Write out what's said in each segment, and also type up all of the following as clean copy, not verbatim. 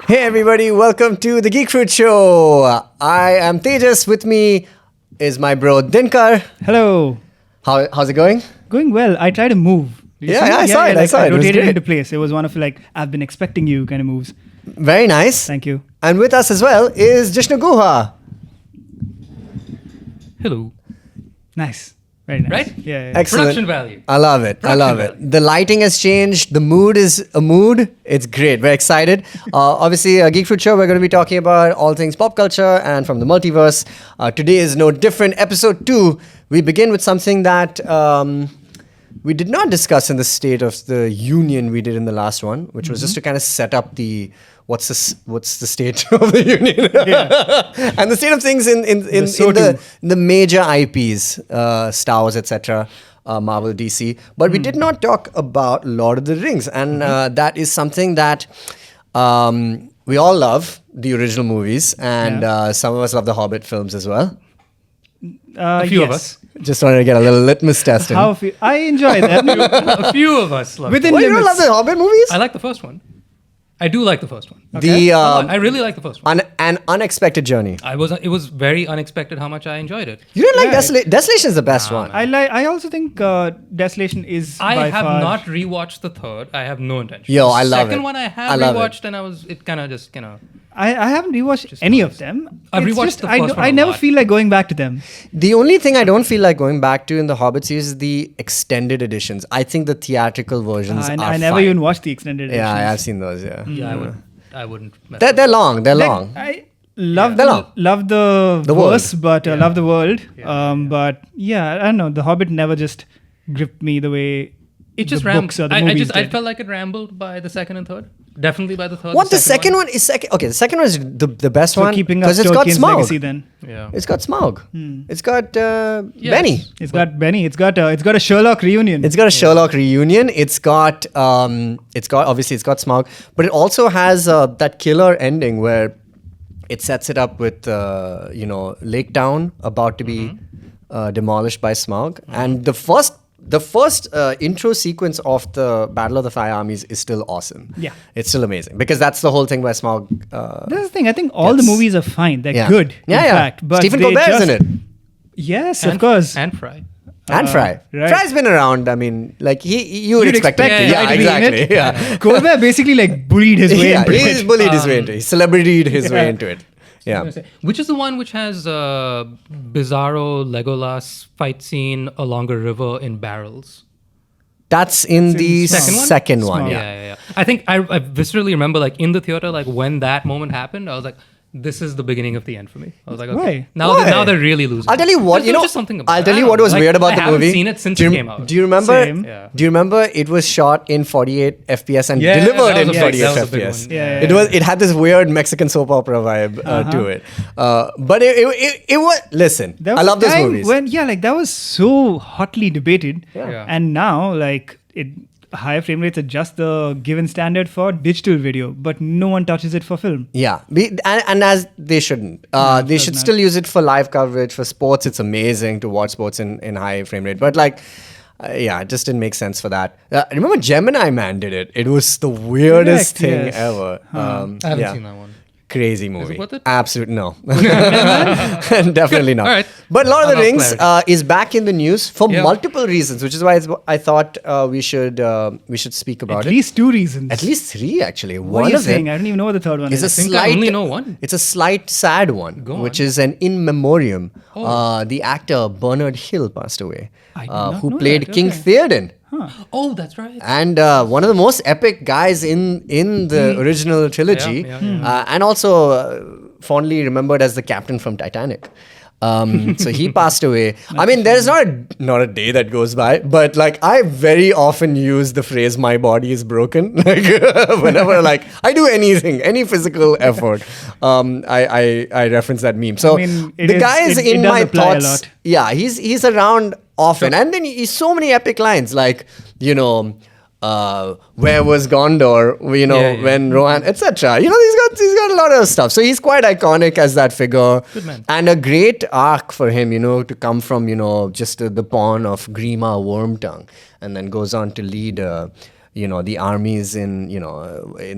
Hey everybody, welcome to the Geek Fruit Show. I am Tejas. With me is my bro Dinkar. Hello. How's it going? Going well. I tried to move. Yeah, I saw it. I It was rotated great. into place. It was one of I've been expecting you kind of moves. Very nice. Thank you. And with us as well is Jishnu Guha. Hello. Nice. Very nice. Right? Yeah. Excellent. Production value. I love it. I love Production it. The lighting has changed. The mood is a mood. It's great. We're excited. Obviously, a Geek Fruit Show, we're going to be talking about all things pop culture and from the multiverse. Today is no different. Episode 2, we begin with something that we did not discuss in the State of the Union we did in the last one, which was just to kind of set up the what's the state of the union and the state of things in the major IPs, Star Wars, etc., Marvel, DC. But we did not talk about Lord of the Rings, and that is something that we all love, the original movies, and some of us love the Hobbit films as well. A few of us. Just wanted to get a little litmus test in. I enjoy them. A few of us love Within it. Well, you don't limits. love the Hobbit movies? I like the first one. I do like the first one. I really like the first one. An unexpected journey. It was very unexpected how much I enjoyed it. You didn't like Yeah. Desolation is the best one. I also think Desolation is I by have far. not rewatched the third. I have no intention. Yo, The I love it. second one I I have love it. rewatched and it kind of just. I haven't rewatched Just any nice. of them. I've It's rewatched just, the I first do- one I a never lot. feel like going back to them. The only thing I don't feel like going back to in the Hobbit series is the extended editions. I think the theatrical versions are I never fine. even watched the extended editions. Yeah, I've seen those, yeah. Yeah, I wouldn't. Mess They're with long. They're Like, long. I love They're long. love the world. verse, but love the world. Yeah. But yeah, I don't know. The Hobbit never just gripped me the way It just the books or the movies I did. felt like it rambled by the second and third. Definitely by the third. What, the second one is second? Okay, the second one is the best So one keeping up because it's got Tolkien's Smaug. legacy then. Yeah. It's got Smaug. It's got Benny. It's got Benny. It's got a Sherlock reunion. It's got a Sherlock reunion. It's got Smaug, but it also has that killer ending where it sets it up with Lake Town about to be demolished by Smaug, and the first intro sequence of the Battle of the Five Armies is still awesome. Yeah. It's still amazing because that's the whole thing where Smaug. That's the thing. I think all the Yes. movies are fine. They're Yeah. good. Yeah, in yeah. fact, but Stephen they Colbert's in just- it. Yes, of course. And Fry. And Fry. right. Fry's been around. I mean, like you would You'd expect expect it. it, Yeah, right, to be in exactly. it. Yeah. Colbert basically bullied his way Yeah, into he's it. bullied his way into it. He celebrityed his way Yeah. into it. Yeah. Which is the one which has Bizarro Legolas fight scene along a river in barrels? That's in the second one. Smaug. Yeah. I think I viscerally remember, like, in the theater, like, when that moment happened, I was like, this is the beginning of the end for me. I was like, okay. Why? Now they're really losing. I'll tell you what, There was just something about I'll it. tell I you don't what know. was Like, weird about I the haven't movie. seen it since do you, it came out. Do you remember? Same. Yeah. Do you remember it was shot in 48 FPS and Yeah, delivered that in was a 48 big- that was a big FPS? one. Yeah. It had this weird Mexican soap opera vibe to it. But it was. Listen, There was I love a those time movies. when that was so hotly debated, Yeah. and now higher frame rates are just the given standard for digital video, but no one touches it for film. Yeah, and as they shouldn't. They should not. still use it for live coverage. For sports, it's amazing to watch sports in high frame rate. But it just didn't make sense for that. Remember Gemini Man did it. It was the weirdest Correct, thing yes. ever. I haven't seen that one. Crazy movie. worth it? Absolute no. Definitely not. All right. But Lord of the Enough Rings clarity. is back in the news for Yeah. multiple reasons, which is why I thought we should speak about At it. least 2 reasons. At least 3 actually. What One are you of them saying? I don't even know what the third one is is. a think I slight. only know one. It's a slight sad one, Go which on. is an in memoriam. Oh. The actor Bernard Hill passed away, I did not who know played that. King Okay. Theoden. Oh, that's right. And one of the most epic guys in the original trilogy, Yeah. and also fondly remembered as the captain from Titanic. So he passed away. I mean, there's not a day that goes by, but like I very often use the phrase "my body is broken." Like whenever I do anything, any physical effort, I reference that meme. So I mean, the guy is it in does my apply a thoughts. lot. Yeah, he's around often, and then he's so many epic lines like where was Gondor? When Rohan, etc. He's got a lot of stuff. So he's quite iconic as that figure, Good man. and a great arc for him. To come from just the pawn of Grima Wormtongue, and then goes on to lead. the armies in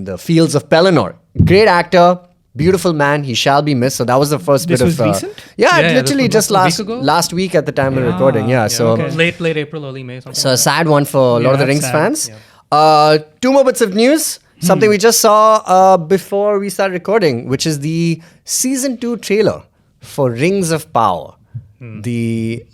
the fields of Pelennor. Great actor, beautiful man. He shall be missed. So that was the first This bit was of. recent? Yeah, Yeah, literally this just was a week ago? last week at the time of recording. Yeah, so okay. late April, early May, something. so a sad one for Lord of the that's Rings sad. fans. Two more bits of news. Something we just saw before we started recording, which is the season 2 trailer for Rings of Power, the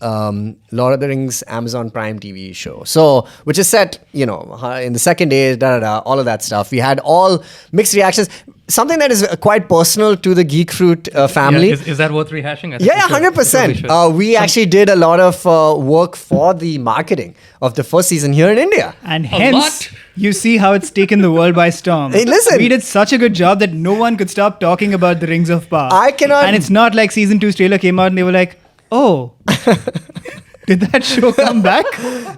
Lord of the Rings Amazon Prime TV show. So, which is set, in the second day, all of that stuff. We had all mixed reactions. Something that is quite personal to the Geek Fruit family. Yeah, is that worth rehashing? I think Yeah, we should. 100%. We actually did a lot of work for the marketing of the first season here in India. And A hence, lot. you see how it's taken the world by storm. Hey, listen. We did such a good job that no one could stop talking about the Rings of Power. I cannot- And it's not like season 2's trailer came out and they were like, oh, did that show come back?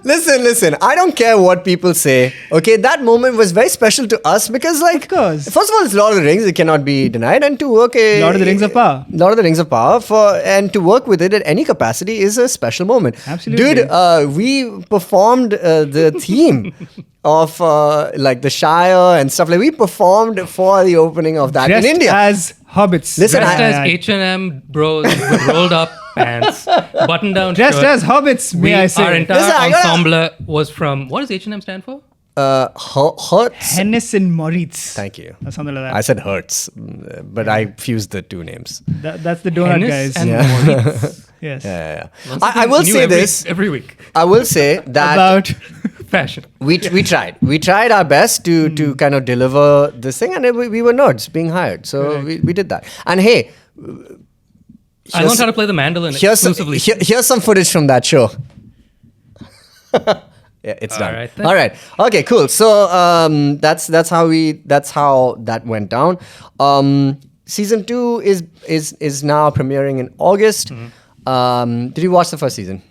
Listen. I don't care what people say. Okay, that moment was very special to us because, Of course. first of all, it's Lord of the Rings. It cannot be denied. And to work Lord of the Rings of Power. Lord of the Rings of Power and to work with it at any capacity is a special moment. Absolutely. Dude, we performed the theme of the Shire and stuff. Like we performed for the opening of that Dressed in India. as hobbits. Listen, Dressed I- as H&M bros with rolled up pants, button down Dressed shirt. as hobbits, may I say. Our entire Listen, I gotta- ensemble was from, what does H&M stand for? Hertz. Hennes and Moritz. Thank you. Or something like I that. said Hertz, but I fused the two names. That's the donut Hennes guys. and Moritz. Yes. Yeah. Learn I will something say new this. every week. I will say that About Fashion. we tried. We tried our best to kind of deliver this thing, and we were nerds being hired. So we did that. And hey, I learned how to play the mandolin exclusively. here's some footage from that show. Yeah, it's done. right then. All right. Okay, cool. So that's how that went down. Season 2 is now premiering in August. Did you watch the first season?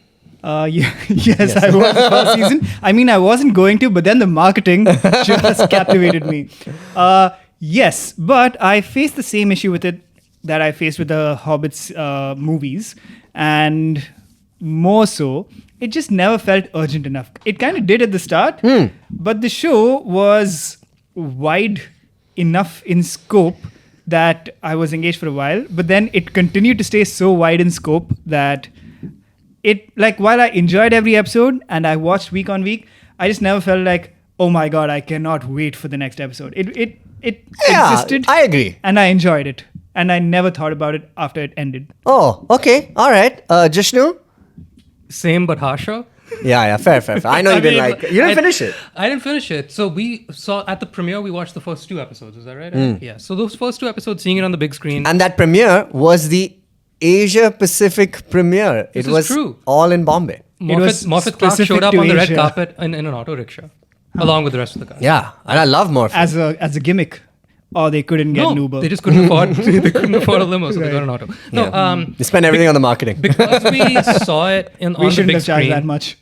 Yes, I watched the first season. I mean, I wasn't going to, but then the marketing just captivated me. Yes, but I faced the same issue with it that I faced with the Hobbits movies. And more so, it just never felt urgent enough. It kind of did at the start, but the show was wide enough in scope that I was engaged for a while. But then it continued to stay so wide in scope that while I enjoyed every episode and I watched week on week, I just never felt like, oh my god, I cannot wait for the next episode. It existed. I agree. And I enjoyed it. And I never thought about it after it ended. Oh, okay. All right. Jishnu? Same but harsher. Yeah, fair. I know you didn't you didn't finish it. I didn't finish it. So we saw at the premiere, we watched the first 2 episodes. Is that right? Yeah. So those first 2 episodes, seeing it on the big screen. And that premiere was the Asia Pacific premiere. This it is was true. all in Bombay. Moffat Clark specific showed up to on the red Asia. carpet in an auto rickshaw, along with the rest of the cast. Yeah, and I love Morphe. As a gimmick. Or they couldn't get an Uber. They just couldn't afford. They couldn't afford a limo, so they got an auto. No, They spend everything on the marketing. because we saw it on we the shouldn't big have charged screen. that much.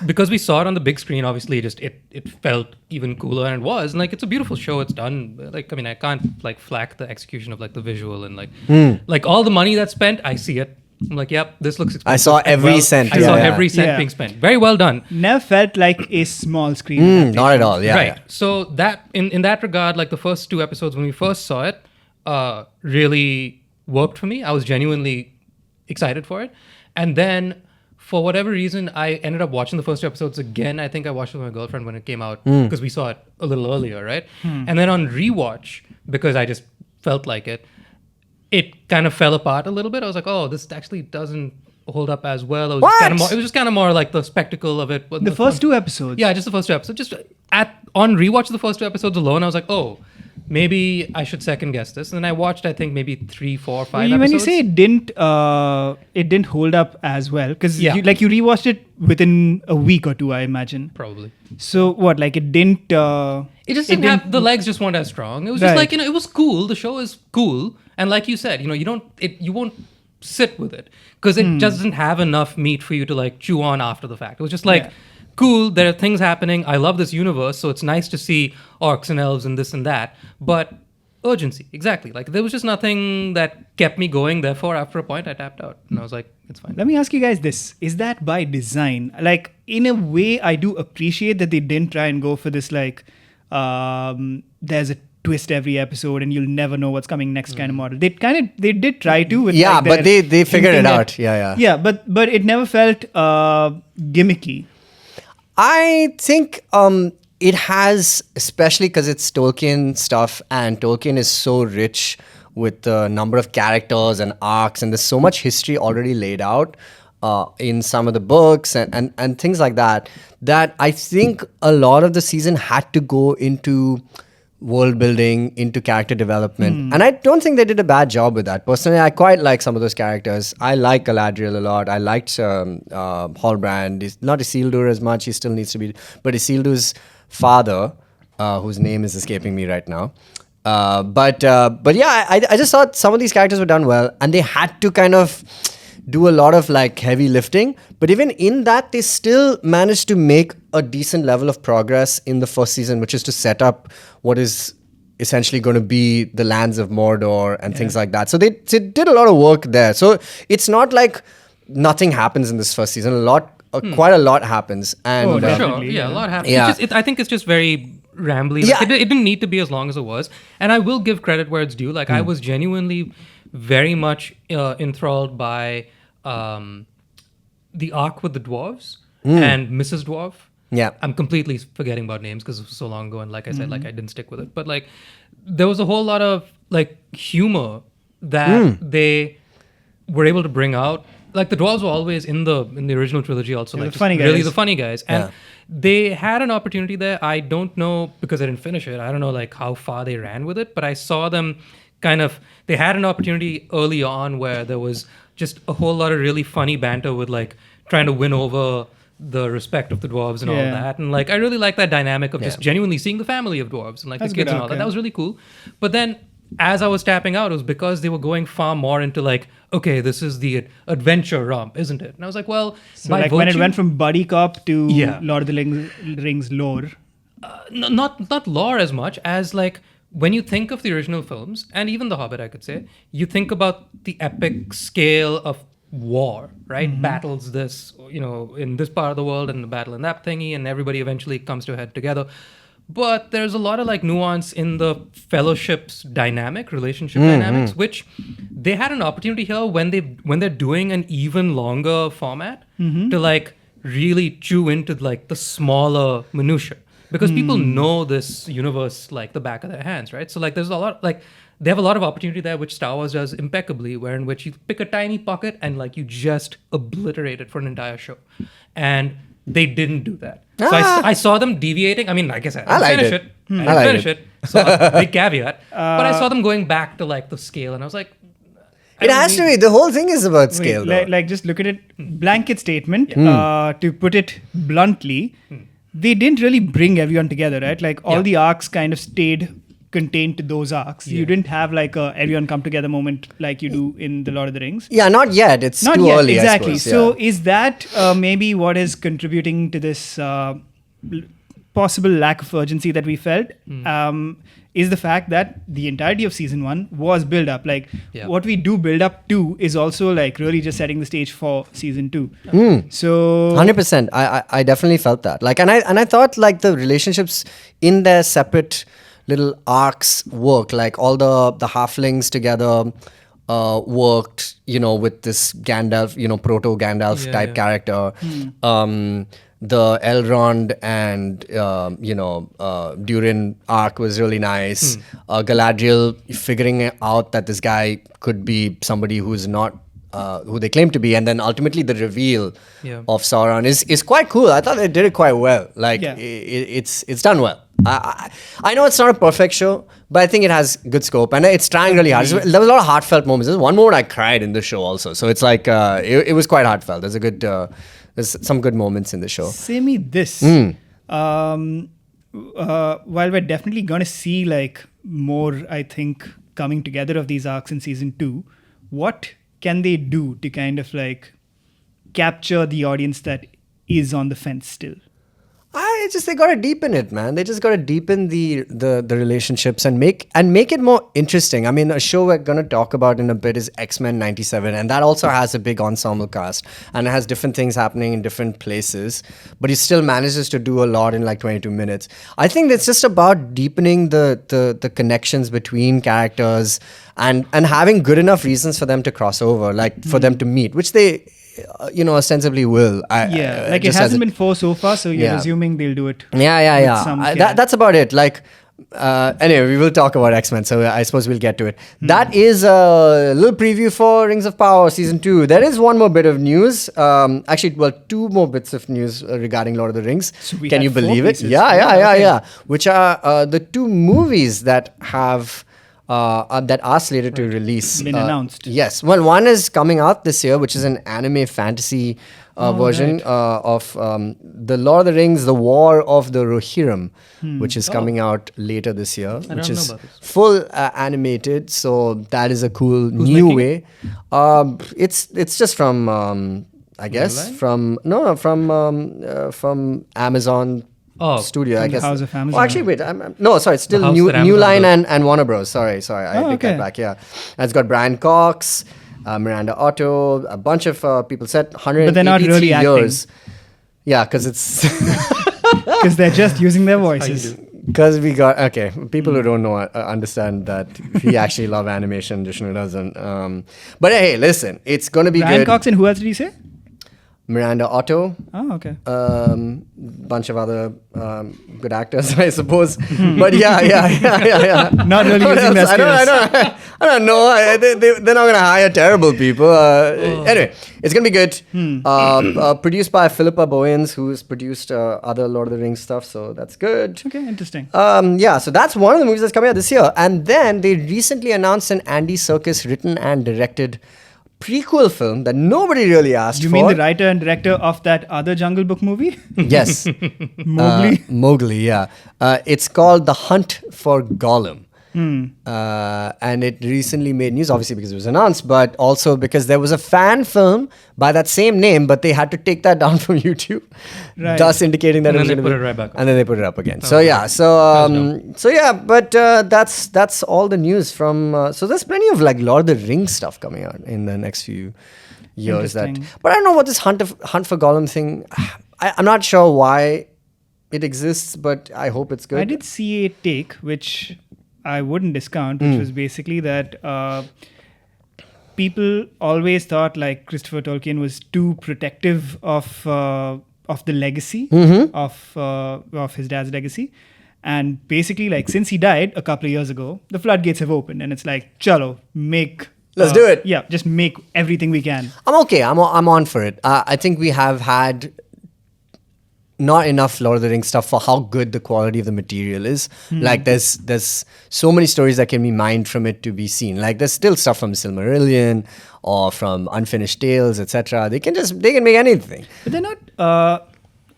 Because we saw it on the big screen, obviously, it felt even cooler, and it was. And it's a beautiful show. It's done. I can't flack the execution of the visual and all the money that's spent. I see it. I'm like, yep, this looks expensive. I saw every cent. I saw Yeah. every cent Yeah. being spent. Very well done. Never felt like a small screen. Not at all. Yeah. Right. yeah. So that in that regard, the first 2 episodes when we first saw it, really worked for me. I was genuinely excited for it, and then for whatever reason, I ended up watching the first 2 episodes again. I think I watched it with my girlfriend when it came out because we saw it a little earlier, right? And then on rewatch, because I just felt like it kind of fell apart a little bit. I was like, oh, this actually doesn't hold up as well. It was just kind of more like the spectacle of it. The first 2 episodes. Yeah, just the first 2 episodes. Just on rewatch of the first 2 episodes alone, I was like, oh, maybe I should second guess this. And then I watched, I think, maybe 3, 4, 5 episodes. When you say it didn't hold up as well, because Yeah. you rewatched it within a week or 2, I imagine. Probably. So what? It didn't. It just didn't have, the legs just weren't as strong. It was just Right. it was cool. The show is cool. And like you said, you won't sit with it because it doesn't have enough meat for you to chew on after the fact. It was just cool, there are things happening. I love this universe, so it's nice to see orcs and elves and this and that. But urgency. Exactly. Like there was just nothing that kept me going. Therefore, after a point, I tapped out, and I was like, it's fine. Let me ask you guys this. Is that by design? Like, in a way, I do appreciate that they didn't try and go for this, like, there's a twist every episode and you'll never know what's coming next kind of model. They did try to. With, Yeah, like, but their they figured it hinting out. at- Yeah. Yeah, but it never felt gimmicky. I think it has, especially because it's Tolkien stuff, and Tolkien is so rich with the number of characters and arcs, and there's so much history already laid out in some of the books and things like that, that I think a lot of the season had to go into world building, into character development. And I don't think they did a bad job with that. Personally, I quite like some of those characters. I like Galadriel a lot. I liked Halbrand. Not Isildur as much. He still needs to be. But Isildur's father, whose name is escaping me right now. But yeah, I just thought some of these characters were done well. And they had to kind of do a lot of like heavy lifting, but even in that they still managed to make a decent level of progress in the first season, which is to set up what is essentially going to be the lands of Mordor and things like that. So they did a lot of work there. So it's not like nothing happens in this first season. Quite a lot happens. And Oh, Sure. definitely, Yeah, yeah. a lot happened. Yeah. I think it's just very rambly. Yeah. Like, it didn't need to be as long as it was. And I will give credit where it's due. Like I was genuinely very much enthralled by the arc with the dwarves and Mrs. Dwarf. Yeah. I'm completely forgetting about names because it was so long ago, and like I said, like I didn't stick with it. But like there was a whole lot of like humor that they were able to bring out. Like the dwarves were always in the original trilogy also They were like the funny just really guys. the funny guys. And Yeah. they had an opportunity there. I don't know because I didn't finish it. I don't know like how far they ran with it, but I saw them they had an opportunity early on where there was just a whole lot of really funny banter with like trying to win over the respect of the dwarves and all Yeah. that. And like I really like that dynamic of just genuinely seeing the family of dwarves and like That's a the kids good and all that. arc, That yeah. was really cool. But then as I was tapping out, it was because they were going far more into like, okay, this is the adventure romp, isn't it? And I was like, well, So by like when it virtue- went from buddy cop to Yeah. Lord of the Rings lore. not lore as much as like when you think of the original films and even The Hobbit, I could say, you think about the epic scale of war, right? Battles this, in this part of the world and the battle in that thingy, and everybody eventually comes to a head together. But there's a lot of like nuance in the fellowship's relationship dynamics, which they had an opportunity here when they're doing an even longer format to like really chew into like the smaller minutia. Because people know this universe like the back of their hands, right? So like there's a lot like they have a lot of opportunity there, which Star Wars does impeccably, where in which you pick a tiny pocket and like you just obliterate it for an entire show. And they didn't do that. So I saw them deviating. I mean, like I said, I liked didn't it. finish it. I I liked didn't finish it. So big caveat. But I saw them going back to like the scale, and I was like, It has to be. The whole thing is about scale, though. Like just look at it, blanket statement. To put it bluntly, they didn't really bring everyone together, right? Like all the arcs kind of stayed contained to those arcs. You didn't have like a everyone come together moment like you do in the Lord of the Rings. Yeah, not yet. It's Not too yet, early, exactly. I suppose. So yeah. is that maybe what is contributing to this possible lack of urgency that we felt? Is the fact that the entirety of season 1 was build up. Like what we do build up to is also like really just setting the stage for season 2. So 100%. I definitely felt that. Like, and I thought like the relationships in their separate little arcs worked. Like all the halflings together worked, with this Gandalf, proto Gandalf type character. The Elrond and Durin arc was really nice. Galadriel figuring out that this guy could be somebody who's not who they claim to be, and then ultimately the reveal of Sauron is quite cool. I thought they did it quite well. Like it's done well. I know it's not a perfect show, but I think it has good scope and it's trying really hard. There was a lot of heartfelt moments. There's one moment I cried in the show also, so it's like it was quite heartfelt. There's a good there's some good moments in the show. say me this. While we're definitely going to see like more, I think, coming together of these arcs in season 2, what can they do to kind of like capture the audience that is on the fence still? They gotta deepen it, man. They just gotta deepen the relationships and make it more interesting. I mean, a show we're gonna talk about in a bit is X-Men '97, and that also has a big ensemble cast and it has different things happening in different places, but he still manages to do a lot in like 22 minutes. I think it's just about deepening the connections between characters and having good enough reasons for them to cross over, like for them to meet, which they ostensibly will. Like it hasn't been 4 so far, so you're assuming they'll do it. Yeah. That's about it. Like, anyway, we will talk about X-Men, so I suppose we'll get to it. That is a little preview for Rings of Power Season 2. There is one more bit of news. Actually, well, 2 more bits of news regarding Lord of the Rings. So Can you believe it? Pieces. Yeah. Which are the 2 movies that have... that are slated to release. Been announced. Yes. Well, one is coming out this year, which is an anime fantasy version of The Lord of the Rings, The War of the Rohirrim, which is coming out later this year, which is full animated. So that is a cool new way. It's just from, I guess, from Amazon Studio, I guess. House of Amazon. Oh, actually, wait. It's still New Line and Warner Bros. Sorry, I take that back. Yeah, and it's got Brian Cox, Miranda Otto, a bunch of people set 183 but they're not really years. Yeah, because it's because they're just using their voices. Because we got people who don't know understand that we actually love animation. Jishnu doesn't. But hey, listen, it's gonna be Brian good. Cox and who else did you say? Miranda Otto. Oh, okay. Bunch of other good actors, I suppose. But yeah. Not really using their skills. I don't know. They're not going to hire terrible people. Anyway, it's going to be good. Produced by Philippa Boyens, who's produced other Lord of the Rings stuff. So that's good. Okay, interesting. So that's one of the movies that's coming out this year. And then they recently announced an Andy Serkis written and directed prequel film that nobody really asked for. You mean the writer and director of that other Jungle Book movie? Yes. Mowgli? Mowgli, yeah. It's called The Hunt for Gollum. And it recently made news, obviously because it was announced, but also because there was a fan film by that same name, but they had to take that down from YouTube, thus indicating that and it was then they going put to it right back up. And then they put it up again. But that's all the news from. So there's plenty of like Lord of the Rings stuff coming out in the next few years. But I don't know what this Hunt for Gollum thing. I'm not sure why it exists, but I hope it's good. I did see a take which I wouldn't discount, which was basically that people always thought like Christopher Tolkien was too protective of the legacy of his dad's legacy, and basically like since he died a couple of years ago, the floodgates have opened, and it's like, chalo, let's do it. Yeah, just make everything we can. I'm okay. I'm on for it. I think we have had not enough Lord of the Rings stuff for how good the quality of the material is. Like there's so many stories that can be mined from it to be seen. Like there's still stuff from Silmarillion or from Unfinished Tales, etc. They can make anything. But they're not.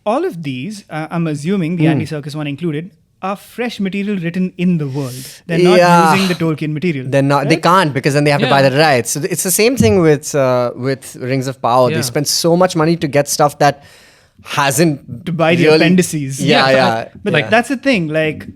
All of these, I'm assuming the Andy Serkis one included, are fresh material written in the world. They're not using the Tolkien material. They're not. Right? They can't, because then they have to buy the rights. So it's the same thing with Rings of Power. They spend so much money to get stuff that hasn't to buy the really, appendices. But like that's the thing. Like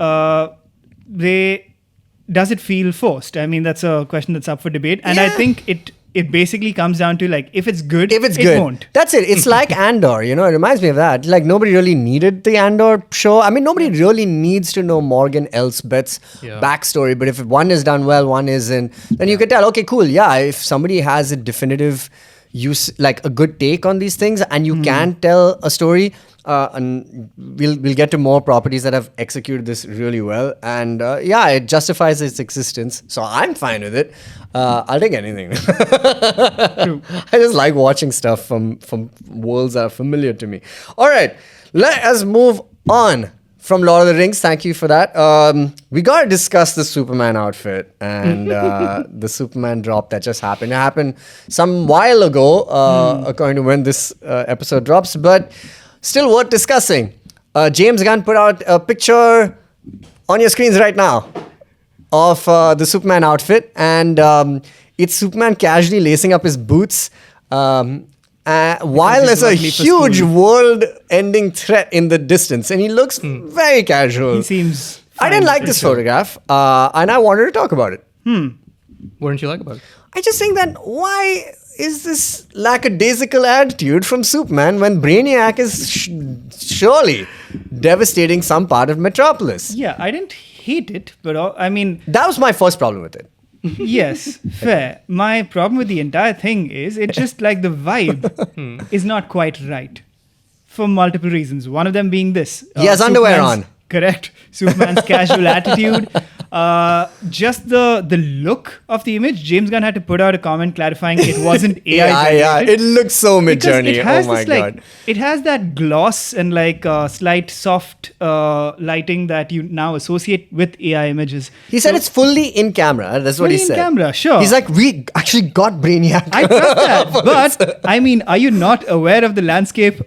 does it feel forced? I mean, that's a question that's up for debate. And I think it basically comes down to like, if it's good, it won't. That's it. It's like Andor, it reminds me of that. Like nobody really needed the Andor show. I mean, nobody really needs to know Morgan Elsbeth's backstory. But if one is done well, one isn't, then you can tell, okay, cool. Yeah, if somebody has a definitive use, like a good take on these things, and you can tell a story, and we'll get to more properties that have executed this really well, and it justifies its existence, so I'm fine with it. I'll take anything. I just like watching stuff from worlds that are familiar to me. All right, let us move on from Lord of the Rings. Thank you for that. We got to discuss the Superman outfit and the Superman drop that just happened. It happened some while ago, according to when this episode drops, but still worth discussing. James Gunn put out a picture on your screens right now of the Superman outfit, and it's Superman casually lacing up his boots. while he's there's a working for huge school. world-ending threat in the distance, and he looks very casual. He seems. I didn't fine like for this sure. photograph, and I wanted to talk about it. What didn't you like about it? I just think that why is this lackadaisical attitude from Superman when Brainiac is surely devastating some part of Metropolis? Yeah, I didn't hate it, but I mean, That was my first problem with it. yes, fair. My problem with the entire thing is it just like the vibe is not quite right for multiple reasons. One of them being this. He has underwear Superman's- on. Correct. Superman's casual attitude. Just the look of the image. James Gunn had to put out a comment clarifying it wasn't AI. Yeah, generated. it looks so Because mid-journey. it has Oh my this, like, god. it has that gloss and like slight soft lighting that you now associate with AI images. He said So- it's fully in camera. That's what he Fully in said. camera, sure. He's like, we actually got Brainiac. I trust that. But I mean, are you not aware of the landscape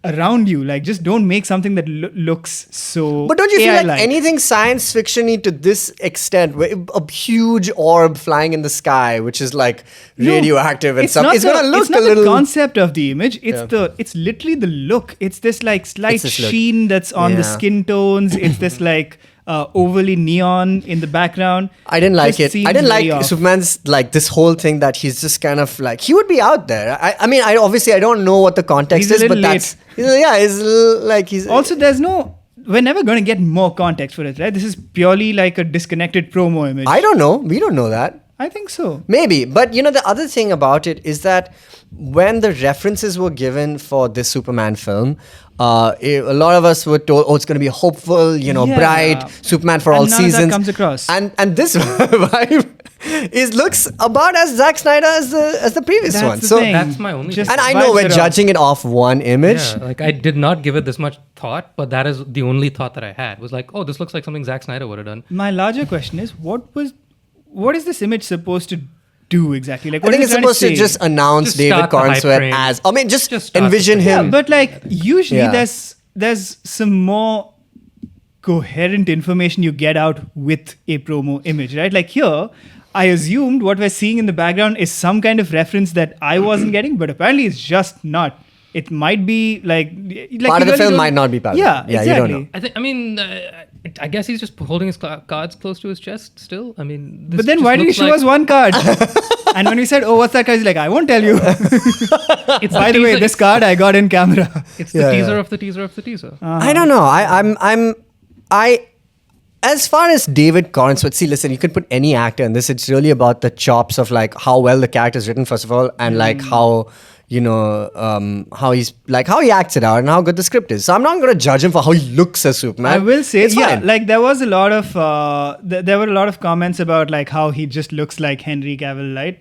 around you? Like, just don't make something that looks so. But don't you feel like AI-like. anything science fiction-y to this extent, where a huge orb flying in the sky, which is like No, radioactive and it's stuff, not it's gonna the- look it's not a little. the concept of the image. It's Yeah. it's literally the look. It's this like slight It's this look. sheen that's on the Yeah. skin tones. It's this like overly neon in the background. I didn't like Just it. seems I didn't very like off. Superman's like this whole thing that he's just kind of like he would be out there. I mean, I obviously I don't know what the context He's a is, but little that's he's like he's Also, there's no. We're never going to get more context for it, right? This is purely like a disconnected promo image. I don't know. We don't know that. I think so. Maybe, but you know the other thing about it is that when the references were given for this Superman film, a lot of us were told, "Oh, it's going to be hopeful, you know, Yeah. bright Superman for And all none of that seasons." comes across. And this vibe looks about as Zack Snyder as the previous That's one. the So, thing. That's my only Just and I know vibes we're it off. judging it off one image. Yeah, like I did not give it this much thought, but that is the only thought that I had was like, oh, this looks like something Zack Snyder would have done. My larger question is, what is this image supposed to do exactly? Like, I what think is it's it trying supposed to say? just announce Just David start the hype Cornsweet train. as. I mean, just Just start the envision hype Yeah, him. but like usually Yeah. there's some more coherent information you get out with a promo image, right? Like here, I assumed what we're seeing in the background is some kind of reference that I wasn't getting, but apparently it's just not. It might be like Part of you the film don't- might not be part of Yeah, it. Yeah, exactly. you don't know. I mean, I guess he's just holding his cards close to his chest still. I mean, this But then just why did he looks show like- us one card? And when we said, "Oh, what's that card?" He's like, "I won't tell you." It's By the way, teaser- this card I got in camera. It's the Yeah, teaser yeah. of the teaser of the teaser. I don't know. As far as David Cornsweet, see, listen, you could put any actor in this. It's really about the chops of like how well the character is written, first of all, and like how you know how he acts it out and how good the script is. So I'm not going to judge him for how he looks as Superman. I will say, it's yeah, fine. like there was a lot of there were a lot of comments about like how he just looks like Henry Cavill, right?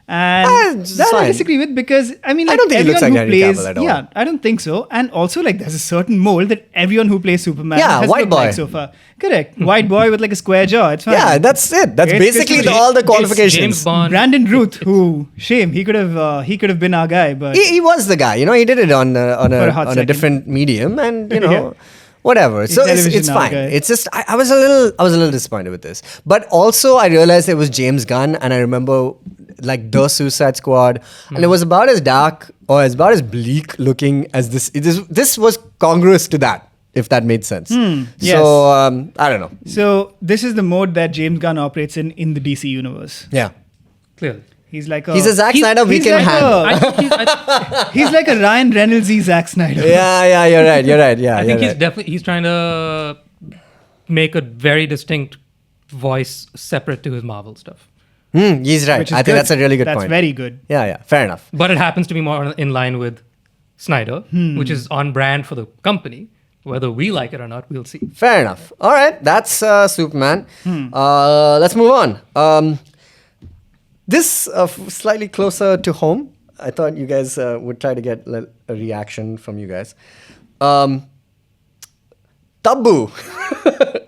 And it's that I fine. disagree with because I mean, I like, don't think he looks everyone like who Henry plays, Cavill at all. Yeah, I don't think so. And also, like, there's a certain mold that everyone who plays Superman Yeah, has white looked boy. like so far. Correct, white boy with like a square jaw. It's fine. Yeah, that's it. That's It's basically basically- all the It's qualifications. James Bond. Brandon Ruth, who shame he could have been our guy, but He was the guy. You know, he did it on a hot a second. different medium, and you know. Yeah. Whatever. So it's television now, fine. guy. It's just I was a little disappointed with this. But also I realized it was James Gunn, and I remember like the Suicide Squad, and it was about as dark or about as bleak looking as this. This was congruous to that, if that made sense. yes. So I don't know. so this is the mode that James Gunn operates in the DC universe. Yeah, Clearly. He's like he's a Zack Snyder he's weekend like hand. I think he's, He's like a Ryan Reynolds-y Zack Snyder. Yeah, you're right. You're right. Yeah, I think you're he's right. definitely he's trying to make a very distinct voice separate to his Marvel stuff. He's right. Which is I think good. that's a really good That's point. very good. Yeah, fair enough. But it happens to be more in line with Snyder, which is on brand for the company. Whether we like it or not, we'll see. Fair enough. All right, that's Superman. Let's move on. This slightly closer to home. I thought you guys would try to get a reaction from you guys. Tabu,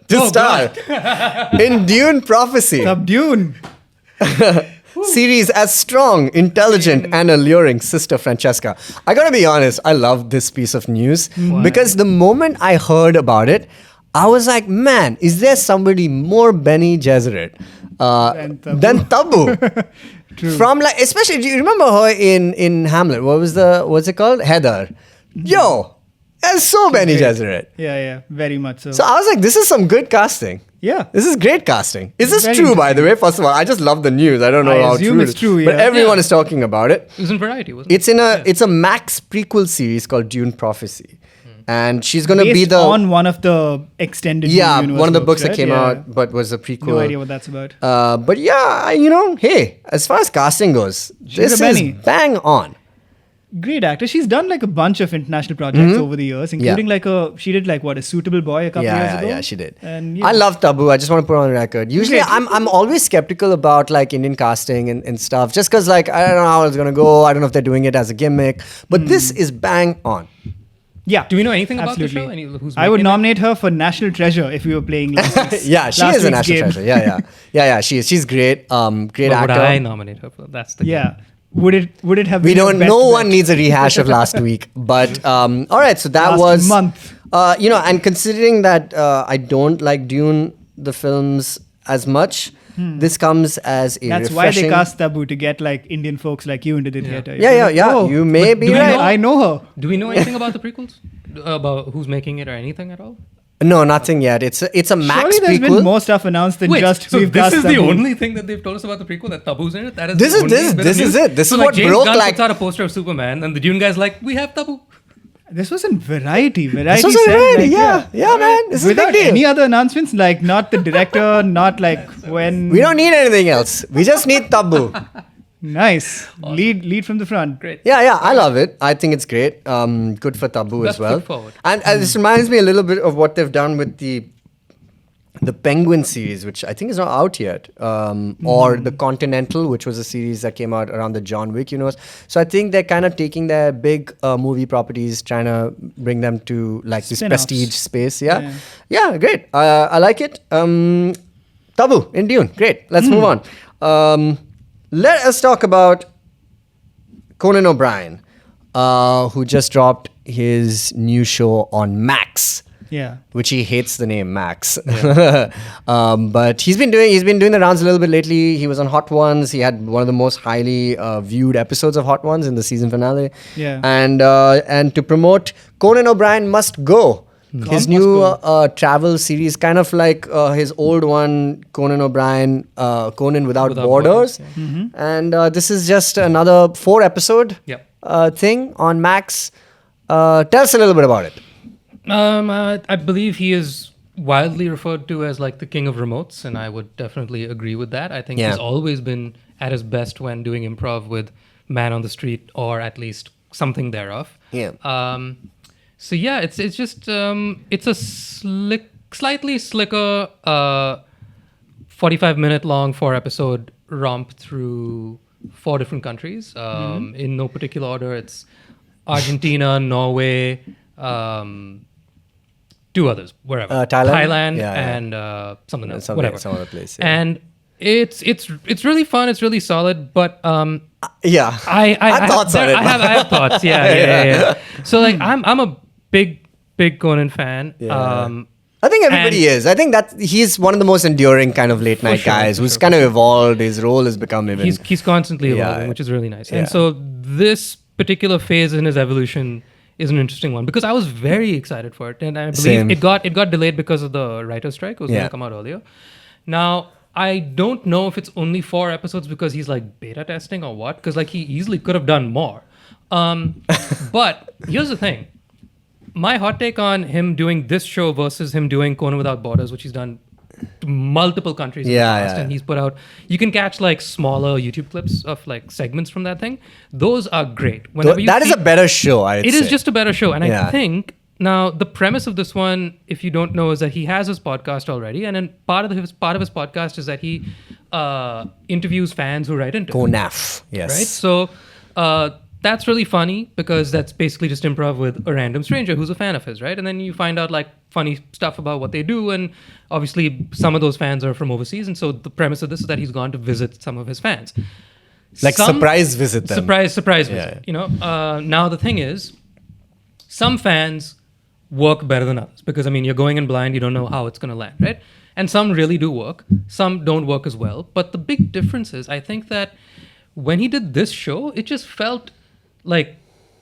to star in Dune Prophecy Dune. series as strong, intelligent, and alluring Sister Francesca. I gotta be honest, I love this piece of news because the moment I heard about it, I was like, man, is there somebody more Bene Gesserit Than Tabu. than Tabu? True. From like, especially, do you remember her in Hamlet? What's it called? Heather. Yo, there's so Benny Gesserit. Yeah, very much so. So I was like, this is some good casting. Yeah. This is great casting. Is this Very true, by the way? First of all, I just love the news. I don't know I how assume true it's it is. true, But yeah. everyone is talking about it. It was in Variety, wasn't it? It's a Max prequel series called Dune Prophecy. And she's going to be Based the... on one of the extended universe one of the books right? that came out, but was a prequel. No idea what that's about. But yeah, hey, as far as casting goes, this a is Benny. bang on. Great actor. She's done like a bunch of international projects over the years, including she did like a Suitable Boy a couple years ago. Yeah, she did. And I love Tabu. I just want to put on the record. Usually, Okay. I'm always skeptical about like Indian casting and stuff, just because like I don't know how it's gonna go. I don't know if they're doing it as a gimmick, but this is bang on. Yeah. Do we know anything about the Absolutely. show? Who's I would making it? nominate her for National Treasure if we were playing last week's, Yeah, she last is a week's national game. treasure. Yeah. She is. She's great. Great But would actor. I nominate her for? That's the Yeah. Would it have We been your don't. best No bet? one needs a rehash of last week. But all right. So that Last was month. And considering that I don't like Dune the films as much, this comes as a That's why they refreshing. cast Tabu, to get like Indian folks like you into the theater. Yeah. Oh, You may be do we right. know- I know her. Do we know anything about the prequels? About who's making it or anything at all? No, nothing yet. It's a Max Surely there's prequel. been more stuff announced than just so we've this cast is the Tabu. only thing that they've told us about the prequel, that Tabu's in it? That is This the is- only this is- bit of this is news? it. This So is like what James broke, Gunn like- puts out a poster of Superman and the Dune guy's like, we have Tabu. This was in Variety. This Variety was said, already, like, yeah, man. This is a Without big deal. any other announcements, like not the director, not like when. We don't need anything else. We just need Tabu. Nice. Lead from the front. Great. Yeah, I love it. I think it's great. Good for Tabu Best as well. foot forward. And this reminds me a little bit of what they've done with the Penguin series, which I think is not out yet, or the Continental, which was a series that came out around the John Wick universe. So I think they're kind of taking their big movie properties, trying to bring them to like this Spin-offs. prestige space. Yeah, great. I like it. Tabu in Dune, great. Let's move on. Let us talk about Conan O'Brien, who just dropped his new show on Max. Yeah. Which he hates the name Max. But he's been doing the rounds a little bit lately. He was on Hot Ones. He had one of the most highly viewed episodes of Hot Ones in the season finale. Yeah. And to promote Conan O'Brien Must Go, his new travel series, kind of like his old one, Conan O'Brien, Conan Without Borders. And this is just another 4-episode thing on Max. Tell us a little bit about it. I believe he is widely referred to as like the king of remotes, and I would definitely agree with that. I think he's always been at his best when doing improv with man on the street, or at least something thereof. So yeah, it's just it's a slightly slicker 45-minute long 4-episode romp through 4 different countries in no particular order. It's Argentina, Norway, 2 others, wherever. Thailand? And something else, Some whatever. other place. And it's really fun. It's really solid, but Yeah. I have thoughts on it. I have thoughts. Yeah. So like I'm a big Conan fan. I think everybody is. I think that he's one of the most enduring kind of late night guys who's kind of evolved. His role has become even. He's constantly evolving, which is really nice. And so this particular phase in his evolution is an interesting one because I was very excited for it, and I believe it got delayed because of the writer's strike. It was going to come out earlier. Now I don't know if it's only 4 episodes because he's like beta testing or what, because like he easily could have done more. But here's the thing. My hot take on him doing this show versus him doing Conan Without Borders, which he's done to multiple countries in the past, and he's put out, you can catch like smaller YouTube clips of like segments from that thing. Those are great. That is a better show, I'd say. It is just a better show. And I think now the premise of this one, if you don't know, is that he has his podcast already. And then part of his podcast is that he interviews fans who write into him. Conaf, yes. Right? So that's really funny because that's basically just improv with a random stranger who's a fan of his, right? And then you find out like funny stuff about what they do. And obviously some of those fans are from overseas. And so the premise of this is that he's gone to visit some of his fans. Like surprise visit them. Surprise visit. You know, now the thing is, some fans work better than others because, I mean, you're going in blind, you don't know how it's going to land, right? And some really do work. Some don't work as well. But the big difference is, I think that when he did this show, it just felt like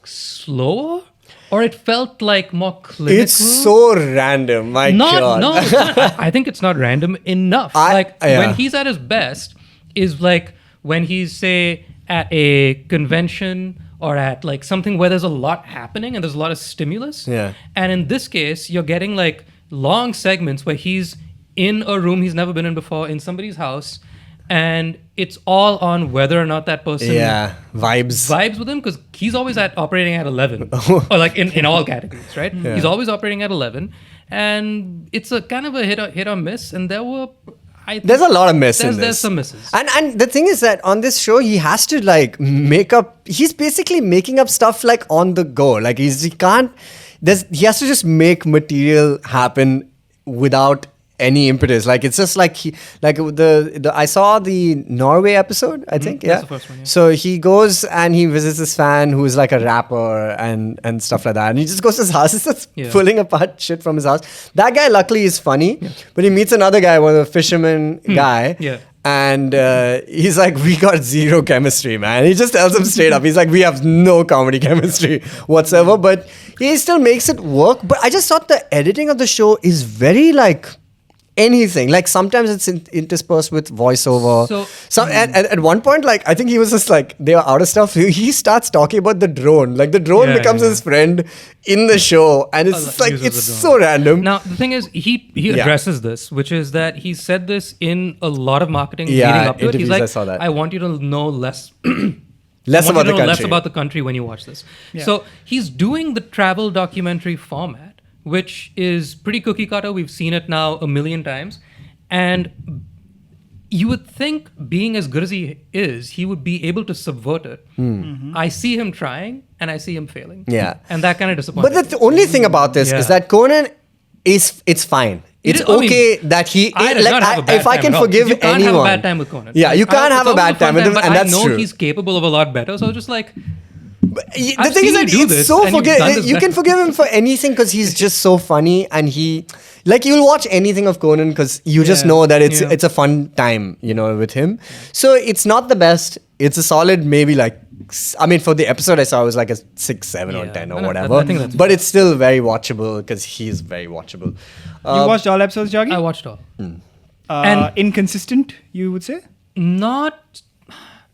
slower, or it felt like more clinical. It's so random. My God. No, it's not. I think it's not random enough. When he's at his best is like when he's, say, at a convention or at like something where there's a lot happening and there's a lot of stimulus. Yeah. And in this case, you're getting like long segments where he's in a room he's never been in before, in somebody's house, and it's all on whether or not that person vibes with him, because he's always operating at 11 or like in all categories, right? Yeah. He's always operating at 11, and it's a kind of a hit or miss, and there's a lot of miss in this. There's some misses. And the thing is that on this show, he has to like he's basically making up stuff like on the go. Like he has to just make material happen without any impetus. Like it's just like I saw the Norway episode, I think. That's the first one, yeah. So he goes and he visits this fan who's like a rapper and stuff like that. And he just goes to his house, he's just pulling apart shit from his house. That guy luckily is funny, but he meets another guy, one of the fisherman guy. Yeah. And he's like, we got zero chemistry, man. He just tells him straight up. He's like, we have no comedy chemistry whatsoever. But he still makes it work. But I just thought the editing of the show is very like anything. Like sometimes it's interspersed with voiceover. At one point, like I think he was just like, they were out of stuff. He starts talking about the drone. Like the drone becomes his friend in the show, and it's just like it's so random. Now the thing is, he addresses this, which is that he said this in a lot of marketing leading up to it. He's like, I saw that. I want you to know less. Less about the country. Less about the country when you watch this. Yeah. So he's doing the travel documentary format, which is pretty cookie cutter. We've seen it now a million times. And you would think, being as good as he is, he would be able to subvert it. Mm-hmm. I see him trying, and I see him failing. Yeah. And that kind of disappoints me. But the only thing about this is that Conan it's fine. It's okay that he... if I can forgive anyone... You can't have a bad time with Conan. Yeah, you can't have a bad time with him, and that's true. I know he's capable of a lot better, so just like... The thing is that it's so you can forgive him for anything because he's just so funny, and you'll watch anything of Conan because you just know that it's a fun time, with him. So it's not the best. It's a solid maybe for the episode I saw, it was like a 6, 7 or 10 or whatever. I think that's but it's still very watchable because he's very watchable. You watched all episodes, Jaggi? I watched all. And inconsistent, you would say? Not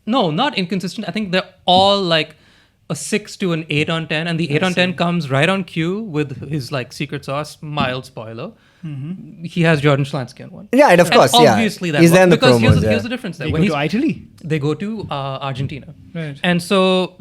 inconsistent. I think they're all like a 6 to an 8 on 10, and the 8 on 10 comes right on cue with his like secret sauce. Mild spoiler. Mm-hmm. He has Jordan Schlansky on one. Yeah, and of course, obviously that he's there in the because promos, here's the difference there. They go to Italy. They go to Argentina, right? And so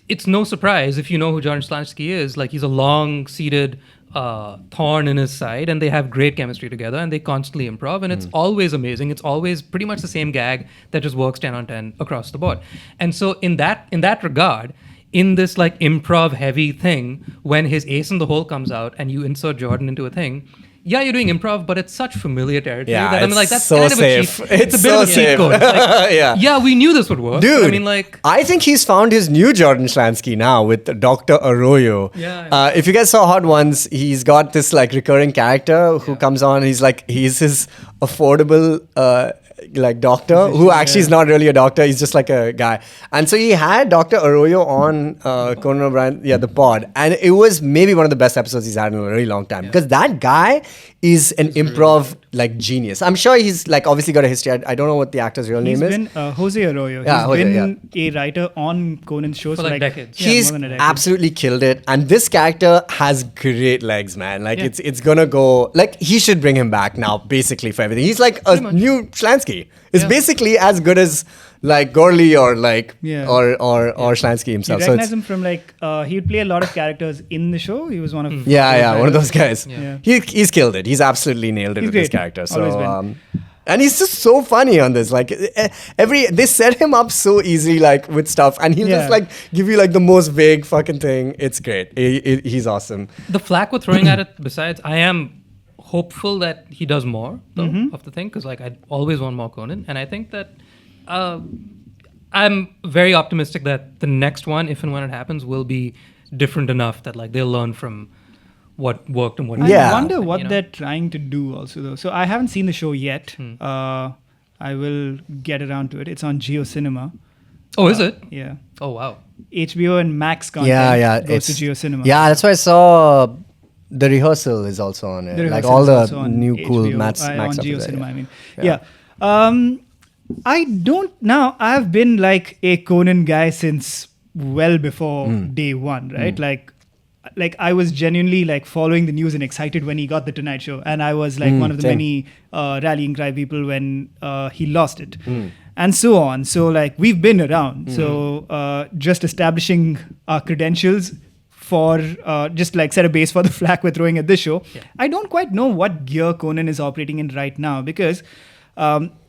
it's no surprise if you know who Jordan Schlansky is. Like he's a long-seated thorn in his side, and they have great chemistry together, and they constantly improv, and it's always amazing. It's always pretty much the same gag that just works 10 on 10 across the board. And so in that regard, in this like improv heavy thing, when his Ace in the Hole comes out and you insert Jordan into a thing, you're doing improv, but it's such familiar territory that I'm like, that's so kind of safe. a cheat. It's a bit of a cheat code. Like, we knew this would work. Dude, I think he's found his new Jordan Schlansky now with Dr. Arroyo. Yeah. If you guys saw Hot Ones, he's got this like recurring character who comes on. He's his affordable doctor who actually is not really a doctor. He's just like a guy. And so he had Dr. Arroyo on Conan O'Brien, the pod. And it was maybe one of the best episodes he's had in a really long time. Because that guy is an improv genius. I'm sure he's obviously got a history. I don't know what the actor's real name is. He's been Jose Arroyo. He's been a writer on Conan's shows for like decades. He's absolutely killed it. And this character has great legs, man. It's gonna go... he should bring him back now, basically, for everything. He's like a new Schlansky. It's basically as good as Gorley or Schlansky himself. You recognize him from he would play a lot of characters in the show. He was one of one of those guys. Yeah. He's killed it. He's absolutely nailed it with this character. Always So and he's just so funny on this. They set him up so easily with stuff, and he'll just give you the most vague fucking thing. It's great. He's awesome. The flack we're throwing at it, besides, I am hopeful that he does more of the thing, because I always want more Conan, and I think that I'm very optimistic that the next one, if and when it happens, will be different enough that they'll learn from what worked and what didn't. I wonder what they're trying to do also though. So I haven't seen the show yet. I will get around to it. It's on Geo Cinema. Oh, is it? Yeah. Oh, wow. HBO and Max content Yeah. goes to Geo Cinema. Yeah, that's why I saw The Rehearsal is also on it. The Like Rehearsal all is the also on new cool HBO, Max on stuff Geo is there, Cinema, I mean. Yeah. Yeah. I don't now. I've been like a Conan guy since well before day one, right? Like I was genuinely like following the news and excited when he got the Tonight Show, and I was like one of the same. many rallying cry people when he lost it, and so on. So like we've been around. So just establishing our credentials for just like set a base for the flack we're throwing at this show. Yeah. I don't quite know what gear Conan is operating in right now because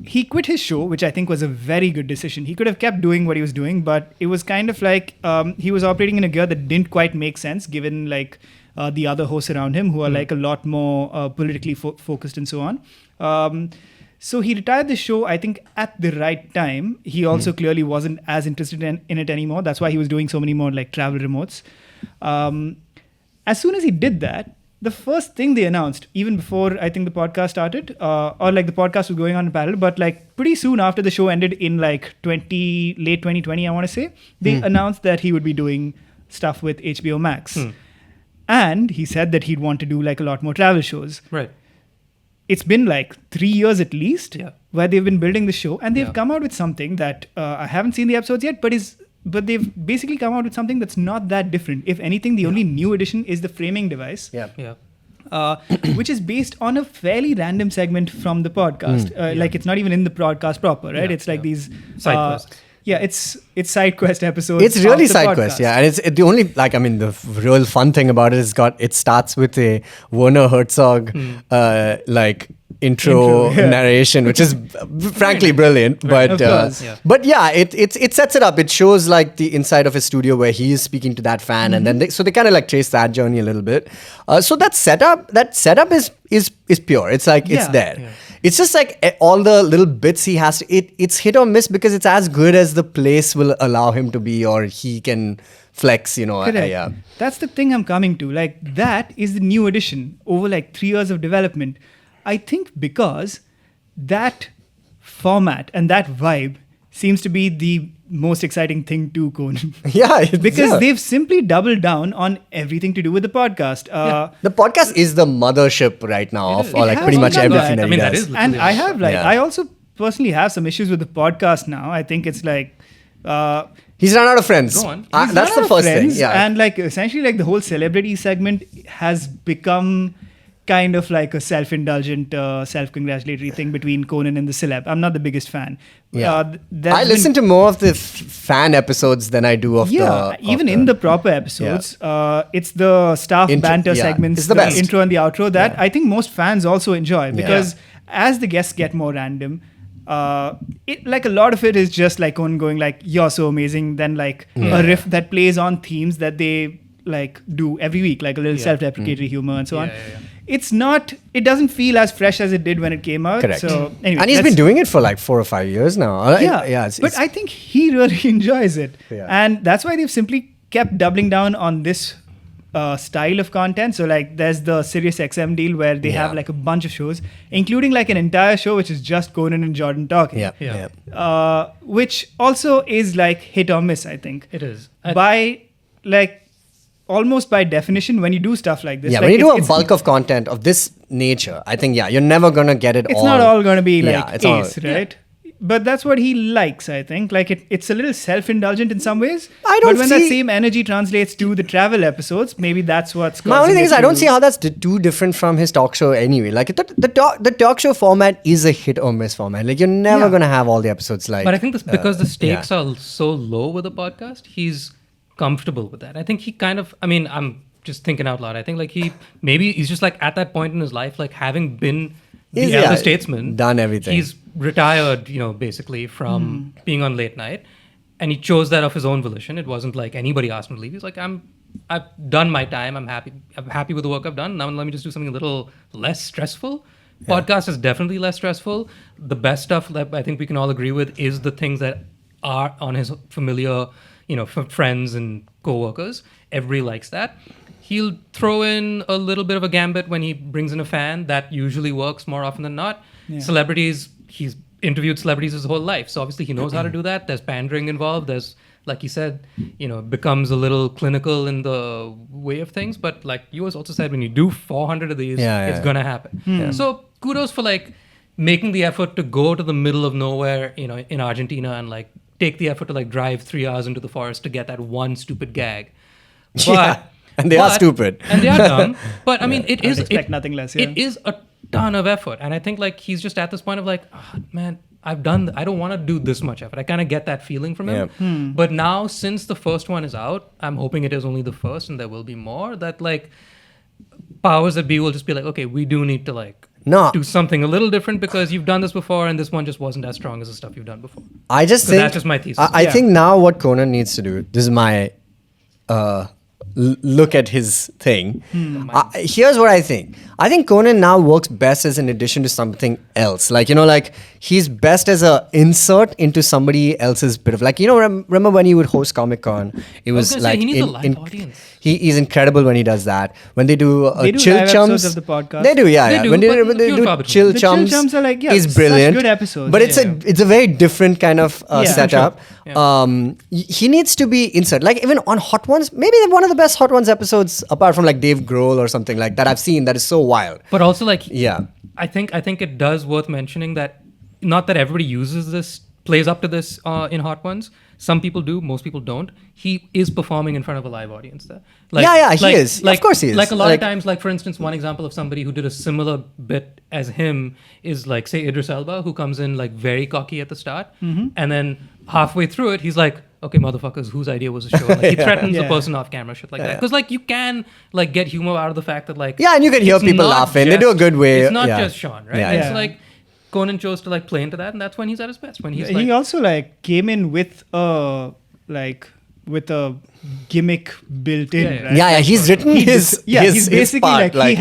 he quit his show, which I think was a very good decision. He could have kept doing what he was doing, but it was kind of like he was operating in a gear that didn't quite make sense given like the other hosts around him who are like a lot more politically focused and so on. So he retired the show, I think, at the right time. He also clearly wasn't as interested in it anymore. That's why he was doing so many more like travel remotes. As soon as he did that, the first thing they announced, even before I think the podcast started, or like the podcast was going on in parallel, but like pretty soon after the show ended in like late 2020, I want to say, they announced that he would be doing stuff with HBO Max. And he said that he'd want to do like a lot more travel shows. Right. It's been like 3 years at least where they've been building the show, and they've come out with something that I haven't seen the episodes yet, but they've basically come out with something that's not that different. If anything, the only new addition is the framing device, which is based on a fairly random segment from the podcast. Like it's not even in the podcast proper, right? It's like these side quests. Yeah, it's side quest episodes. It's really of the side podcast. quest, yeah. And it's the only, like, I mean, the real fun thing about it is it starts with a Werner Herzog, like, intro narration, which is frankly brilliant. But Of course. but yeah, it sets it up. It shows like the inside of his studio where he is speaking to that fan, and then they kind of like trace that journey a little bit. So that setup is pure. It's like it's there. Yeah. It's just like all the little bits he has to. It's hit or miss because it's as good as the place will allow him to be, or he can flex. Correct. That's the thing I'm coming to. Like that is the new addition over like 3 years of development. I think because that format and that vibe seems to be the most exciting thing to Conan. Because they've simply doubled down on everything to do with the podcast. The podcast is the mothership right now of It like has pretty much become everything that. that he I mean, that does. is And I have like, Yeah. I also personally have some issues with the podcast now. I think it's like, He's run out of friends. Go on. he's That's run the out of first thing. friends, Yeah. And like essentially like the whole celebrity segment has become kind of like a self-indulgent, self-congratulatory thing between Conan and the celeb. I'm not the biggest fan. Yeah. I listen to more of the fan episodes than I do of even in the proper episodes, it's the staff banter segments, It's the best. intro and the outro that I think most fans also enjoy because as the guests get more random, it like a lot of it is just like Conan going like, "You're so amazing," then like a riff that plays on themes that they like do every week, like a little self-deprecatory humor and so on. It's not. It doesn't feel as fresh as it did when it came out. Correct. So anyway, And he's been doing it for like 4 or 5 years now. But I think he really enjoys it, Yeah. and that's why they've simply kept doubling down on this style of content. So like, there's the Sirius XM deal where they have like a bunch of shows, including like an entire show which is just Conan and Jordan talking. Which also is like hit or miss. I think It is. by like. Almost by definition, when you do stuff like this, Yeah, like when you do a it's- bulk of content of this nature, I think, you're never going to get it all. it's not all going to be like Yeah, it's all- ace, right? But that's what he likes, I think. Like it's a little self-indulgent in some ways. I don't But when that see- same energy translates to the travel episodes, maybe that's what's. My only causing thing it is I to- don't see how that's too different from his talk show anyway. Like the talk show format is a hit or miss format. Like you're never Yeah. going to have all the episodes like. But I think this because the stakes yeah. are so low with the podcast, he's comfortable with that. I think he kind of, I mean, I'm just thinking out loud. I think like he's just like at that point in his life, like having been the elder statesman, done everything. He's retired, basically from being on late night, and he chose that of his own volition. It wasn't like anybody asked him to leave. He's like, I've done my time. I'm happy with the work I've done. Now let me just do something a little less stressful. Podcast is definitely less stressful. The best stuff that I think we can all agree with is the things that are on his familiar, friends and coworkers. Everybody likes that. He'll throw in a little bit of a gambit when he brings in a fan. That usually works more often than not. Celebrities, he's interviewed celebrities his whole life. So obviously he knows how to do that. There's pandering involved. There's, like you said, it becomes a little clinical in the way of things. But like you also said, when you do 400 of these, it's going to happen. So kudos for like making the effort to go to the middle of nowhere, in Argentina and like take the effort to like drive 3 hours into the forest to get that one stupid gag. But, and they are stupid. And they are dumb. But I mean, I expect nothing less. Yeah. It is a ton of effort. And I think like he's just at this point of like, man, I don't want to do this much effort. I kind of get that feeling from him. But now, since the first one is out, I'm hoping it is only the first and there will be more, that like powers that be will just be like, okay, we do need to like do something a little different because you've done this before and this one just wasn't as strong as the stuff you've done before. I just think that's just my thesis. I think now what Conan needs to do, this is my look at his thing. Here's what I think. I think Conan now works best as an addition to something else. Like, like he's best as a insert into somebody else's bit of like, remember when he would host Comic-Con? It was like he needs a live audience. He's incredible when he does that. When they do Chill live Chums episodes of the podcast. They do, yeah. They When do, they do Chill Chums, Chill Chums are like, he's brilliant. Such good episodes. But it's a very different kind of setup. Sure. He needs to be insert. Like even on Hot Ones, maybe one of the best Hot Ones episodes apart from like Dave Grohl or something like that I've seen that is so wild. But also like, I think it does worth mentioning that not that everybody uses this, plays up to this in Hot Ones. Some people do, most people don't. He is performing in front of a live audience there. Like, he is. Of course he is. Like a lot of times, like for instance, one example of somebody who did a similar bit as him is like, say, Idris Elba, who comes in like very cocky at the start. And then halfway through it, he's like, okay, motherfuckers, whose idea was the show? Like he threatens the person off camera, shit like that. Because like you can like get humor out of the fact that like... Yeah, and you can hear people laughing. They do a good way. It's not just Sean, right? Yeah. It's like... Conan chose to like play into that, and that's when he's at his best. When he's like, he also like came in with a gimmick built in. Right? Yeah. He's written his he's basically part, like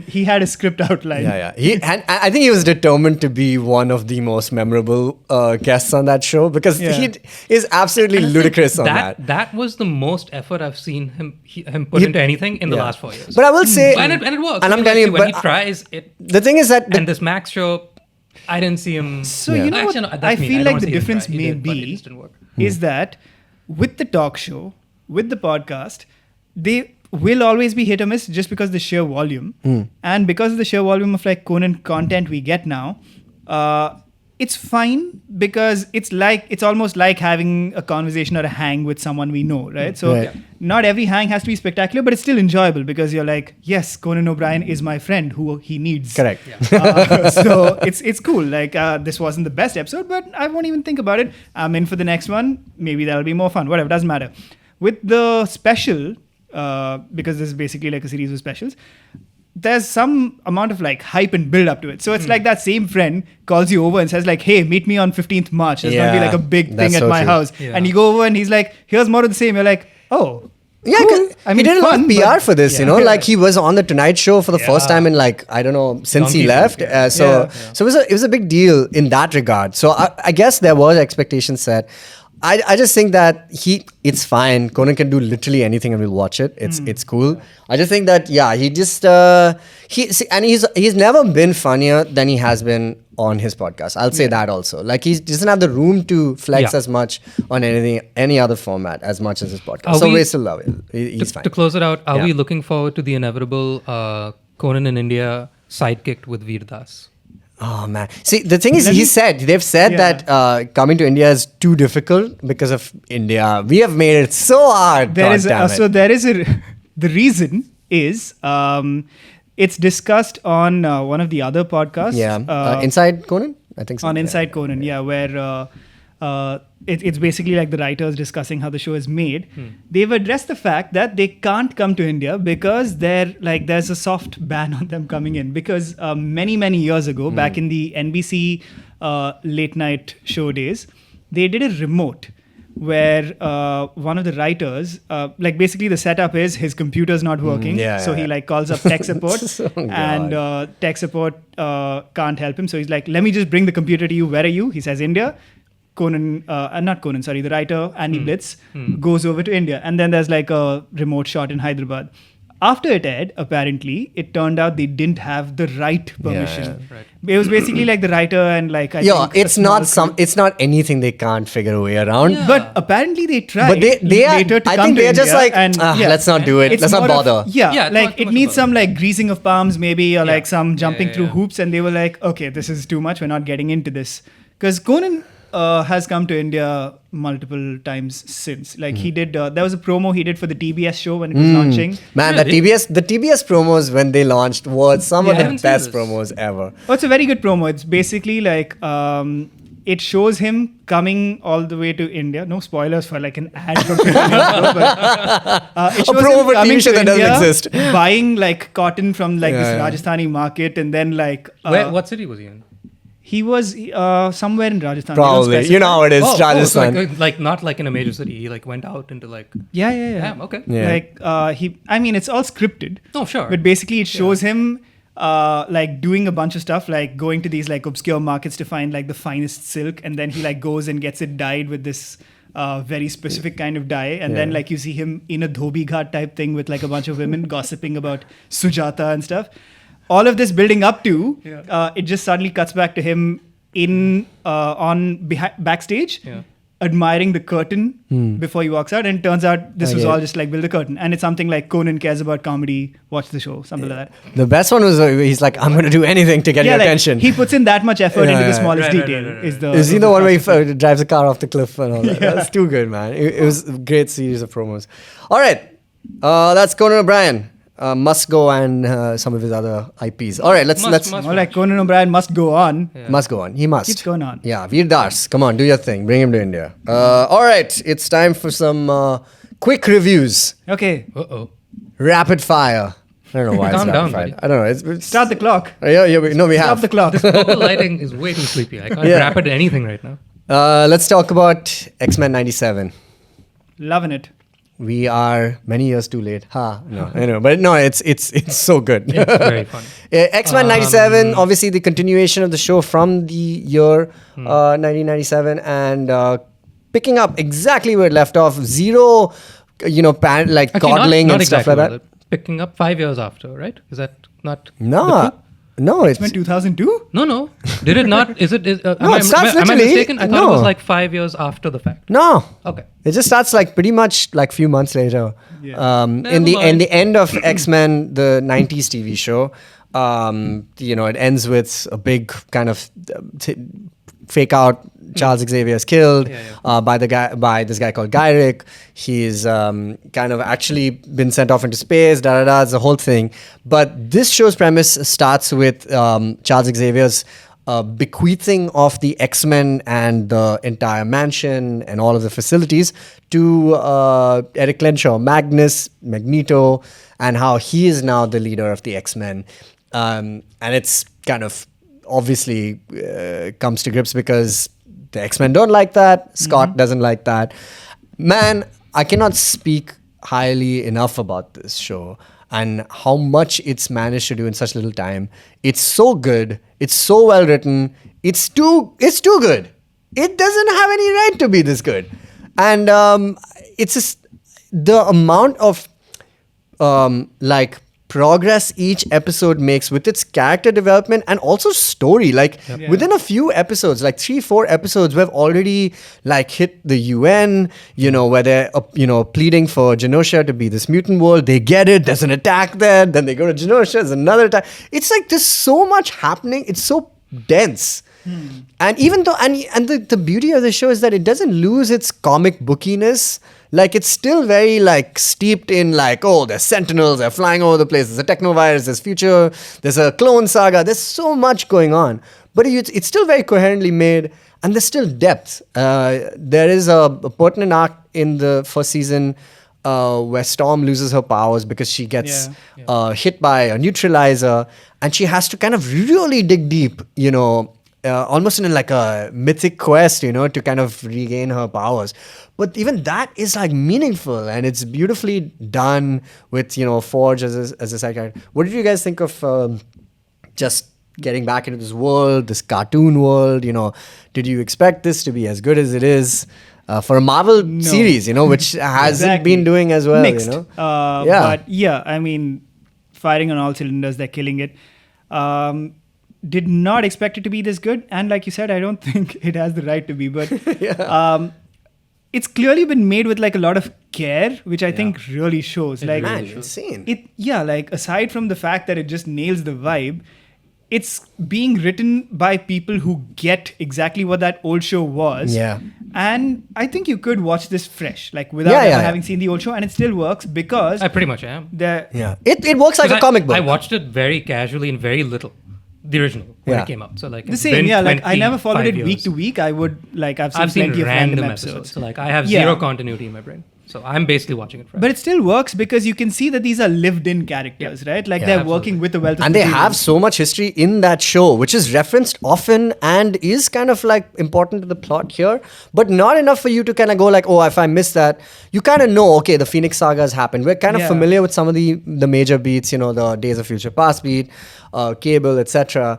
he had a script outline. And I think he was determined to be one of the most memorable guests on that show because he is absolutely ludicrous on that. That was the most effort I've seen him put into anything in the last 4 years. But I will say, and it works. And I'm telling you, when he tries it. The thing is that and this Max show, I didn't see him. So you know what I feel like the difference may be is that with the talk show, with the podcast, they will always be hit or miss just because of the sheer volume. And because of the sheer volume of like Conan content we get now, it's fine because it's almost like having a conversation or a hang with someone we know, right? So not every hang has to be spectacular, but it's still enjoyable because you're like, yes, Conan O'Brien is my friend who he needs. Correct. So it's cool. Like this wasn't the best episode, but I won't even think about it. I'm in for the next one. Maybe that'll be more fun. Whatever, doesn't matter. With the special, because this is basically like a series of specials, there's some amount of like hype and build up to it. So it's like that same friend calls you over and says like, hey, meet me on 15th March. There's going to be like a big thing at my house. And you go over and he's like, here's more of the same. You're like, oh. Yeah, cool. I mean, he did a lot of PR for this, like he was on the Tonight Show for the first time in like, I don't know, since he left. So it was a big deal in that regard. So I guess there was expectation set. I just think that it's fine. Conan can do literally anything and we'll watch it. It's cool. I just think that he just he's never been funnier than he has been on his podcast. I'll say that also. Like he doesn't have the room to flex as much on any other format as much as his podcast. So we still love it. He's fine. To close it out, are we looking forward to the inevitable Conan in India sidekicked with Veer Das? Oh man! See, the thing is, they've said that coming to India is too difficult because of India. We have made it so hard. The reason is it's discussed on one of the other podcasts. Yeah, Inside Conan, I think so. On Inside Conan, where it's basically like the writers discussing how the show is made. They've addressed the fact that they can't come to India because there's a soft ban on them coming in because many years ago, back in the NBC late night show days, they did a remote where one of the writers, like basically the setup is his computer's not working, he like calls up tech support and tech support can't help him, so he's like, let me just bring the computer to you. Where are you? He says India. The writer Andy Blitz goes over to India, and then there's like a remote shot in Hyderabad. After it aired, apparently, it turned out they didn't have the right permission. Yeah. Right. It was basically like the writer and like I Yeah, think a it's not small crew. it's not anything they can't figure a way around. Yeah. But apparently they tried. But they are. later to I come think to they're just India like, and let's not do it. It's Let's not more of- bother. Yeah, it's not like too it much needs about some like greasing of palms maybe or Yeah. like some jumping Yeah, through yeah. hoops, and they were like, okay, this is too much. We're not getting into this because Conan has come to India multiple times since. Like he did, there was a promo he did for the TBS show when it was launching. Man, Really? the TBS promos when they launched were some I of the haven't seen best this. promos ever. Oh, it's a very good promo. It's basically like it shows him coming all the way to India. No spoilers for like an ad from 15 minutes ago, but it shows promo him for a coming TV show to that doesn't India, exist. buying like cotton from like this Yeah. Rajasthani market, and then like What city was he in? he was somewhere in Rajasthan. They don't Probably. You specify. know how it is, So Rajasthan. like not like in a major city. He like went out into like. Yeah. Damn. Okay. Yeah. Like I mean, it's all scripted. Oh sure. But basically, it shows him like doing a bunch of stuff, like going to these like obscure markets to find like the finest silk, and then he like goes and gets it dyed with this very specific kind of dye, and then Yeah. like you see him in a dhobi ghat type thing with like a bunch of women gossiping about Sujata and stuff. All of this building up to it just suddenly cuts back to him in backstage. Yeah. Admiring the curtain before he walks out, and it turns out this was Okay. all just like build the curtain, and it's something like Conan cares about comedy, watch the show, something like that. The best one was he's like, I'm going to do anything to get your like, attention. he puts in that much effort Yeah, into the yeah. smallest Right, right, detail. right, right, Is right. the Is he is the one where he classic. drives a car off the cliff and all that? Yeah. That's too good, man. It was a great series of promos. All right. That's Conan O'Brien. Must go and some of his other IPs. All right, let's Must More like Conan O'Brien must go on. Yeah. must go on. He must. Keeps going on. Yeah, Veer Das, come on, do your thing. Bring him to India. All right, it's time for some quick reviews. Okay, Uh-oh. Rapid fire. I don't know why it's Calm rapid down, fire. buddy. I don't know. It's start the clock. we Stop have. the clock. Purple lighting is way too sleepy. I can't Yeah. wrap it anything right now. Let's talk about X-Men 97. Loving it. We are many years too late. No, I know, but no, it's so good. It's very fun. X-Men 97, obviously the continuation of the show from the year 1997, and picking up exactly where it left off. Zero, Actually, coddling not and stuff exactly like well. that. Picking up 5 years after, right? Is that not? No, no, it's When 2002? No. Did it not? Is it? No, am it starts am I literally- mistaken? I thought it no. was like 5 years after the fact. no. Okay. It just starts like pretty much like few months later. Yeah. In Never the mind. end of X-Men, the 90s TV show, it ends with a big kind of fake out. Charles Xavier is killed by this guy called Gyrick. He's kind of actually been sent off into space. It's the whole thing. But this show's premise starts with Charles Xavier's bequeathing of the X-Men and the entire mansion and all of the facilities to Eric Lenshaw, Magnus, Magneto, and how he is now the leader of the X-Men. And it's kind of obviously comes to grips because the X-Men don't like that. Scott doesn't like that. Man, I cannot speak highly enough about this show and how much it's managed to do in such little time. It's so good. It's so well written. It's too good. It doesn't have any right to be this good. And it's just the amount of progress each episode makes with its character development and also story. Within a few episodes, like 3-4 episodes, we've already hit the UN, where they're pleading for Genosha to be this mutant world. They get it. There's an attack there. Then they go to Genosha. There's another attack. It's like there's so much happening. It's so dense. And even though the beauty of the show is that it doesn't lose its comic bookiness. It's still very steeped in there's sentinels, they're flying over the place, there's a technovirus, there's future, there's a clone saga, there's so much going on. But it's still very coherently made, and there's still depth. There is a pertinent arc in the first season where Storm loses her powers because she gets hit by a neutralizer, and she has to kind of really dig deep, almost in a mythic quest, to kind of regain her powers. But even that is meaningful, and it's beautifully done with Forge as a side character. What did you guys think of just getting back into this world, this cartoon world? Did you expect this to be as good as it is? for a Marvel series, which hasn't been doing as well, Mixed. Yeah. But yeah, I mean, firing on all cylinders, they're killing it. Did not expect it to be this good. And like you said, I don't think it has the right to be. But it's clearly been made with like a lot of care, which I think really shows. It like, really Man, shows. insane. like aside from the fact that it just nails the vibe, it's being written by people who get exactly what that old show was. Yeah. And I think you could watch this fresh, like without ever having seen the old show, and it still works because I pretty much am. the It works like a comic book. I watched it very casually and very little. The original when Yeah. it came out. So like the it's same, been yeah. Like I never 25 followed it week years. to week. I would like I've I've seen seen plenty of random episodes. episodes. So like I have Yeah. zero continuity in my brain. So I'm basically watching it fresh. But it still works because you can see that these are lived-in characters, right? Like Yeah, they're absolutely. working with the wealth of And they material. have so much history in that show, which is referenced often and is kind of like important to the plot here, but not enough for you to kind of go like, oh, if I miss that, you kind of know, okay, the Phoenix Saga has happened. We're kind of Yeah. familiar with some of the major beats, the Days of Future Past beat, Cable, etc.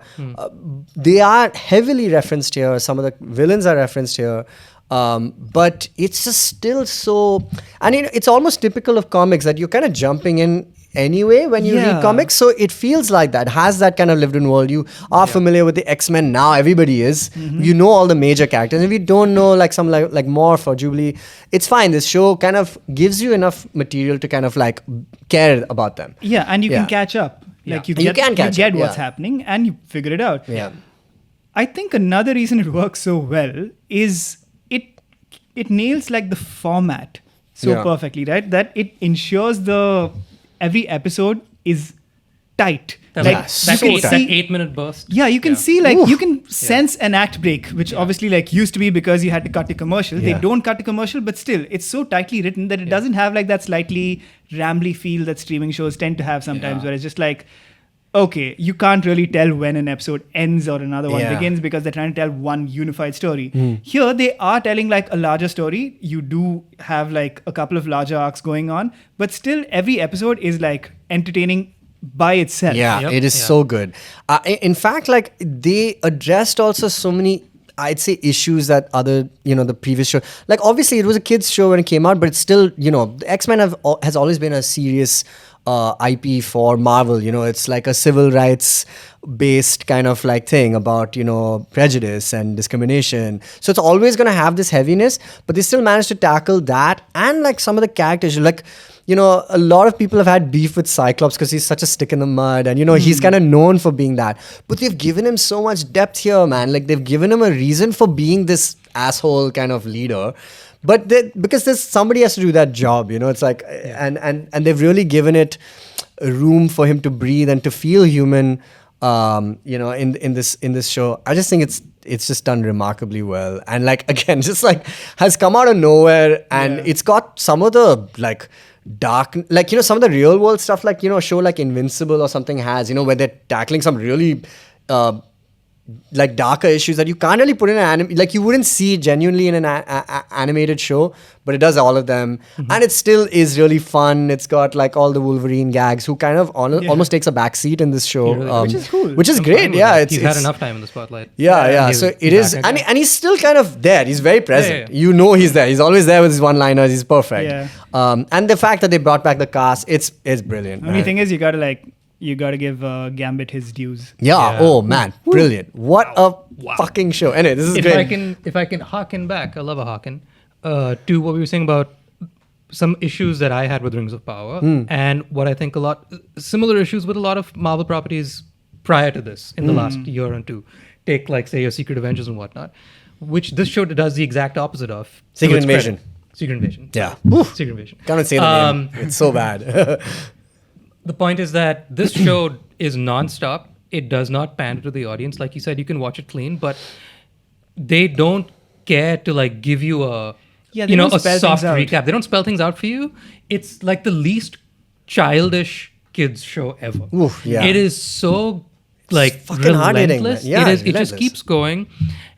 They are heavily referenced here. Some of the villains are referenced here. But it's just still so, and it's almost typical of comics that you're kind of jumping in anyway when you read Yeah. comics, so it feels like that, has that kind of lived in world. You are familiar with the X-Men now, everybody is. You know all the major characters. If you don't know like some like Morph or Jubilee, it's fine. This show kind of gives you enough material to kind of like care about them. Yeah, and you Yeah. can catch up. Like Yeah. you You get, can catch get up, what's yeah. happening and you figure it out. Yeah. I think another reason it works so well is it nails like the format so Yeah. perfectly, right? That it ensures every episode is tight. that, like, that, so eight, tight. that 8-minute burst. Yeah, you can see like Oof. you can sense an act break, which obviously like used to be because you had to cut the commercial. Yeah. They don't cut the commercial, but still it's so tightly written that it doesn't have like that slightly rambly feel that streaming shows tend to have sometimes, where it's just like, okay, you can't really tell when an episode ends or another one Yeah. begins because they're trying to tell one unified story. Here they are telling like a larger story. You do have like a couple of larger arcs going on, but still every episode is like entertaining by itself. Yeah, Yep. it is Yeah. so good. In fact, like they addressed also so many, I'd say, issues that other, the previous show. Like obviously it was a kids show when it came out, but it's still, the X-Men has always been a serious IP for Marvel. It's like a civil rights based kind of like thing about prejudice and discrimination, so it's always going to have this heaviness, but they still managed to tackle that. And like some of the characters, like a lot of people have had beef with Cyclops because he's such a stick in the mud, and he's kind of known for being that, but they've given him so much depth here, man. Like they've given him a reason for being this asshole kind of leader. But because there's somebody has to do that job, it's like, and they've really given it room for him to breathe and to feel human, in this show. I just think it's just done remarkably well, and like again, just like has come out of nowhere, and it's got some of the like dark, like some of the real world stuff, like a show like Invincible or something has, where they're tackling some really like darker issues that you can't really put in an anime, like you wouldn't see genuinely in an animated show, but it does all of them. And it still is really fun. It's got like all the Wolverine gags, who kind of almost takes a backseat in this show, He really Which is cool. which is I'm great. fine with Yeah, that. it's He's had enough time in the spotlight. yeah. He's So it back is, again. and he's still kind of there. He's very present. Yeah. You know he's there. He's always there with his one-liners. He's perfect. Yeah. And the fact that they brought back the cast, it's brilliant. The only man. thing is you gotta give Gambit his dues. Yeah. Yeah. Oh man, brilliant! What a fucking show. Anyway, this is great. If I can harken back, I love a harken, to what we were saying about some issues that I had with Rings of Power, and what I think similar issues with a lot of Marvel properties prior to this in the last year or two. Take like say your Secret Avengers and whatnot, which this show does the exact opposite of. Secret to its Invasion. credit. Secret Invasion. Yeah. Secret Invasion. Can't say the name. It's so bad. The point is that this show is non-stop. It does not pander to the audience. Like you said, you can watch it clean, but they don't care to like give you a Yeah, they don't a spell soft things out. recap. They don't spell things out for you. It's like the least childish kids show ever. Oof, yeah. It is so like fucking hard-hitting, relentless. man. Yeah, it is. It relentless. just keeps going,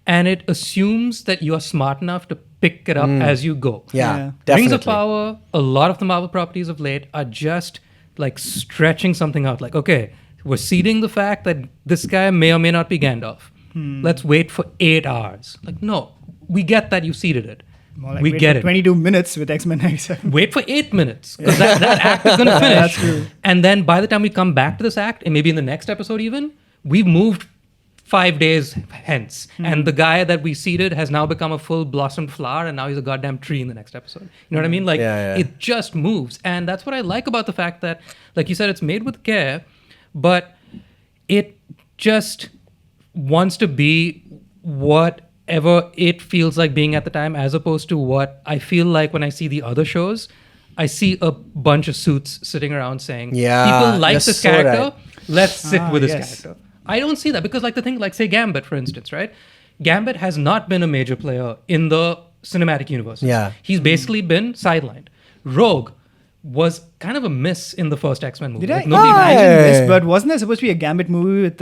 and it assumes that you are smart enough to pick it up as you go. Yeah, Yeah. definitely. Rings of Power, a lot of the Marvel properties of late are just like stretching something out. Like, okay, we're seeding the fact that this guy may or may not be Gandalf. Let's wait for 8 hours. Like, no, we get that you seeded it. More like We wait get for it. 22 minutes with X-Men 97. Wait for 8 minutes because that act is going to finish. That's true. And then by the time we come back to this act, and maybe in the next episode even, we've moved 5 days hence. And the guy that we seeded has now become a full blossomed flower, and now he's a goddamn tree in the next episode. You know what I mean? Like, it just moves. And that's what I like about the fact that, like you said, it's made with care, but it just wants to be whatever it feels like being at the time, as opposed to what I feel like when I see the other shows. I see a bunch of suits sitting around saying, people like this character, right. let's sit with this yes. character. I don't see that because, like, the thing, like, say Gambit, for instance, right? Gambit has not been a major player in the cinematic universe. Yeah. He's basically been sidelined. Rogue was kind of a miss in the first X-Men movie. Did I Like, nobody imagine Hey. this? But wasn't there supposed to be a Gambit movie with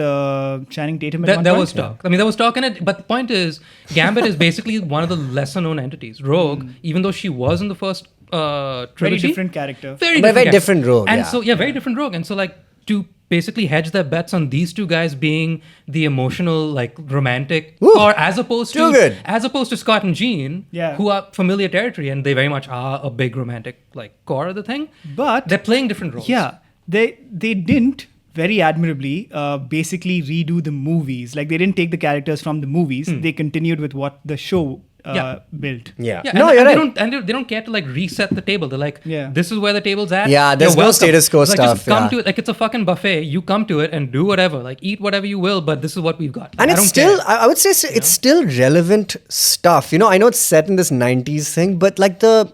Channing Tatum at one There point? was talk. I mean, there was talk in it. But the point is, Gambit is basically one of the lesser-known entities. Rogue, even though she was in the first trilogy, Very different character. very But very character. different Rogue, And yeah. so, very different Rogue. And so, like, to basically hedge their bets on these two guys being the emotional, like, romantic, Woo. or as opposed Too good. to Scott and Jean, Yeah. who are familiar territory, and they very much are a big romantic, like, core of the thing. But They're playing different roles. yeah, they didn't very admirably basically redo the movies. Like they didn't take the characters from the movies. They continued with what the show Yeah. built. Yeah. Yeah, No, and, you're and right. they don't care to like reset the table. They're like, Yeah. this is where the table's at. Yeah, there's You're no welcome. status quo Like, stuff, Just come yeah. to it like it's a fucking buffet. You come to it and do whatever. Like eat whatever you will, but this is what we've got. And I it's don't still, care. I would say it's still relevant stuff. You know, I know it's set in this 90s thing, but like the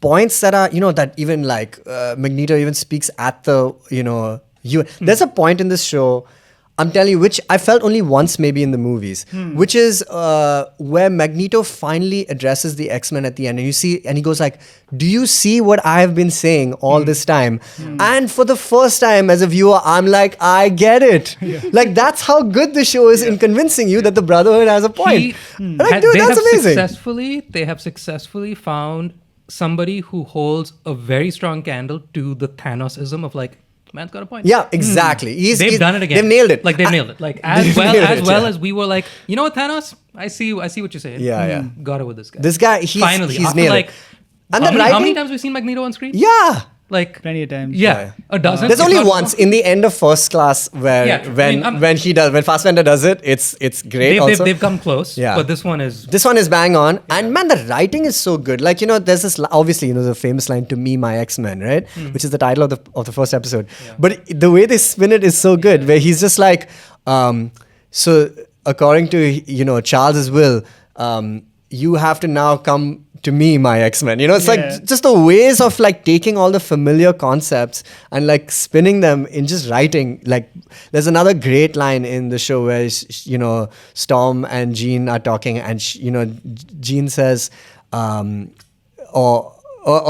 points that are, you know, that even like Magneto even speaks at the, you know, there's a point in this show, I'm telling you, which I felt only once maybe in the movies, which is where Magneto finally addresses the X-Men at the end. And you see, and he goes like, do you see what I have been saying all this time? And for the first time as a viewer, I'm like, I get it. Like, that's how good the show is in convincing you that the Brotherhood has a point. Like, dude, that's amazing. They have successfully found somebody who holds a very strong candle to the Thanosism of like, man's got a point. Yeah, exactly. They've done it again. They've nailed it. Like they've nailed it. Like They've nailed it, yeah. as we were like, you know what, Thanos? I see what you're saying. Yeah, yeah. Got it with this guy. This guy, Finally, he's after nailed like, it. And how the many writing, times have we seen Magneto on screen? yeah. Like Plenty of times. Yeah, a dozen. There's if only not once more. in the end of First Class where Yeah, true. I mean, when Fassbender does it, it's great. Also, They've come close. Yeah. But this one is this one is bang on, and man, the writing is so good. Like, you know, there's this obviously, you know, the famous line "To me, my X-Men," right, which is the title of the first episode. But the way they spin it is so good, where he's just like, so according to, you know, Charles's will, you have to now come to me, my X-Men. You know, it's Yeah. like just the ways of like taking all the familiar concepts and like spinning them in just writing. Like, there's another great line in the show where, you know, Storm and Jean are talking, and you know, Jean says, or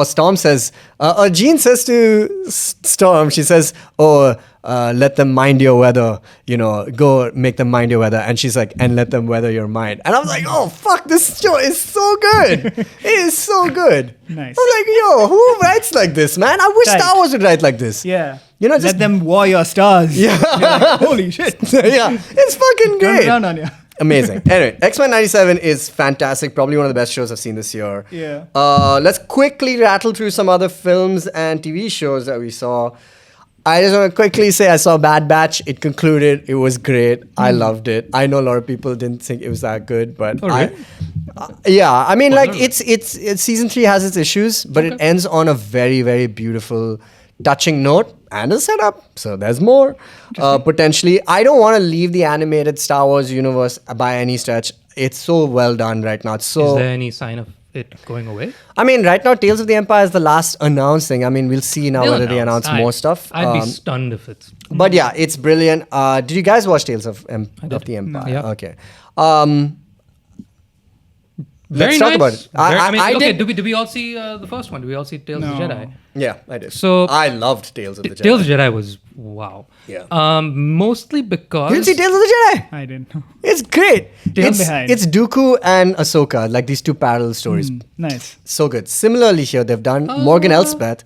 Storm says, or Jean says to Storm, she says, let them mind your weather, you know, go make them mind your weather. And she's like, and let them weather your mind. And I was like, oh, fuck, this show is so good. It is so good. Nice. I was like, yo, who writes like this, man? I wish Tight. Star Wars would write like this. Yeah. You know, just, Let them war your stars. Yeah. You're like, holy shit. yeah, it's fucking Turn great. around on you. Amazing. Anyway, X-Men 97 is fantastic. Probably one of the best shows I've seen this year. Yeah. Let's quickly rattle through some other films and TV shows that we saw. I just want to quickly say I saw Bad Batch. It concluded. It was great. I loved it. I know a lot of people didn't think it was that good, but Oh, really? yeah. I mean, What like level? it's season 3 has its issues, but it ends on a very, very beautiful, touching note and a setup. So there's more potentially. I don't want to leave the animated Star Wars universe by any stretch. It's so well done right now. It's so. Is there any sign of it going away? I mean, right now, Tales of the Empire is the last announced thing. I mean, we'll see now They'll whether they announce more stuff. I'd be stunned if it's. But yeah, it's brilliant. Did you guys watch Tales of the Empire? Yeah. Okay. Very Let's nice. talk about it. I okay, did. did we all see the first one? Did we all see Tales of the No. Jedi? Yeah, I did. So- I loved Tales of the Jedi. Tales of the Jedi was wow. Yeah. Mostly because You didn't see Tales of the Jedi? I didn't know. It's great. Tales behind. It's Dooku and Ahsoka, like these two parallel stories. Nice. So good. Similarly here, they've done Morgan Elsbeth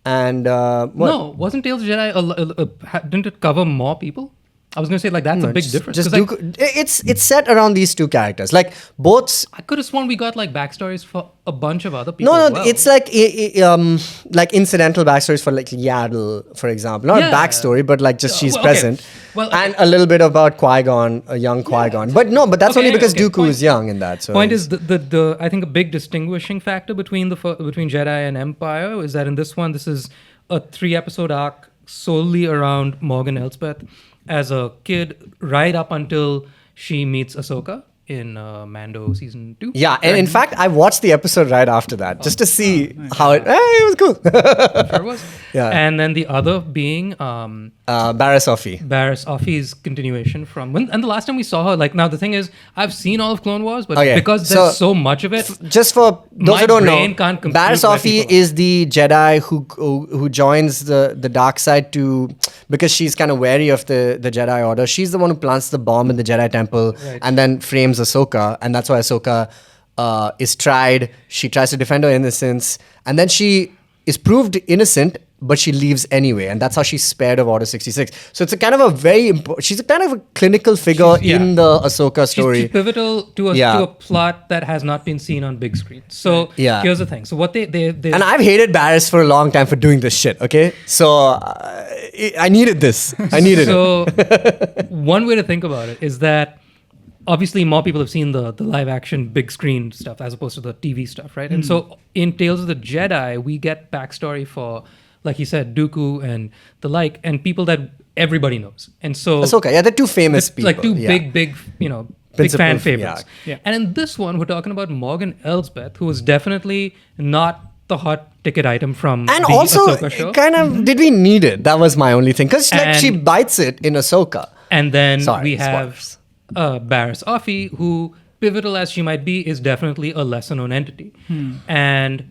and what? No, wasn't Tales of the Jedi? Didn't it cover more people? I was going to say, like, that's a big difference. Just 'Cause, Dooku, it's set around these two characters. Like both. I could have sworn we got like backstories for a bunch of other people. No, as well. it's like incidental backstories for like Yaddle, for example. Not Yeah. a backstory, but like just she's well, okay. present. Well, okay. And a little bit about Qui-Gon, a young Qui-Gon. But no, but that's Okay, only because okay. Dooku is young in that. So Point is the I think a big distinguishing factor between between Jedi and Empire is that in this one, this is a 3-episode arc solely around Morgan Elsbeth as a kid, right up until she meets Ahsoka in Mando season 2. yeah, and in fact, I watched the episode right after that just to see how it was cool. Sure was. Yeah. And then the other being Barriss Offee. Barriss Offee's continuation from and the last time we saw her, like, now the thing is, I've seen all of Clone Wars, but Okay, because so- there's so much of it, Just for those My who don't know, brain can't compute Barriss where Offee people are. is the Jedi who joins the dark side because she's kind of wary of the Jedi Order. She's the one who plants the bomb in the Jedi Temple and then frames Ahsoka, and that's why Ahsoka is tried. She tries to defend her innocence, and then she is proved innocent, but she leaves anyway, and that's how she's spared of Order 66. So it's a kind of a she's a kind of a clinical figure in the Ahsoka story. she's pivotal to a plot that has not been seen on big screen. So Yeah. here's the thing. So what they And I've hated Barriss for a long time for doing this shit, okay? So I needed this. I needed it. So one way to think about it is that obviously more people have seen the live action big screen stuff as opposed to the TV stuff, right? And so in Tales of the Jedi, we get backstory for, like you said, Dooku and the like, and people that everybody knows. And so Ahsoka, yeah, they're two famous people. like two yeah. big, big Principal, fan favorites. yeah. And in this one, we're talking about Morgan Elsbeth, who is definitely not the hot ticket item from And the also, Ahsoka show. kind of, did we need it? That was my only thing. Because like, she And- bites it in Ahsoka. And then Sorry, we have spoilers. Barriss Offee, who, pivotal as she might be, is definitely a lesser known entity. And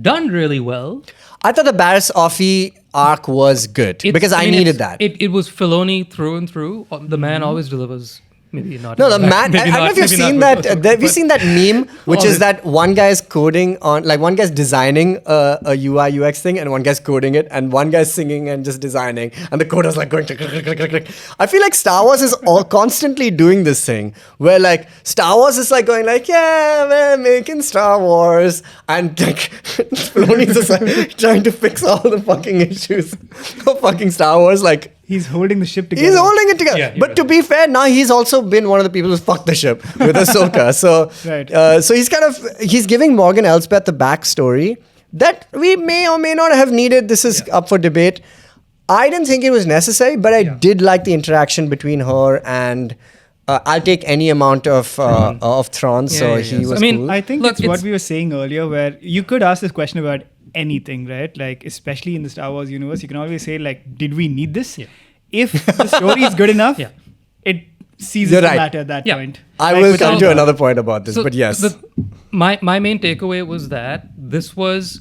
done really well. I thought the Barriss Offee arc was good because I needed that. It was Filoni through and through. The man always delivers. Maybe not. No, the maybe man. I don't know if you've maybe not seen with that. Ahsoka, Have you but- seen that meme, which All is this- that one guy's coding on, like one guy's designing a UI UX thing, and one guy's coding it, and one guy's singing and just designing, and the coder's like going click, click, click, click, click. I feel like Star Wars is all constantly doing this thing where like Star Wars is like going like, yeah, we're making Star Wars, and like Filoni's just like trying to fix all the fucking issues of fucking Star Wars, like. He's holding the ship together. He's holding it together. Yeah, you're but right. to be fair, now he's also been one of the people who's fucked the ship with Ahsoka. So, Right. So he's giving Morgan Elsbeth the backstory that we may or may not have needed. This is up for debate. I didn't think it was necessary, but I did like the interaction between her and I'll take any amount of Thrawn. So he was I mean, cool. I think Look, it's what it's- we were saying earlier, where you could ask this question about anything, right? Like, especially in the Star Wars universe, you can always say, like, did we need this? Yeah. If the story is good enough, Yeah. it ceases You're to right. matter at that Yeah. point. I Like will without come to doubt. another point about this, but yes. My main takeaway was that this was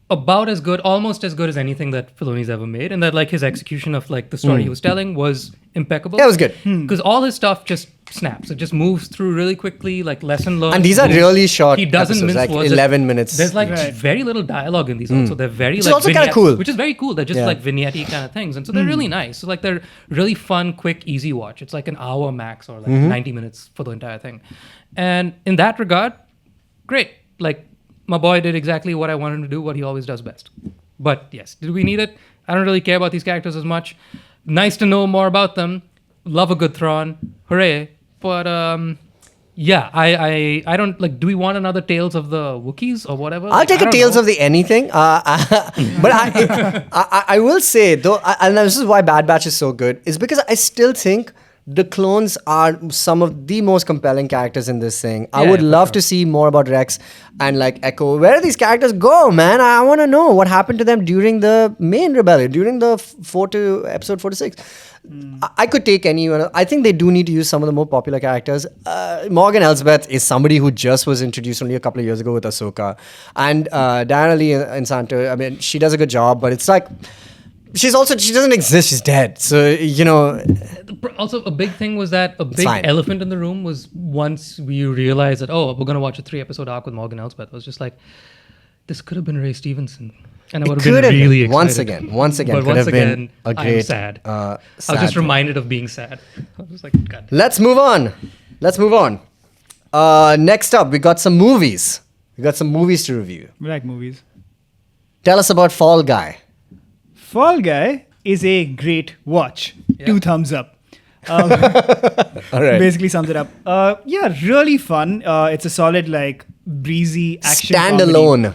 about as good, almost as good as anything that Filoni's ever made, and that like his execution of like the story he was telling was impeccable. Yeah, it was good. Because all his stuff just snaps. It just moves through really quickly, like lesson learned. And these are Boom. really short He doesn't episodes, mince like words. 11 minutes. There's like Right. very little dialogue in these. Also, they're very Which is like also kinda vignette- cool. which is very cool. They're just Yeah. like vignette-y kind of things, and so they're really nice. So like they're really fun, quick, easy watch. It's like an hour max or like 90 minutes for the entire thing, and in that regard, great. Like my boy did exactly what I wanted him to do, what he always does best. But yes, did we need it? I don't really care about these characters as much. Nice to know more about them. Love a good Thrawn. Hooray. But yeah, I don't like. Do we want another Tales of the Wookiees or whatever? I'll take a Tales of the anything. But I will say, though, and this is why Bad Batch is so good, is because I still think the clones are some of the most compelling characters in this thing. I Yeah, would for love sure. to see more about Rex and like Echo. Where do these characters go, man? I want to know what happened to them during the main rebellion, during the episode 4 to 6. I could take anyone. I think they do need to use some of the more popular characters. Morgan Elsbeth is somebody who just was introduced only a couple of years ago with Ahsoka. And Diana Lee in Santo, I mean, she does a good job, but it's like, she doesn't exist. She's dead. So, you know, Also, a big thing was that a big fine. elephant in the room was once we realized that, oh, we're going to watch a 3-episode arc with Morgan Elsbeth. It was just like, this could have been Ray Stevenson. And I It would have could been have really been. excited. Once again, But could once have been again, a great. I'm sad. I was sad just film. reminded of being sad. I was like, God. Let's move on. Next up, we got some movies. To review. We like movies. Tell us about Fall Guy. Fall Guy is a great watch. Yeah. 2 thumbs up. All right. Basically sums it up. Yeah, really fun. It's a solid, like, breezy action Standalone.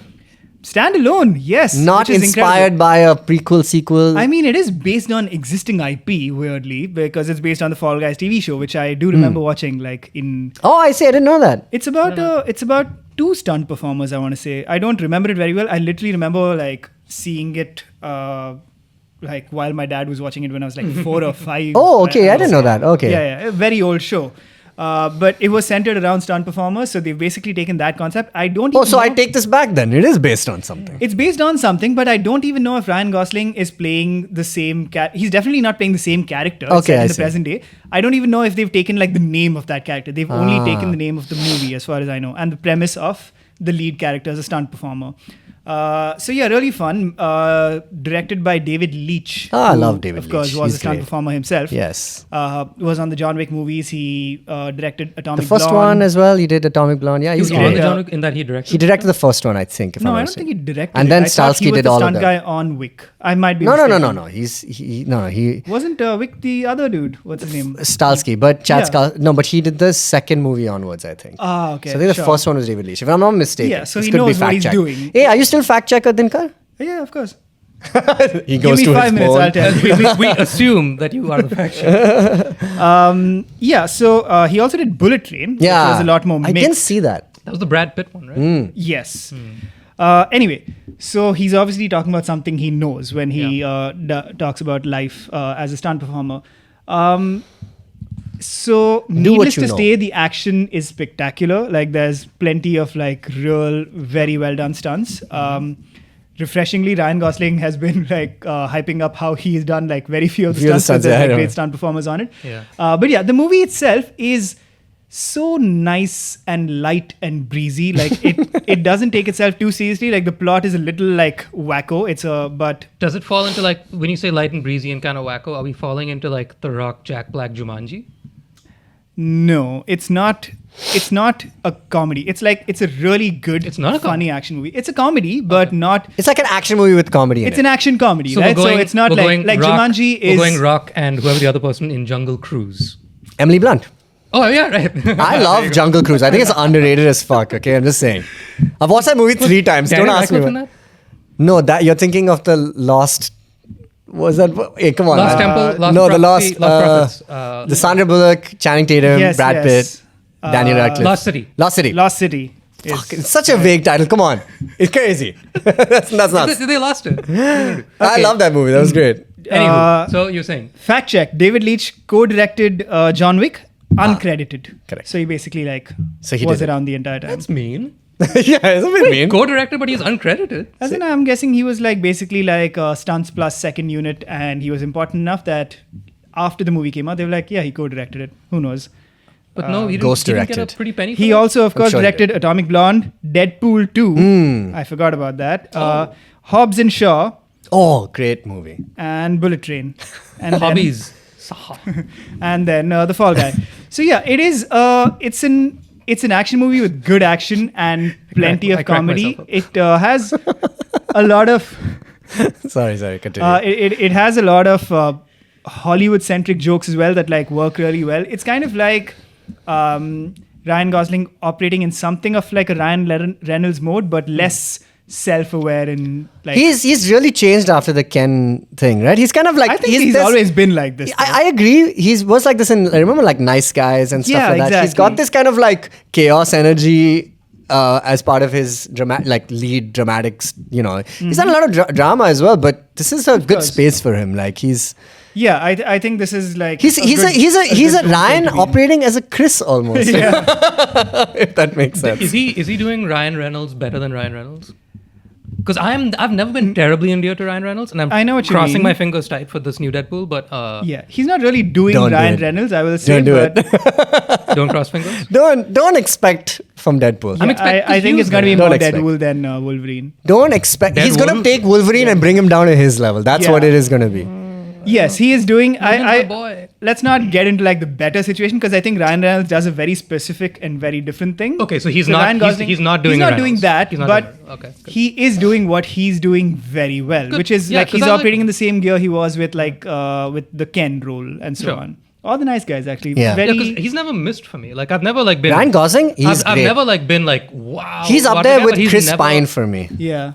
Standalone, yes. Not which is inspired incredible. by a prequel, sequel. I mean, it is based on existing IP, weirdly, because it's based on the Fall Guys TV show, which I do remember watching, like, in... Oh, I see. I didn't know that. It's about 2 stunt performers, I want to say. I don't remember it very well. I literally remember, like, seeing it... like while my dad was watching it when I was like 4 or 5. Oh, okay. I didn't know that. Okay. Yeah, a very old show. But it was centered around stunt performers, so they've basically taken that concept. I don't. Oh, even so know, I take this back then. It is based on something. It's based on something, but I don't even know if Ryan Gosling is playing the same He's definitely not playing the same character. Okay, set I in the see. present day. I don't even know if they've taken like the name of that character. They've only taken the name of the movie, as far as I know, and the premise of the lead character as a stunt performer. So yeah, really fun. Directed by David Leitch. I who, love David Of course, Leitch. was He's a stunt great. performer himself. Yes. Was on the John Wick movies. He directed Atomic The first Blonde. one as well. He did Atomic Blonde. Yeah, He he's was on great. the John Wick in that he directed. He directed the first one, I think. If No, I'm I not don't think he mistaken. directed And it. then I thought Starsky he was did the all of stunt them. guy on Wick. I might be No. mistaken. He Wasn't Wick the other dude? What's his name? Stalsky, but Chad Yeah. No, but he did the second movie onwards, I think. Ah, okay. So I think the sure. first one was David Leitch. If I'm not mistaken. Yeah, so This he could be knows what he's fact-checked. doing. Hey, are you still fact checker, Dinkar? Yeah, of course. He Give goes me to 5 his minutes, phone. I'll tell you. we assume that you are the fact checker. Yeah, so he also did Bullet Train, Yeah, which was a lot more I mixed. didn't see that. That was the Brad Pitt one, right? Yes. Anyway, so he's obviously talking about something he knows when he talks about life as a stunt performer. So what needless you to know. say, the action is spectacular. Like there's plenty of like real, very well done stunts. Refreshingly, Ryan Gosling has been like hyping up how he's done like very few of the Few of the stunts. stunts, So there's yeah, I like, know. great stunt performers on it. Yeah. But yeah, the movie itself is so nice and light and breezy. Like it doesn't take itself too seriously. Like the plot is a little like wacko. But Does it fall into like, when you say light and breezy and kind of wacko, are we falling into like The Rock, Jack Black, Jumanji? no, it's not. It's not a comedy. It's like it's a really good, It's not a funny action movie. It's a comedy, but not. It's like an action movie with comedy in It's it. an action comedy, So right? we're going, so it's not we're like going Rock, Jumanji is. We're going Rock and whoever the other person in Jungle Cruise. Emily Blunt. Oh, yeah, right. I love Jungle Cruise. I think it's underrated as fuck. Okay, I'm just saying. I've watched that movie 3 times. Daniel Don't ask me. Radcliffe in What. that? No, that you're thinking of the Lost. Was that? Hey, come on. Lost Temple, Lost no, the Prophecy, Lost. Prophets. The Sandra Bullock, Channing Tatum, Yes, Brad yes. Pitt, Daniel Radcliffe. Lost City. Lost City. Lost City. is- Fuck, it's such a vague title. Come on, it's crazy. that's nuts. They lost it. I love that movie. That was great. Anywho, so you're saying. Fact check: David Leitch co-directed John Wick, uncredited. Correct. So he basically like So he was did it. around the entire time. That's mean. Yeah, it's a bit mean. Co-director, but he's uncredited. As in, I'm guessing he was like basically like stunts plus second unit, and he was important enough that after the movie came out, they were like, yeah, he co-directed it. Who knows? But no, he Ghost didn't get directed. a pretty penny for He it? also, of course, sure he directed Atomic Blonde, Deadpool 2. I forgot about that. Hobbs and Shaw, Oh, great movie. and Bullet Train. And then- Hobbies. and then The Fall Guy. So yeah, it is. It's an action movie with good action and plenty I of cracked comedy. myself up. It has a lot of. Sorry, continue. It has a lot of Hollywood-centric jokes as well that like work really well. It's kind of like Ryan Gosling operating in something of like a Ryan Reynolds mode, but less self-aware and like. He's really changed after the Ken thing, right? He's kind of like I think he's this- always been like this. I agree. He was like this in, I remember, like Nice Guys and stuff Yeah, like that. He's got exactly. this kind of like chaos energy as part of his lead dramatics. You know, he's done a lot of drama as well. But this is a good course. space for him. Like he's I think this is like he's good- a good Ryan to be in. operating as a Chris almost. If that makes sense. Is he doing Ryan Reynolds better than Ryan Reynolds? Because I've never been terribly endeared to Ryan Reynolds, and I know what you crossing mean. my fingers tight for this new Deadpool, but Yeah, he's not really doing Don't do Ryan it. Reynolds, I will say. Don't do but it. don't cross fingers. Don't expect from Deadpool. I'm expecting I think it's going to be Don't more expect. Deadpool than Wolverine. Don't expect. He's going to Deadpool? take Wolverine and bring him down to his level. That's Yeah. what it is going to be. Yes, he is doing. my boy. Let's not get into like the better situation because I think Ryan Reynolds does a very specific and very different thing. Okay, so he's So not Ryan Gosling- he's not doing he's a not doing Reynolds. that, He's not but doing it. Okay, good. he is doing what he's doing very well, Good. which is Yeah, like 'cause he's I like- operating in the same gear he was with with the Ken role and so Sure. on. All the nice guys actually. Yeah. Yeah, Very, because he's never missed for me. Like I've never like been. Ryan Gosling, he's I've great. never like been like wow. He's up what there together. with He's Chris never- Pine for me. yeah.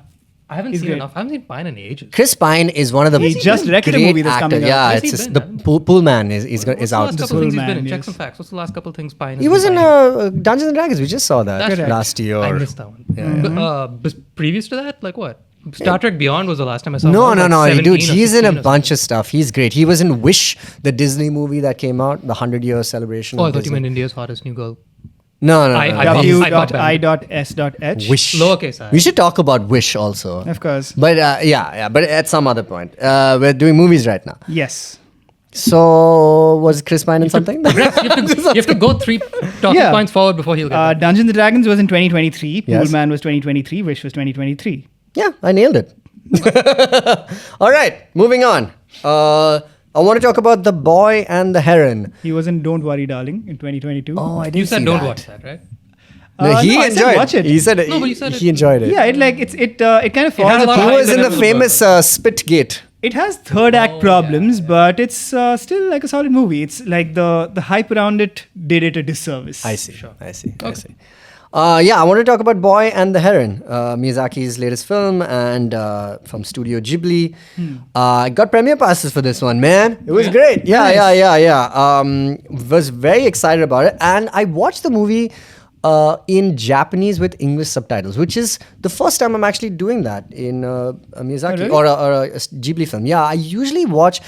I haven't He's seen great. enough. I haven't seen Pine in ages. Chris Pine is one of the He just directed a great movie that's actors. coming out. Yeah, Where's it's he just been, the Pool Man is What's out. the last couple things he's Soul been in? Man, Check yes. some facts. What's the last couple things Pine? He has was been in in? Dungeons and Dragons. We just saw that That's right. last year. I missed that one. Yeah. But previous to that, like what? Star Trek Beyond was the last time I saw. No, him. no, Like no, 17 dude. or He's in a 16 or bunch of stuff. He's great. He was in Wish, the Disney movie that came out, the 100-year celebration. Oh, I of thought you Disney. meant India's hottest new girl. No, no, no. I- no. I- W.I.S.H. Wish. Lowercase I. We should talk about Wish also. Of course. But yeah, but at some other point. We're doing movies right now. Yes. So was Chris Pine in something? You have to go 3 talking Yeah. points forward before he'll get back. Dungeons and Dragons was in 2023. Yes. Pool Man was 2023. Wish was 2023. Yeah, I nailed it. All right, moving on. I want to talk about The Boy and the Heron. He was in Don't Worry Darling in 2022. Oh, I didn't You said see don't that. watch that, right? No, he I said enjoyed. watch it. He said No, but you said he it. enjoyed it. Yeah, it kind of falls has a lot He of apart. was in the Episode. famous Spitgate. It has third act Oh, problems, yeah. but it's still like a solid movie. It's like the hype around it did it a disservice. I see. Sure. I see. I Okay. see. Yeah, I want to talk about Boy and the Heron, Miyazaki's latest film, and from Studio Ghibli. I got premiere passes for this one, man. It was Yeah? great. Yeah, Nice. yeah. Was very excited about it, and I watched the movie in Japanese with English subtitles, which is the first time I'm actually doing that in a Miyazaki really? or a Ghibli film. Yeah, I usually watch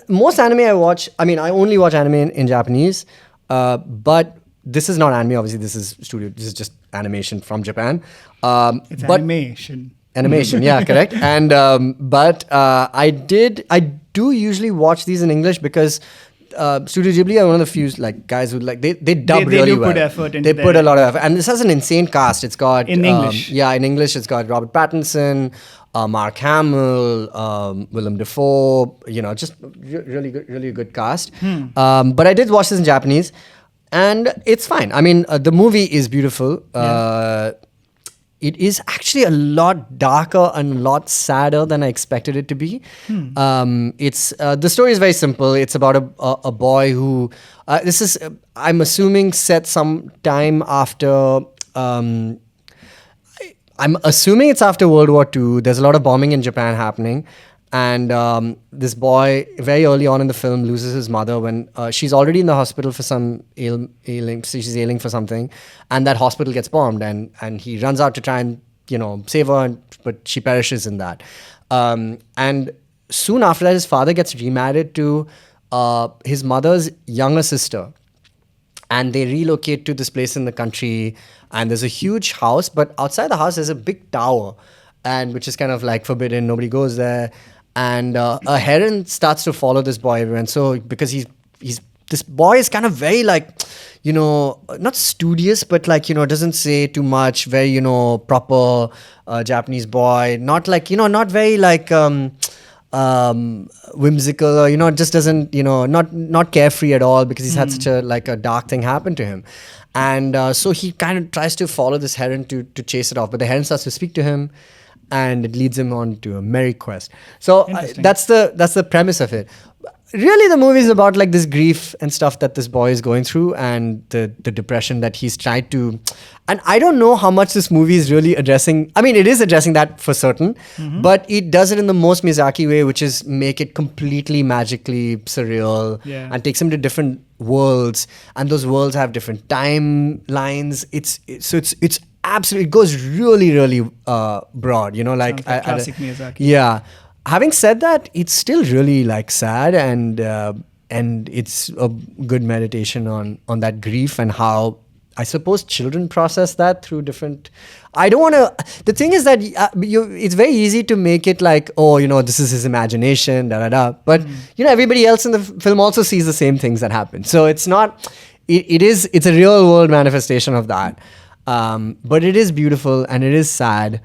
most anime I watch. I mean, I only watch anime in Japanese, but this is not anime. Obviously, this is studio. This is just animation from Japan. It's but animation. animation, yeah, correct. And but I do usually watch these in English because Studio Ghibli are one of the few like guys who like they dub They really do well. put effort into They put their- a lot of effort, and this has an insane cast. It's got In English. yeah, in English, it's got Robert Pattinson, Mark Hamill, Willem Dafoe. You know, just really good cast. But I did watch this in Japanese, and it's fine. I mean, the movie is beautiful. It is actually a lot darker and a lot sadder than I expected it to be. It's the story is very simple. It's about a boy who this is I'm assuming set some time after. I'm assuming it's after World War II. There's a lot of bombing in Japan happening. And this boy, very early on in the film, loses his mother when she's already in the hospital for some ailing. She's ailing for something, and that hospital gets bombed, and he runs out to try and save her, but she perishes in that. And soon after that, his father gets remarried to his mother's younger sister. And they relocate to this place in the country, and there's a huge house, but outside the house there's a big tower, and which is kind of like forbidden. Nobody goes there, and a heron starts to follow this boy everywhere. And so because he's this boy is kind of very like, not studious, but like doesn't say too much. Very proper Japanese boy, not like not very like. Whimsical, or just doesn't not carefree at all because he's had such a dark thing happen to him, and so he kind of tries to follow this heron to chase it off, but the heron starts to speak to him, and it leads him on to a merry quest. So that's the premise of it. Really, the movie is about like this grief and stuff that this boy is going through, and the depression that he's tried to. And I don't know how much this movie is really addressing. I mean, it is addressing that for certain, but it does it in the most Miyazaki way, which is make it completely magically surreal, and takes him to different worlds, and those worlds have different timelines. It's absolutely, it goes really broad. Like Sounds like classic Miyazaki. Yeah. Having said that, it's still really like sad, and it's a good meditation on that grief and how I suppose children process that through different. I don't want to. The thing is that it's very easy to make it like, this is his imagination, But everybody else in the film also sees the same things that happen. So it's not. It's a real world manifestation of that. But it is beautiful and it is sad.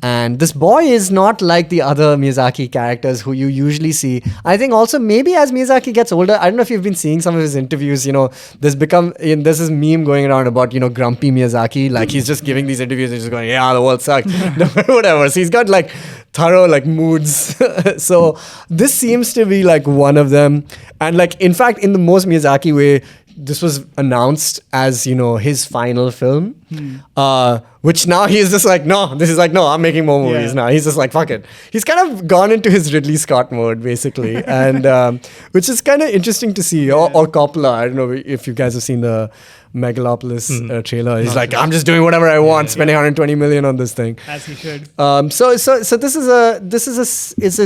And this boy is not like the other Miyazaki characters who you usually see. I think also maybe as Miyazaki gets older, I don't know if you've been seeing some of his interviews, there's this meme going around about, grumpy Miyazaki. Like he's just giving these interviews and just going, yeah, the world sucks. Whatever. So he's got like thorough like moods. So this seems to be like one of them. And like, in fact, in the most Miyazaki way, this was announced as, his final film, which now he's just like, no, I'm making more movies now. He's just like, fuck it. He's kind of gone into his Ridley Scott mode, basically. And which is kind of interesting to see. Or Coppola, I don't know if you guys have seen the Megalopolis trailer. He's like, I'm just doing whatever I want, spending 120 million on this thing. As he should. So this is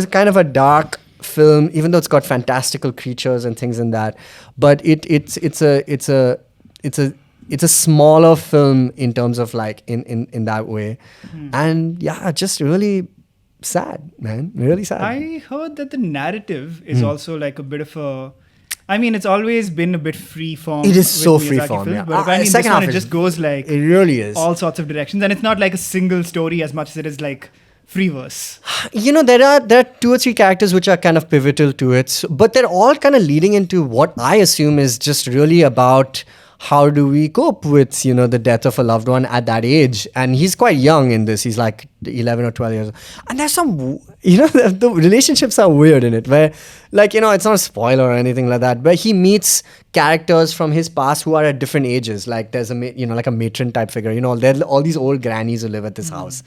a kind of a dark film, even though it's got fantastical creatures and things in that, but it's a smaller film in terms of like in that way, and just really sad, man, really sad. I heard that the narrative is also like a bit of a. I mean, it's always been a bit free-form. It is so Miyazaki free-form, films, yeah. But I mean, this one, it just goes like it really is all sorts of directions, and it's not like a single story as much as it is like free verse. There are 2 or 3 characters which are kind of pivotal to it, but they're all kind of leading into what I assume is just really about how do we cope with, the death of a loved one at that age. And he's quite young in this. He's like 11 or 12 years old. And there's some, the relationships are weird in it where, like, it's not a spoiler or anything like that, but he meets characters from his past who are at different ages. Like there's like a matron type figure, there are all these old grannies who live at this house.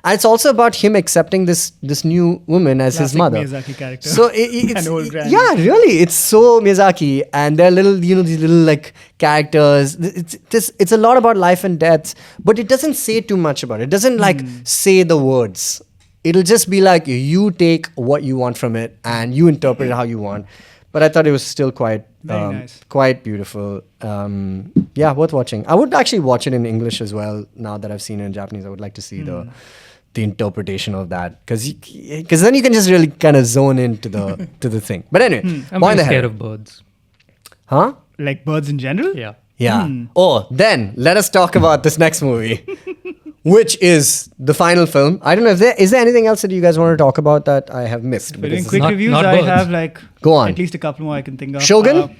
And it's also about him accepting this new woman as his mother. Miyazaki character. So it's an old granny. Yeah, really, it's so Miyazaki, and they're little, these little like characters. It's a lot about life and death, but it doesn't say too much about it. It doesn't like say the words. It'll just be like you take what you want from it and you interpret it how you want. But I thought it was still quite nice. Quite beautiful. Worth watching. I would actually watch it in English as well. Now that I've seen it in Japanese, I would like to see the interpretation of that, because then you can just really kind of zone into the thing. But anyway, I'm really scared of birds. Huh? Like birds in general? Yeah. Oh, then let us talk about this next movie, which is the final film. I don't know if is there anything else that you guys want to talk about that I have missed? We're doing Because quick not- reviews. not I birds. have like Go on. at least a couple more I can think of. Shogun?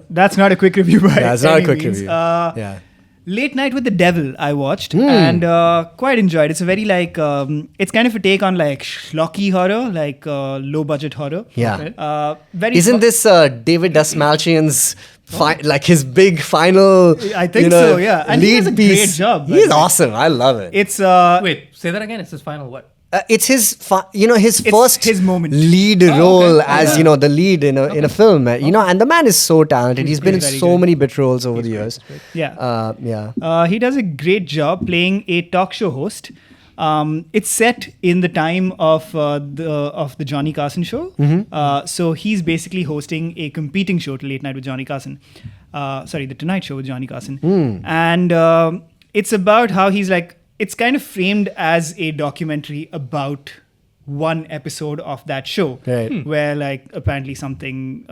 That's not a quick review by That's not a any quick means. review. Late Night with the Devil I watched and quite enjoyed. It's a very like it's kind of a take on like schlocky horror, like low budget horror. Yeah. Very Isn't this David Dasmalchian's like his big final? I think so, yeah. And he lead does a piece. great job, by He's the way. awesome. I love it. It's Wait, say that again. It's his final what? It's his first his moment. lead Oh, role okay. as the lead in a film. And the man is so talented. He's been in very so good. many bit roles over the years. Yeah. He does a great job playing a talk show host. It's set in the time of the Johnny Carson show. So he's basically hosting a competing show to Late Night with Johnny Carson. The Tonight Show with Johnny Carson. And it's about how he's like, it's kind of framed as a documentary about one episode of that show, Right. where like apparently something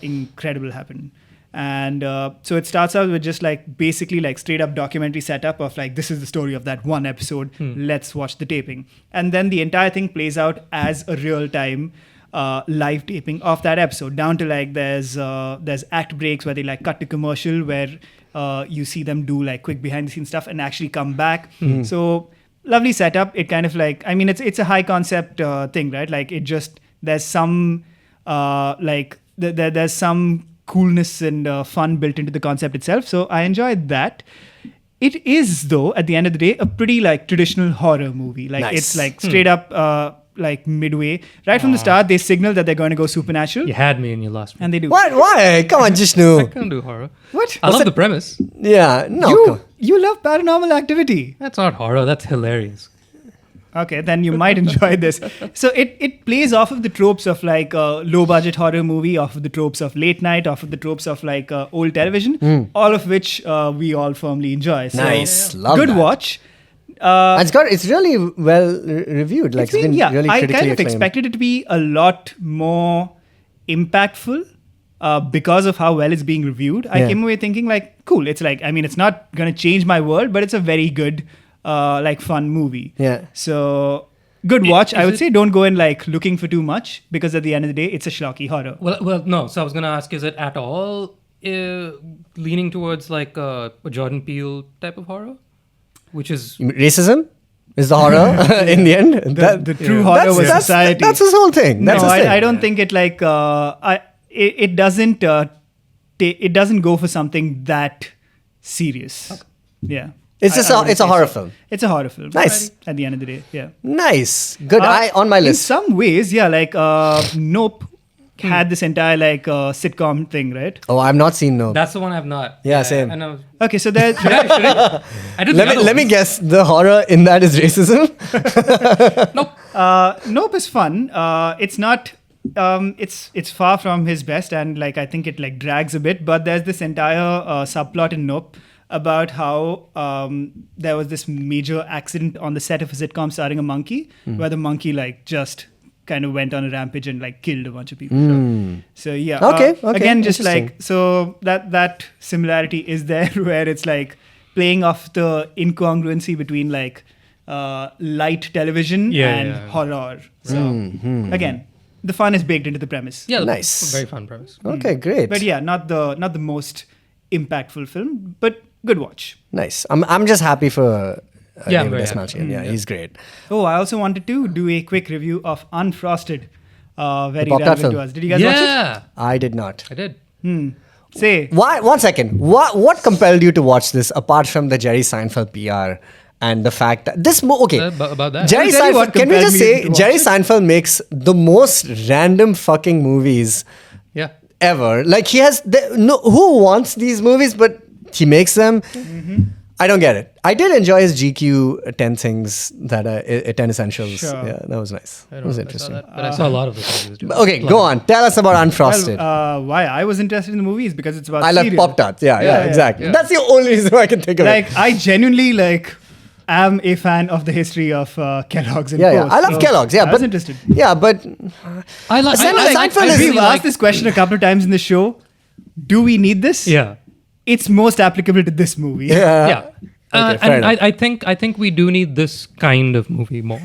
incredible happened. And so it starts out with just like basically like straight up documentary setup of like, this is the story of that one episode. Let's watch the taping. And then the entire thing plays out as a real time live taping of that episode, down to like there's act breaks where they like cut to commercial where you see them do like quick behind the scenes stuff and actually come back. So lovely setup. It kind of like, I mean, it's a high concept thing, right? Like it just, there's some there's some coolness and fun built into the concept itself. So I enjoyed that. It is, though, at the end of the day, a pretty like traditional horror movie. Like Nice. it's like straight up like midway. Right from the start, they signal that they're going to go supernatural. You had me and you lost me. And they do. What? Why? Come on, I Jishnu. can't do horror. What? I love the premise. Yeah. No. You love Paranormal Activity. That's not horror. That's hilarious. Okay, then you might enjoy this. So it plays off of the tropes of like a low budget horror movie, off of the tropes of late night, off of the tropes of like old television, all of which we all firmly enjoy. So Nice. Love good that. watch. It's really well reviewed. Like it's been really I critically kind of acclaimed. expected it to be a lot more impactful. because of how well it's being reviewed, I came away thinking like, cool. It's like, I mean, it's not gonna change my world, but it's a very good, like fun movie. Yeah. So good watch. I would say don't go in like looking for too much, because at the end of the day, it's a schlocky horror. Well, no. So I was gonna ask, is it at all leaning towards like a Jordan Peele type of horror, which is Racism is the horror in the end. The true horror was society. That's his whole thing. No, That's his thing. I don't think it like it doesn't it doesn't go for something that serious. Okay. Yeah. It's just it's a horror film. It's a horror film. Nice. At the end of the day, yeah. Nice. Good. On my list. In some ways, yeah, like Nope had this entire like sitcom thing, right? Oh, I've not seen No. that's the one I've not. Yeah, same. And I was, Okay, so there. should I? I did. Let me guess. The horror in that is racism. Nope. Nope is fun. It's not. It's far from his best, and like I think it like drags a bit. But there's this entire subplot in Nope about how there was this major accident on the set of a sitcom starring a monkey, where the monkey like just kind of went on a rampage and like killed a bunch of people. So yeah. Okay. Again, just Interesting. like so that similarity is there, where it's like playing off the incongruency between like light television and horror. So again, the fun is baked into the premise. Yeah. Nice. Very fun premise. Okay, great. But yeah, not the most impactful film, but good watch. Nice. I'm just happy for Yeah, I'm David very S. happy. Malchian. Yeah, he's great. Oh, I also wanted to do a quick review of Unfrosted. Very Pop-Tart relevant film. to us. Did you guys watch it? Yeah, I did not. I did. Say. Why? 1 second. What compelled you to watch this apart from the Jerry Seinfeld PR and the fact that this okay About that. Jerry I'll tell you Seinfeld, what can we compelled just me say to watch Jerry it. Seinfeld makes the most random fucking movies Yeah. ever. Like he has who wants these movies, but he makes them. I don't get it. I did enjoy his GQ 10 things that are 10 essentials. Sure. Yeah, that was nice. I That don't was know if I interesting. saw that, but I saw a lot of the movies. too. Okay, go on. Tell us about Unfrosted. Why I was interested in the movie is because it's about I love cereal. Pop Tarts. Yeah, exactly. yeah. That's the only reason I can think of it. Like I genuinely like am a fan of the history of Kellogg's and Yeah. Post. I love So Kellogg's. Yeah, I but was interested. Yeah, but I like. Seinfeld is- We've really asked like. this question a couple of times in the show. Do we need this? Yeah. It's most applicable to this movie. Yeah. Okay, fair and enough. I think we do need this kind of movie more.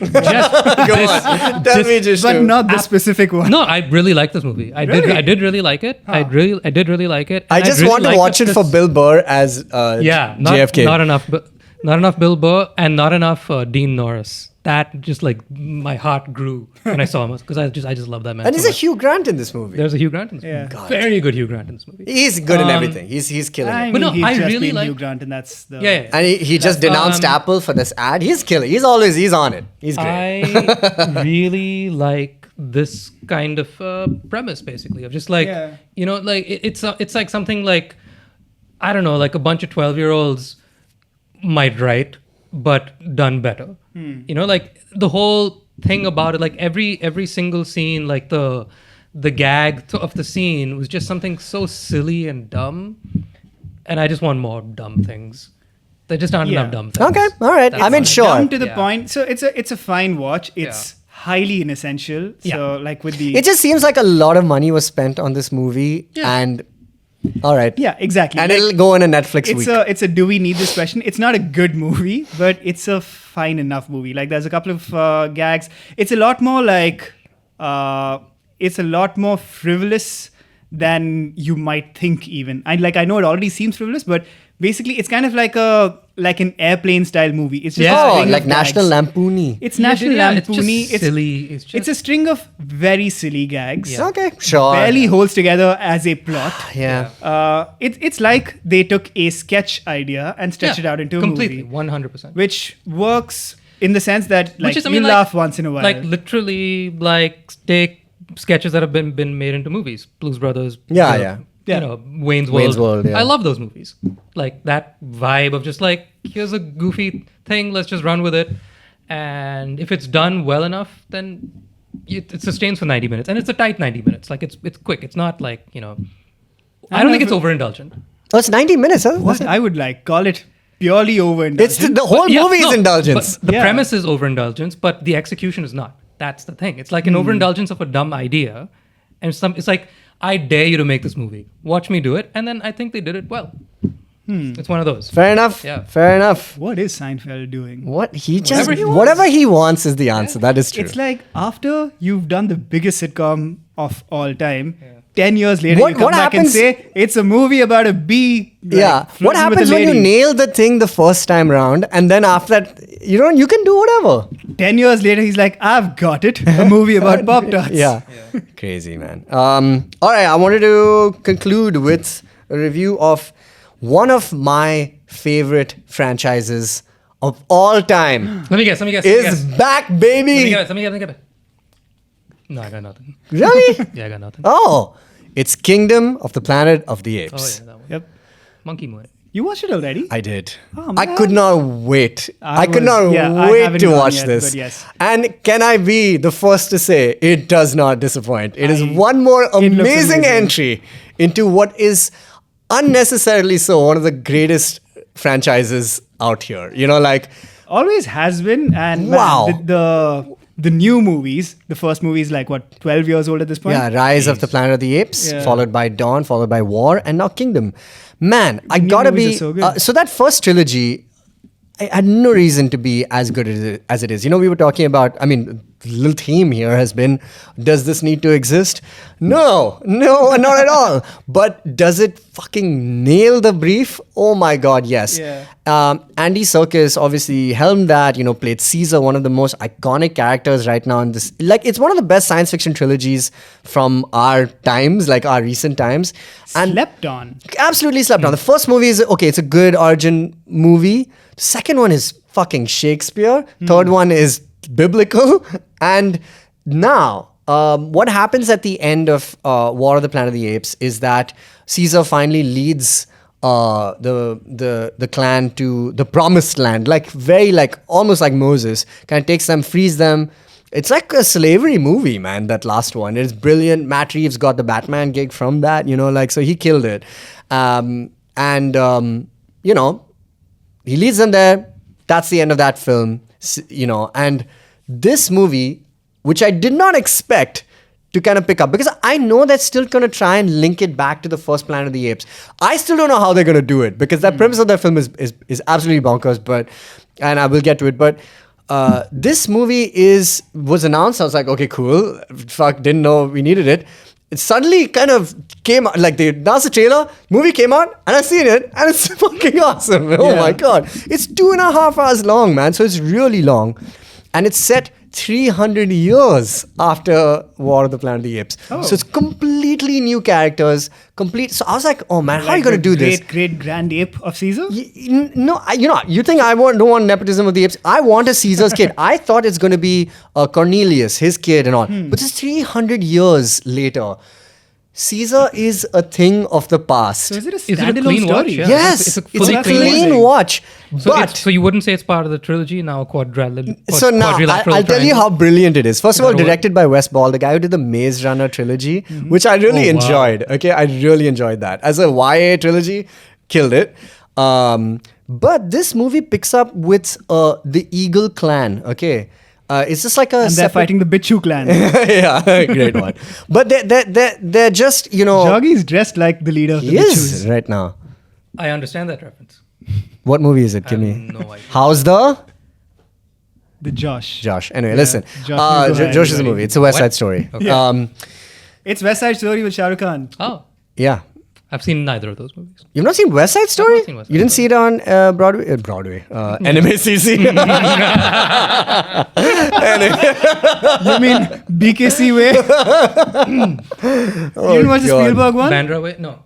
Just go on. Tell me, Jishnu. But not the specific one. No, I really like this movie. I did really like it. I did really like it. I And just really want to liked watch it for this- Bill Burr as JFK. Not enough Bill Burr and not enough Dean Norris. That just like my heart grew when I saw him because I just love that man. And so there's a much. Hugh Grant in this movie. There's a Hugh Grant in this Yeah. movie. God. Very good Hugh Grant in this movie. He's good in everything. He's killing I it. mean, no, he's I just really been like- Hugh Grant, and that's the. Yeah. And he just denounced Apple for this ad. He's killing. He's on it. He's great. I really like this kind of premise, basically, of just like Yeah. like it's like something like I don't know, like a bunch of 12-year-olds might write, but done better. Like the whole thing about it, like every single scene, like the gag of the scene was just something so silly and dumb, and I just want more dumb things. There just aren't Yeah. enough dumb things. Okay, all right. I mean, That's sure. Down to the Yeah. point. So it's a fine watch. It's highly inessential. So like with the. It just seems like a lot of money was spent on this movie, and all right, yeah, exactly. and Like, it'll go in a Netflix week. it's a do we need this question? It's not a good movie, but it's a fine enough movie. Like there's a couple of gags. It's a lot more like it's a lot more frivolous than you might think even. I know it already seems frivolous, but basically it's kind of like an airplane style movie. It's just a Oh, string like of National gags. Lampoony. It's National It's Lampoony. just silly. It's just It's a string of very silly gags. Yeah. Okay, sure. Barely holds together as a plot. Yeah. It's like they took a sketch idea and stretched it out into a completely, movie, 100%. which works in the sense that like Which is, you laugh once in a while. Like literally, like take sketches that have been made into movies. Blues Brothers. Yeah, yeah. yeah. Wayne's World. Wayne's World, yeah. I love those movies. Like that vibe of just like, here's a goofy thing, let's just run with it. And if it's done well enough, then it sustains for 90 minutes. And it's a tight 90 minutes. Like it's quick. It's not like, I don't think it's overindulgent. Oh, it's 90 minutes, huh? what I would call it purely overindulgent. It's the whole Yeah, movie is no, indulgence. but the Yeah. premise is overindulgence, but the execution is not. That's the thing. It's like an overindulgence of a dumb idea. And it's like, I dare you to make this movie. Watch me do it. And then I think they did it well. It's one of those. Fair enough. Yeah. Fair enough. What is Seinfeld doing? What he just Whatever he wants. whatever he wants is the answer. That is true. It's like after you've done the biggest sitcom of all time, 10 years later What- you come what back happens- and say it's a movie about a bee. like, Yeah. What flirting with a happens when you lady. nail the thing the first time round, and then after that, you can do whatever. 10 years later, he's like, I've got it. A movie about Pop Tarts. Yeah. Crazy, man. All right. I wanted to conclude with a review of one of my favorite franchises of all time. Let me guess. Let me guess. Is back, Let me baby. guess. Let me guess. No, I got nothing. Really? Yeah, I got nothing. Oh, it's Kingdom of the Planet of the Apes. Oh, yeah, that one. Yep. Monkey movie. You watched it already? I did. Oh, I man. could not wait. I could was- not yeah, I wait haven't to gone watch yet, this. but yes. And can I be the first to say it does not disappoint? It is I- one more looks amazing amazing. entry into what is unnecessarily so one of the greatest franchises out here. Always has been. And Wow. man, the new movies, the first movie is like, what, 12 years old at this point? Yeah, Rise of the Planet of the Apes, Yeah. followed by Dawn, followed by War, and now Kingdom. Man, I new gotta movies be. are so good. So that first trilogy, I had no reason to be as good as it is. We were talking about. I mean, the little theme here has been: does this need to exist? No, not at all. But does it fucking nail the brief? Oh my god, yes. Yeah. Andy Serkis obviously helmed that. Played Caesar, one of the most iconic characters right now in this. Like, it's one of the best science fiction trilogies from our times, like our recent times. And Slept on. absolutely slept on. The first movie is okay, it's a good origin movie. The second one is fucking Shakespeare. Third one is biblical. And now, what happens at the end of War of the Planet of the Apes is that Caesar finally leads the clan to the promised land, almost like Moses. Kind of takes them, frees them. It's like a slavery movie, man, that last one. It's brilliant. Matt Reeves got the Batman gig from that, so he killed it. He leads them there. That's the end of that film, and this movie, which I did not expect to kind of pick up, because I know they're still going to try and link it back to the first Planet of the Apes. I still don't know how they're going to do it, because that premise of that film is absolutely bonkers, and I will get to it, but this movie was announced. I was like, okay, cool. Fuck, didn't know we needed it. It suddenly kind of came out, like they announced the trailer, movie came out, and I've seen it, and it's fucking awesome. Oh Yeah. my god. It's 2.5 hours long, man. So it's really long. And it's set 300 years after War of the Planet of the Apes. Oh. So it's completely new characters, So I was like, oh man, how are you going to do this? Great grand ape of Caesar? No, you think I don't want nepotism of the apes? I want a Caesar's kid. I thought it's going to be Cornelius, his kid and all. But just 300 years later, Caesar is a thing of the past. So is it a Is it a standalone clean story? watch? Yeah. Yes, It's a it's fully a clean clean watch. So, But so you wouldn't say it's part of the trilogy now, quadrilateral. so now I'll tell you how brilliant it is. First of all, That'll work. directed by Wes Ball, the guy who did the Maze Runner trilogy, which I really Oh, wow. enjoyed. Okay, I really enjoyed that. As a YA trilogy, killed it. But this movie picks up with the Eagle clan. Okay, it's just like a And they're separate- fighting the Bichu clan. yeah, great one. But they're just Joggy's dressed like the leader of the he is Bichus. right now. I understand that reference. What movie is it? I Give have me. no idea. How's the The Josh. Josh? Anyway, Yeah, listen. Jishnu Guha, Josh is a everybody. movie. It's a West What? Side Story. Okay. It's West Side Story with Shah Rukh Khan. Oh, Yeah. I've seen neither of those movies. You've not seen West Side Story? not seen West Side You didn't see it on Broadway. NMACC. You mean BKC way? You didn't watch the God. Spielberg one? Bandra way? No.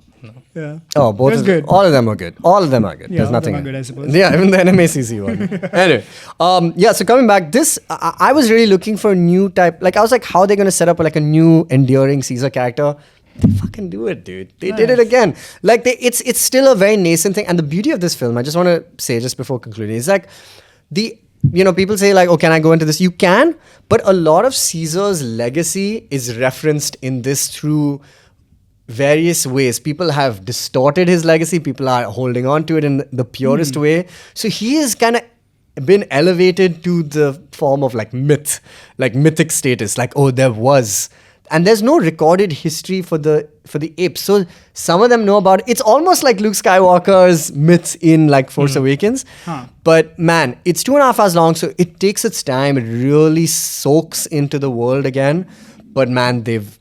Yeah. Oh, both. It was good. All of them are good. All of them are good. Yeah, There's all of them nothing. are good, I suppose. Yeah, even the NMACC one. Anyway, yeah. So coming back, I was really looking for a new type. Like I was like, how are they going to set up like a new enduring Caesar character? They fucking do it, dude. They did it Nice. again. Like it's still a very nascent thing. And the beauty of this film, I just want to say just before concluding, is like people say like, oh, can I go into this? You can, but a lot of Caesar's legacy is referenced in this through various ways. People have distorted his legacy. People are holding on to it in the purest way. So he is kind of been elevated to the form of like myth, like mythic status. Like, oh, there was. and there's no recorded history for the apes. So some of them know about it. It's almost like Luke Skywalker's myths in like Force Awakens. But man, it's 2.5 hours long, so it takes its time. It really soaks into the world again. But man, they've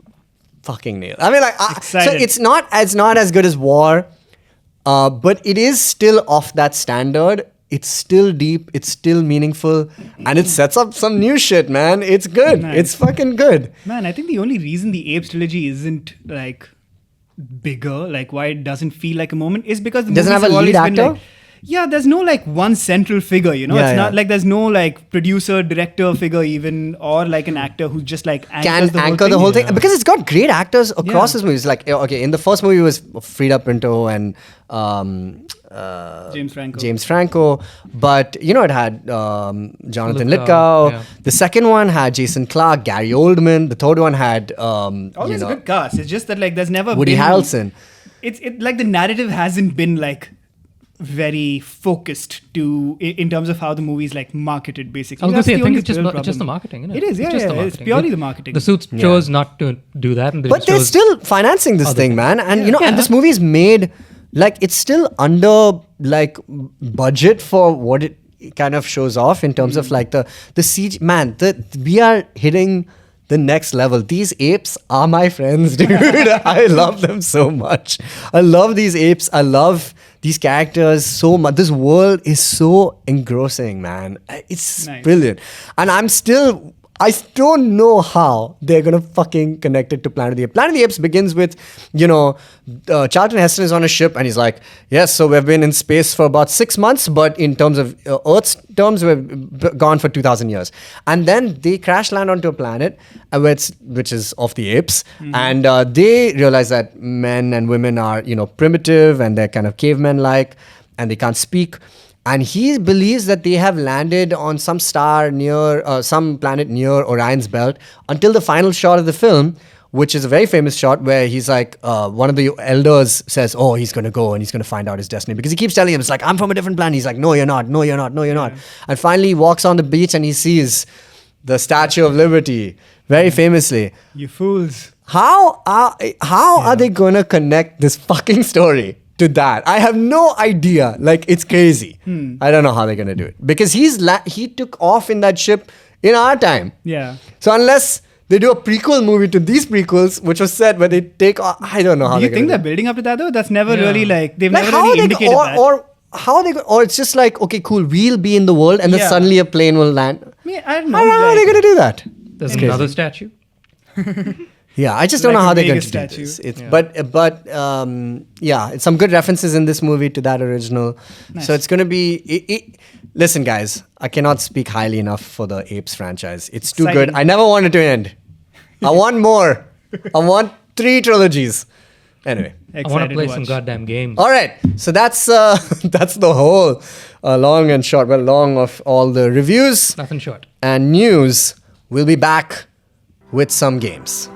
fucking nailed. I mean, like, so it's not as good as War, but it is still off that standard. It's still deep, it's still meaningful, and it sets up some new shit, man. It's good. Nice. It's fucking good. Man, I think the only reason the Apes trilogy isn't like bigger, like why it doesn't feel like a moment, is because the Doesn't movies have a have lead always been actor? like, yeah, there's no like one central figure, you know? Yeah, it's not yeah. like there's no like producer, director figure even, or like an actor who just like Can anchor the whole thing. Because it's got great actors across his movies. Like, okay, in the first movie was Frida Pinto and James Franco, but you know, it had Jonathan Lithgow, Lithgow. yeah. The second one had Jason Clarke, Gary Oldman. The third one had Always a good cast. It's just that like there's never Woody been, Harrelson. It's like the narrative hasn't been like very focused in terms of how the movie's like marketed, basically. I was going to say, I think only it's just, real just the problem. marketing, isn't It is, It's just the it's marketing. purely the marketing. The suits chose not to do that. And they But just they're chose still financing this other thing, things. man. And you know, Yeah. and this movie is made like it's still under like budget for what it kind of shows off in terms of like the CG. Man, we are hitting the next level. These apes are my friends, dude. I love them so much. I love these apes. I love these characters so much. This world is so engrossing, man. It's Nice. brilliant. And I don't know how they're going to fucking connect it to Planet of the Apes. Planet of the Apes begins with, Charlton Heston is on a ship and he's like, yes, so we've been in space for about 6 months, but in terms of Earth's terms, we've gone for 2,000 years. And then they crash land onto a planet, which is of the apes. And they realize that men and women are, primitive and they're kind of cavemen-like and they can't speak. And he believes that they have landed on some star near, some planet near Orion's belt until the final shot of the film, which is a very famous shot where he's like, one of the elders says, oh, he's going to go and he's going to find out his destiny. Because he keeps telling him, it's like, I'm from a different planet. He's like, no, you're not. No, you're not. No, you're not. And finally he walks on the beach and he sees the Statue of Liberty, very famously. You fools. How are they going to connect this fucking story to that? I have no idea. Like, it's crazy. I don't know how they're going to do it. Because he took off in that ship in our time. Yeah. So unless they do a prequel movie to these prequels, which was set where they take off, I don't know how Do you they're think going they're to building up to that though? That's never Yeah. really like, they've like never how really they indicated that. or it's just like, okay, cool, we'll be in the world and then Yeah. suddenly a plane will land. I don't know. How are they going to do that? There's Crazy. another statue. Yeah, I just don't Like know a how they're going Vegas to do statue. this. It's, Yeah. But it's some good references in this movie to that original. Nice. So it's going to be... Listen, guys, I cannot speak highly enough for the Apes franchise. It's too Exciting. good. I never want it to end. I want more. I want 3 trilogies. Anyway. I want Excited to play watch. some goddamn games. All right. So that's the whole long and short, long of all the reviews Nothing short. and news. We'll be back with some games.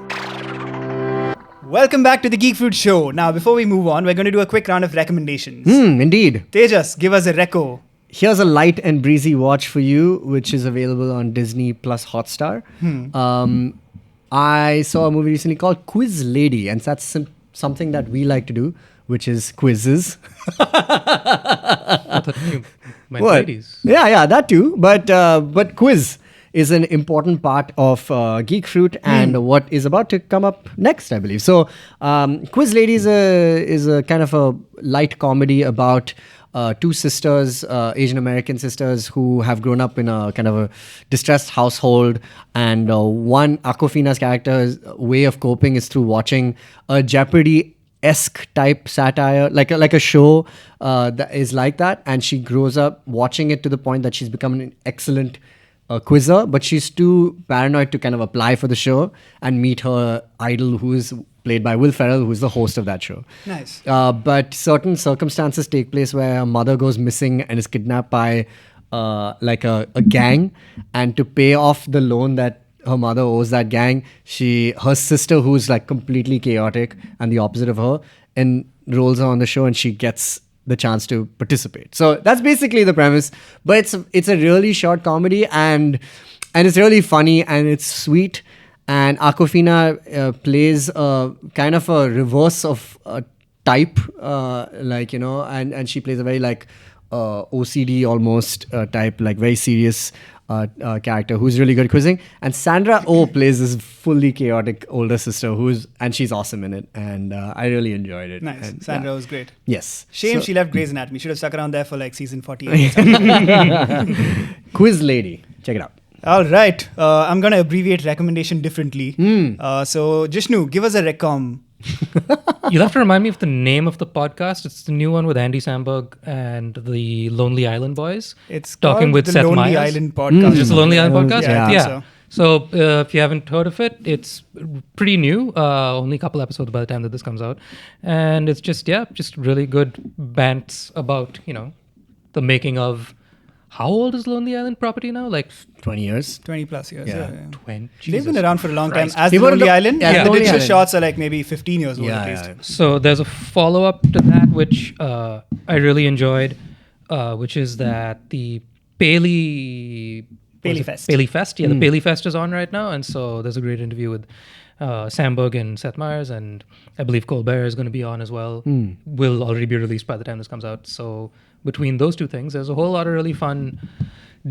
Welcome back to the Geek Fruit Show. Now, before we move on, we're going to do a quick round of recommendations. Indeed. Tejas, give us a reco. Here's a light and breezy watch for you, which is available on Disney Plus Hotstar. I saw a movie recently called Quiz Lady, and that's something that we like to do, which is quizzes. I thought you meant What? ladies. Yeah, that too. But quiz is an important part of Geek Fruit and what is about to come up next, I believe. So, Quiz Lady is a kind of a light comedy about 2 sisters, Asian American sisters, who have grown up in a kind of a distressed household. And one, Aquafina's character's way of coping is through watching a Jeopardy-esque type satire, like a show that is like that. And she grows up watching it to the point that she's become an excellent quizzer, but she's too paranoid to kind of apply for the show and meet her idol, who is played by Will Ferrell, who's the host of that show. Nice. But certain circumstances take place where her mother goes missing and is kidnapped by like a gang, and to pay off the loan that her mother owes that gang, her sister, who's like completely chaotic and the opposite of her, enrolls her on the show, and she gets the chance to participate. So that's basically the premise. But it's a really short comedy, and it's really funny, and it's sweet, and Awkwafina plays kind of a reverse of type, and she plays a very like OCD almost type, like very serious character who's really good quizzing. And Sandra Oh plays this fully chaotic older sister and she's awesome in it, and I really enjoyed it. Nice. And, Sandra was great. Yes. Shame So- she left Grey's Anatomy. Should have stuck around there for like season 48. Quiz Lady, check it out. All right. I'm going to abbreviate recommendation differently. So, Jishnu, give us a recom. You'll have to remind me of the name of the podcast. It's the new one with Andy Samberg and the Lonely Island Boys. It's talking called with the Seth Lonely Meyers. Island podcast. Just the Lonely Island podcast? Yeah, I think so. So if you haven't heard of it, it's pretty new. Only a couple episodes by the time that this comes out. And it's just really good bants about, the making of... How old is Lonely Island property now? Like 20 years. 20 plus years. Yeah. 20. They've been around for a long Christ. time. As They the were Lonely the- Island, yeah, and the the Lonely digital Island. shots are like maybe 15 years old at least. So there's a follow-up to that, which I really enjoyed, which is that the Paley Fest. Paley Fest. Yeah, the Paley Fest is on right now. And so there's a great interview with Samberg and Seth Meyers. And I believe Colbert is going to be on as well. Will already be released by the time this comes out. So between those two things, there's a whole lot of really fun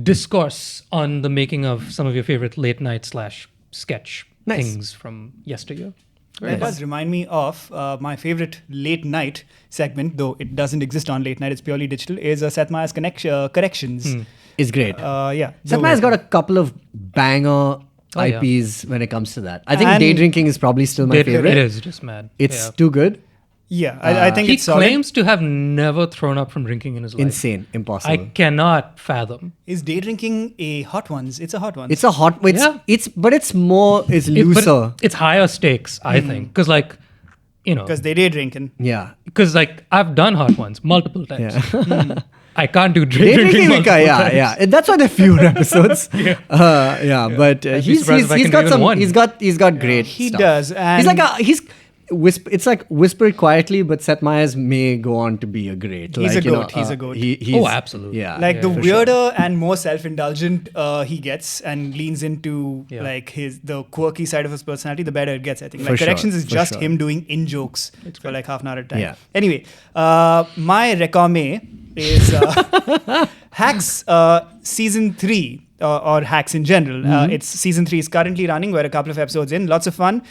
discourse on the making of some of your favorite late night / sketch things from yesteryear. It does remind me of my favorite late night segment, though it doesn't exist on late night, it's purely digital, is Seth Meyers Corrections. It's great. Yeah. Seth Meyers got a couple of banger yeah. IPs when it comes to that. I think And- Day Drinking is probably still my favorite. It is just mad. It's Yeah. too good. Yeah, I think He it's solid. claims to have never thrown up from drinking in his life. Insane. Impossible. I cannot fathom. Is day drinking a hot ones? It's a hot one. It's a hot. It's Yeah. but it's more. It's But looser. it's higher stakes, I think, because because they day drinking. Yeah. because I've done hot ones multiple times. Yeah. I can't do Day drinking. Drinking, multiple yeah, times. yeah. And that's why there are fewer episodes. But I'd be he's surprised if I he's can got do even some. one. He's got great. He stuff. does, and It's like whispered quietly, but Seth Meyers may go on to be a great. He's like, a goat. He's a goat. He's, Oh, absolutely. Yeah. like the for weirder sure. and more self-indulgent he gets and leans into like the quirky side of his personality, the better it gets. I think. Like For sure, Corrections is for just sure. him doing in jokes for like half an hour at a time. Yeah. Anyway, my recommend is Hacks season 3. Or Hacks in general. It's season 3 is currently running. We're a couple of episodes in. Lots of fun.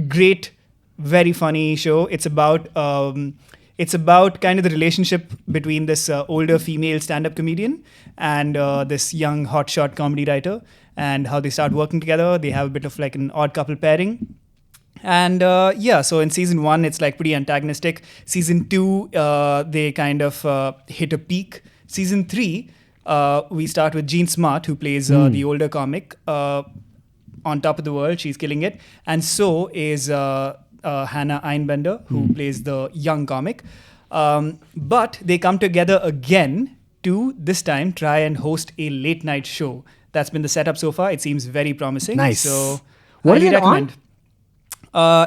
Great, very funny show. It's about kind of the relationship between this older female stand-up comedian and this young hotshot comedy writer, and how they start working together. They have a bit of like an odd couple pairing. And so in season 1, it's like pretty antagonistic. Season 2, they kind of hit a peak. Season 3, we start with Jean Smart, who plays the older comic. On top of the world, she's killing it. And so is Hannah Einbender, who plays the young comic. But they come together again to this time try and host a late night show. That's been the setup so far. It seems very promising. Nice. So What is highly it on? recommend.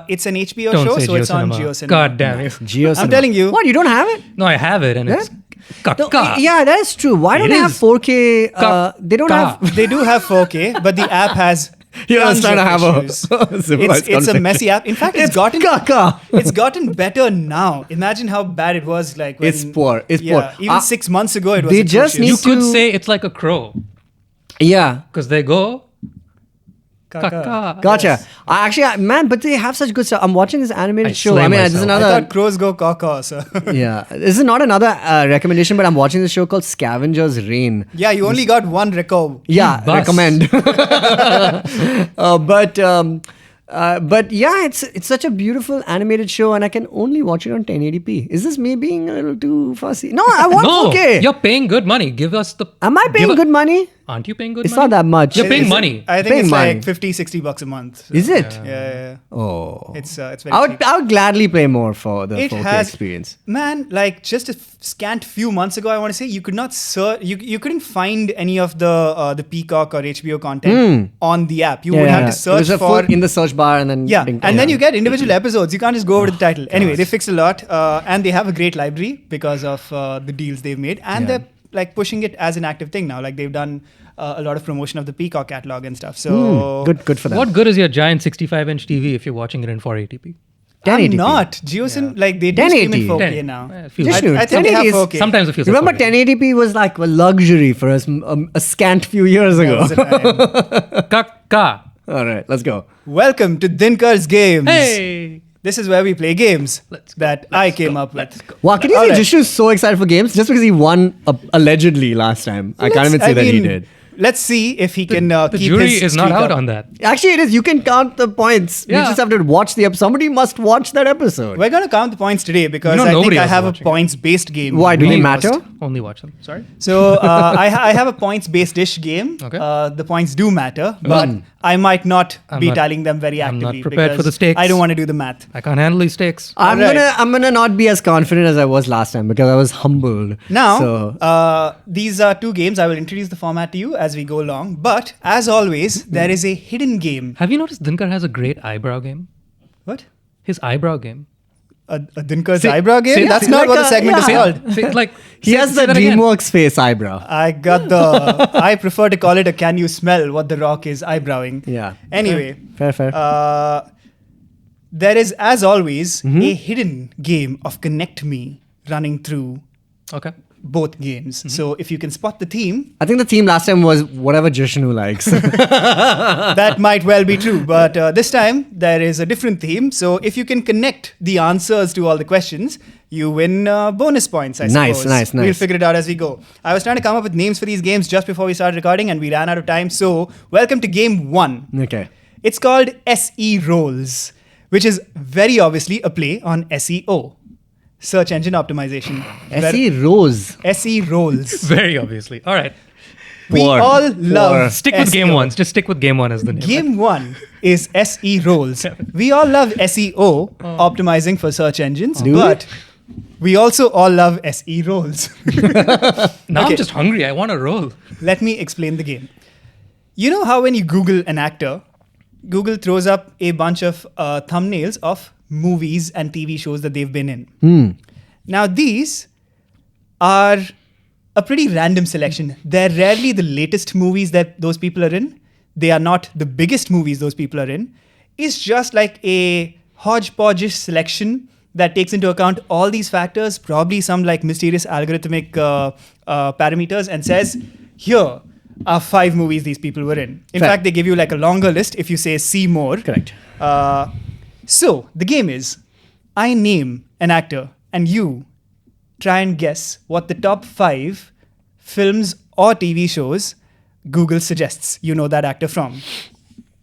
It's an HBO Don't show, say so it's on JioCinema. JioCinema. God damn it. Geo I'm Cinema. telling you. What, you don't have it? No, I have it, and it's No, kaka. yeah, that is true. Why don't It they have is. 4K? They don't Ka. have. They do have 4K, but the app has Yeah, I was tons trying to of have issues. a civilized It's a conversation. messy app. In fact, It's caca. it's gotten better now. Imagine how bad it was like when, It's poor. It's yeah, poor. Even 6 months ago, it was they just atrocious. You need could to- say it's like a crow, Yeah. because they go Kaka. kaka. Gotcha. Man, but they have such good stuff. I'm watching this animated I show. slay I mean, this is myself. I another. thought crows go caca. So. Yeah, this is not another recommendation, but I'm watching this show called Scavenger's Reign. Yeah, you only got one record. Yeah, Bus. recommend. But yeah, it's such a beautiful animated show, and I can only watch it on 1080p. Is this me being a little too fussy? No, I want No, 4K. you're paying good money. Give us the. Am I paying good money? Aren't you paying good It's money? not that much. You're paying Is it? money. I think Paying it's money. like 50, 60 bucks a month. So, Is it? Yeah. Oh, It's very I would cheap. I would gladly pay more for the It 4K has experience. Man, like just a scant few months ago, I want to say you could not search, you couldn't find any of the Peacock or HBO content on the app. You would have to It search was a for full in the search bar and then and then you get individual episodes. You can't just go over to the title. Anyway, they fixed a lot, and they have a great library because of the deals they've made, and they're like pushing it as an active thing now. Like they've done a lot of promotion of the Peacock catalog and stuff. So Good for them. What good is your giant 65-inch TV if you're watching it in 480p? I'm 1080p. not. JioCin, like they do stream in 1080. 4K now. It feels Jishnu, I think they have 1080 is 4K. Sometimes it feels Remember, like 480. 1080p was like a luxury for us a scant few years That ago. was the time. Kaka. All right, let's go. Welcome to Dinkar's Games. Hey. This is where we play games Let's go, I came up with. Wow, can you All see right. Jishnu's so excited for games just because he won allegedly last time? I can't even say that he mean, did. Let's see if he can The keep jury his is not streak out up. on that. Actually, it is. You can count the points. You Yeah. just have to watch the episode. Somebody must watch that episode. We're going to count the points today because You know I think nobody I else have a watching it. points-based game. Why? Do they Really matter? most. Only watch them. Sorry. So I have a points-based-ish game. Okay. The points do matter, but I might not I'm be not- tallying them very I'm actively. not prepared for because the stakes. I don't want to do the math. I can't handle these stakes. I'm Alright. gonna not be as confident as I was last time because I was humbled. Now, so these are two games. I will introduce the format to you as we go along. But as always, there is a hidden game. Have you noticed Dinkar has a great eyebrow game? What? His eyebrow game. A Dinkar's Say- eyebrow game? say- That's say- not like what the a- segment is yeah. called. See, like he has the that again. DreamWorks face eyebrow. I got the. I prefer to call it a "Can you smell what the Rock is eyebrowing?" Yeah. Anyway, Fair. there is, as always, Mm-hmm. a hidden game of Connect Me running through Okay. both games. So if you can spot the theme, I think the theme last time was whatever Jishnu likes. that might well be true. But this time there is a different theme. So if you can connect the answers to all the questions, you win bonus points, I Nice, suppose. nice. We'll figure it out as we go. I was trying to come up with names for these games just before we started recording, and we ran out of time. So welcome to game 1. Okay. It's called SE Rolls, which is very obviously a play on SEO, search engine optimization. SE Rose. SE Rolls. Very obviously. All right. We Poor, all love Stick with game SEO. 1. Just stick with game 1 as the name. Game 1 is SE Rolls. We all love SEO, optimizing for search engines, Dude. but we also all love SE Rolls. Now Okay. I'm just hungry. I want a roll. Let me explain the game. You know how when you Google an actor, Google throws up a bunch of thumbnails of movies and TV shows that they've been in. Now these are a pretty random selection. They're rarely the latest movies that those people are in. They are not the biggest movies those people are in. It's just like a hodgepodge selection that takes into account all these factors, probably some like mysterious algorithmic parameters, and says, here are 5 movies these people were in. In Fair. fact, they give you like a longer list if you say see more. Correct. So the game is, I name an actor and you try and guess what the top 5 films or TV shows Google suggests you know that actor from.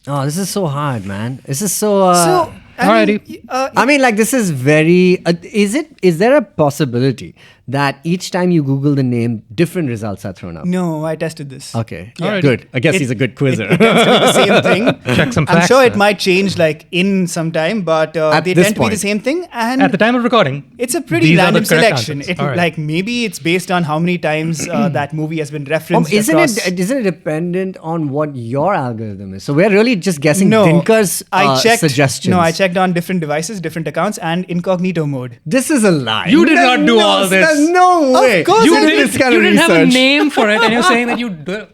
Oh, this is so hard, man. This is so. So, I mean, Alrighty. I mean, like, this is very. Is there a possibility that each time you Google the name, different results are thrown up? no, I tested this. Okay. Alrighty. Good. I guess It- he's a good quizzer. It tends to be the same thing. Check some I'm facts. sure it then. might change like in some time, but At they this tend to be the point. same thing. And At the time of recording, it's a pretty these are the random correct selection. answers. It All right. like maybe it's based on how many times that movie has been referenced. Isn't across. it dependent on what your algorithm is? So we're really just guessing No, Dinkar's I checked. suggestions. No, I checked on different devices, different accounts, and incognito mode. This is a lie. You did There's not do all this. There's no way. course you I did didn't, this kind you of didn't have a research. name for it, and you're saying that you do.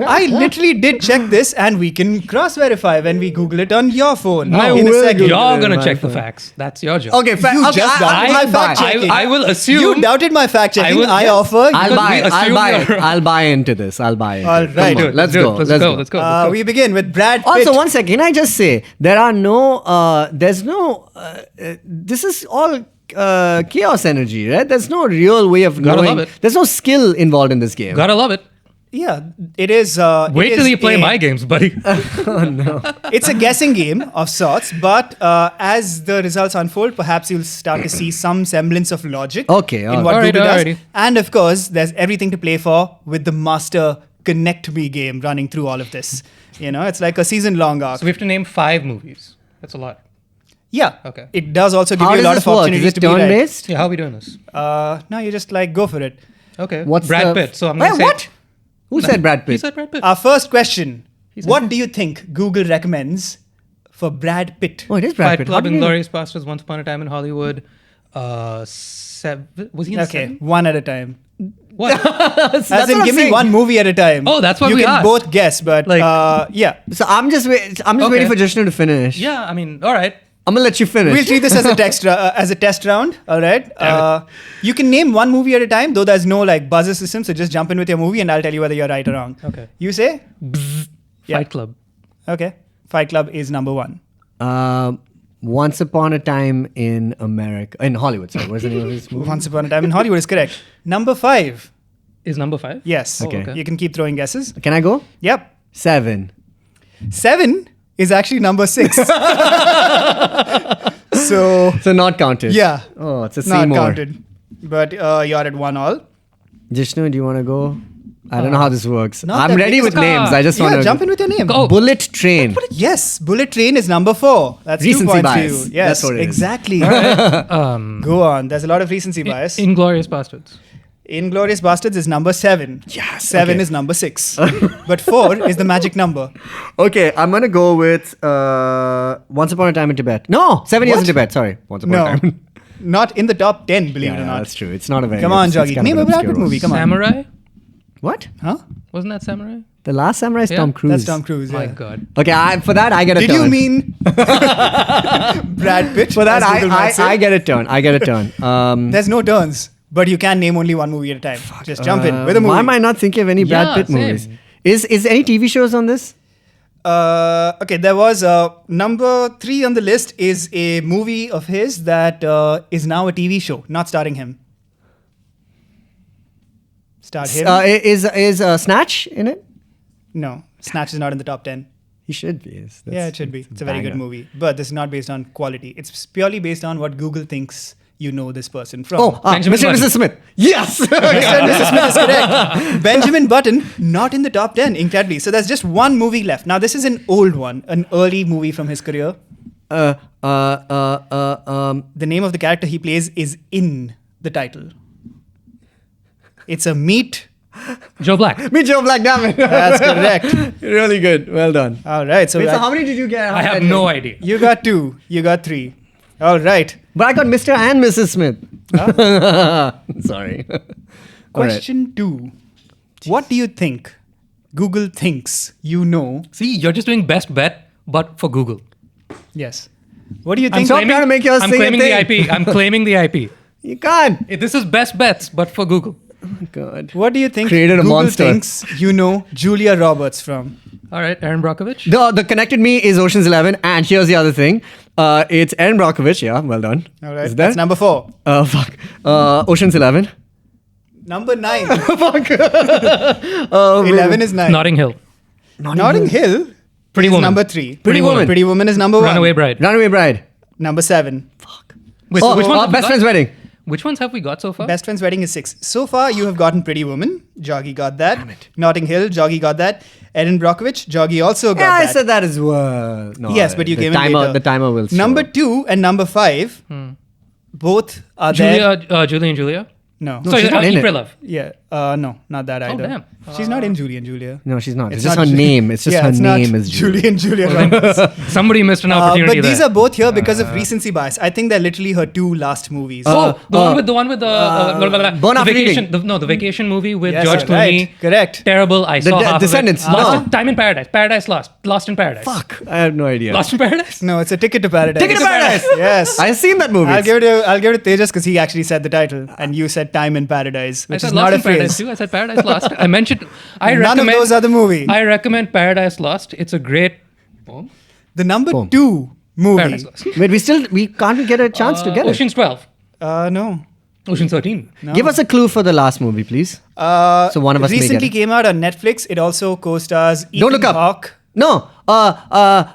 I literally did check this, and we can cross-verify when we Google it on your phone. I in a will second. Google You're it gonna on check my the phone. facts. That's your job. Okay, fair. You Okay, just doubted my fact checking. I will assume. You doubted my fact checking. will- I yes. offer. I'll Because buy we it. I'll assume buy you're it. right. I'll buy into this. I'll buy into All it. right. Come on, let's go. Let's go. Let's go. We begin with Brad Pitt. Also, one second. Can I just say there are no. There's no. This is all chaos energy, right? There's no real way of Gotta knowing. love it. There's no skill involved in this game. Gotta love it. Yeah, it is. Wait it till is you play my games, buddy. It's a guessing game of sorts, but as the results unfold, perhaps you'll start to see some semblance of logic Okay, in what alright. Google does. Alrighty. And of course, there's everything to play for with the master Connect Me game running through all of this. You know, it's like a season-long arc. So we have to name 5 movies. That's a lot. Yeah. Okay. It does also give How you a does lot this of work? opportunities Is it to be right. turn-based? Yeah, how are we doing this? No, you just like go for it. Okay. What's Brad the- Pitt? So I'm Wait, gonna say what? Who said Brad He Pitt? said Brad Pitt. Our first question: He's what do you think Google recommends for Brad Pitt? Oh, it is Brad Fight Pitt. How Club, did you know? Inglourious Basterds, Once Upon a Time in Hollywood, 7. Was he in Okay, 7? one at a time. What? That's As in, what I'm give me saying. one movie at a time. Oh, that's what you we can asked. both guess, but Like- yeah. So I'm just waiting Okay. for Jishnu to finish. Yeah, I mean, all right. I'm gonna let you finish. We'll treat this as a test round. All right. You can name one movie at a time, though there's no like buzzer system. So just jump in with your movie, and I'll tell you whether you're right or wrong. Okay. You say? Yeah. Fight Club. Okay. Fight Club is number 1. Once Upon a Time in Hollywood. Sorry, what's the name of this movie? Once Upon a Time in Hollywood is correct. Number 5. Is number 5? Yes. Oh, Okay. You can keep throwing guesses. Can I go? Yep. 7. 7 is actually number 6. So So not counted. yeah, Oh, it's a not Seymour. counted. But you're at 1-1. Jishnu, do you want to go? I don't know how this works. Not I'm that ready big with of a names. car. I just want Yeah, to jump in with your name. Go. Bullet Train. Yes, Bullet Train is number 4. That's 2 Recency points bias. to you. Yes, That's what it is. exactly. Um, Go on. There's a lot of recency bias. Inglorious Bastards. Inglorious Bastards is number 7. Yes, 7 okay. is number 6. But 4 is the magic number. Okay, I'm gonna go with Once Upon a Time in Tibet. No, 7 years in What? Tibet. Sorry, Once Upon a No, Time. not in the top 10, believe it or Yeah, not. that's true. It's not a very. Come on, it's Joggy. kind of Name an a Brad obscure Pitt movie. one. Come on. Samurai? What? Huh? Wasn't that Samurai? The Last Samurai is Yeah, Tom Cruise. That's Tom Cruise. My Yeah. God. Okay, for that I get a Did turn. you mean Brad Pitt? For that as Google might say? I get a turn. I get a turn. There's no turns, but you can name only one movie at a time. Just jump in with a movie. Why am I not thinking of any Brad Yeah, Pitt same. movies? Is any TV shows on this? Okay, there was number 3 on the list is a movie of his that is now a TV show, not starring him. Starred him? Is Snatch in it? No, Snatch is not in the top 10. He should be. Yeah, it should be. It's a very good banger. movie, but this is not based on quality. It's purely based on what Google thinks you know this person from. Oh, Benjamin Mr. and Button. Mrs. Smith. Yes. Mr. and Mrs. Smith is correct. Benjamin Button, not in the top 10, incredibly. So there's just one movie left. Now, this is an old one, an early movie from his career. The name of the character he plays is in the title. It's a meat. Joe Black. Me, Joe Black, damn it. That's correct. Really good. Well done. All right. So, Wait, so how many did you get? I have no idea. you got 2. You got 3. All right. But I got Mr. and Mrs. Smith. Sorry. All right. Question 2. What do you think Google thinks you know? See, you're just doing best bet, but for Google. Yes. What do you I'm think? Stop trying to make yours I'm sing a claiming the thing. IP. I'm claiming the IP. You can't. This is best bets, but for Google. Oh, God. What do you think Created a Google monster. thinks you know Julia Roberts from? All right, Aaron Brockovich. The connected me is Ocean's 11, and here's the other thing. It's Aaron Brockovich. Yeah, well done. All right. Is That's that? number 4. Fuck. Ocean's 11. Number 9. Fuck. 11 is 9. Notting Hill. Notting Hill Pretty is Woman. number 3. Pretty Woman. Pretty Woman is number 1. Runaway Bride. Runaway Bride. Number 7. Wait, Oh, so which one? have we Best got? Friend's Wedding. Which ones have we got so far? Best Friend's Wedding is 6. So far, you have gotten Pretty Woman. Joggy got that. Notting Hill. Joggy got that. Erin Brockovich. Joggy also got Yeah, I that. said that as well. No, Yes, but you the came in timer, later. The timer will show. Number 2 and number 5, both are there. Julie and Julia. No. No, Sorry, she's not in Eat, it. Pray, Love. Yeah. No, not that either. damn. She's not in Julie and Julia. No, she's not. It's It's just not her Ju- name. It's just yeah, her it's name not is Julie and Julia Roberts. Somebody missed an opportunity But these there. are both here because of recency bias. I think they're literally her 2 last movies. the one with the Born After vacation. Reading. The vacation movie with Yes, George right. Clooney. Correct. Terrible. I The saw half Descendants. of it. No. Time in Paradise. Paradise Lost. Lost in Paradise. Fuck. I have no idea. Lost in Paradise. No, it's a Ticket to Paradise. Ticket to Paradise. Yes. I've seen that movie. I'll give it to Tejas because he actually said the title, and you said Time in Paradise, I which said is Lost not a in Paradise phrase. too. I said Paradise Lost. I mentioned. None of those are the movie. I recommend Paradise Lost. It's a great. Oh, The number Boom. 2 movie. Paradise Lost. Wait, we can't get a chance to get Ocean's 12. No. Ocean's 13. No. it. Give us a clue for the last movie, please. So one of us may recently get it. came out on Netflix. It also co-stars Ethan Don't Look Up. Hawke. No,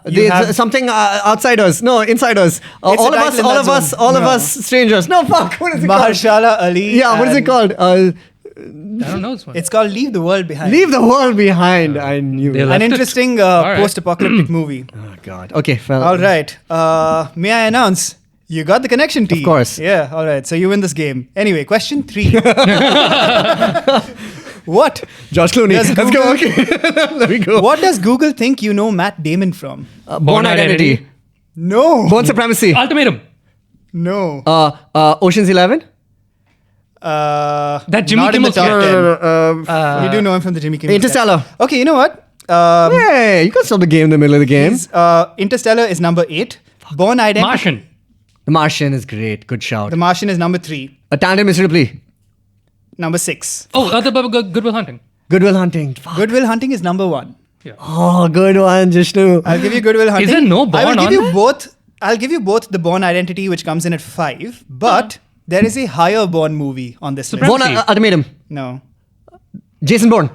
there's have- something outsiders. No, insiders. All It's a of us, title in all that of us, zone. all of No. us, strangers. No, fuck. What is it called? Mahershala Ali. Yeah, what is it and called? I don't know this one. It's called Leave the World Behind. Leave the world behind. I knew. They it. left An it. interesting right. post-apocalyptic movie. Oh God. Okay. Well, All right. May I announce? You got the connection, T. Of course. Yeah. All right. So you win this game. Anyway, question 3. What? Josh Clooney. Does Let's go. Google- Okay. There we go. What does Google think you know Matt Damon from? Born Identity. No. Born Supremacy. Ultimatum. No. Ocean's 11. That Jimmy not in the Kimmel top sketch. 10. You do know him from the Jimmy Kimmel Interstellar. sketch. Okay, you know what? Hey, you can stop the game in the middle of the game. Interstellar is number 8. Born Identity. Martian. The Martian is great. Good shout. The Martian is number 3. A Tandem Mr. Ripley. Number 6. Oh, Good Will Hunting. Good Will Hunting. Fuck. Good Will Hunting is number 1. Oh, good one, Jishnu. I'll give you Good Will Hunting. Is there no Born I will give on you there? both. I'll give you both the Born Identity, which comes in at 5, but there is a higher Born movie on this list. Born Ultimatum. No. Jason Bourne.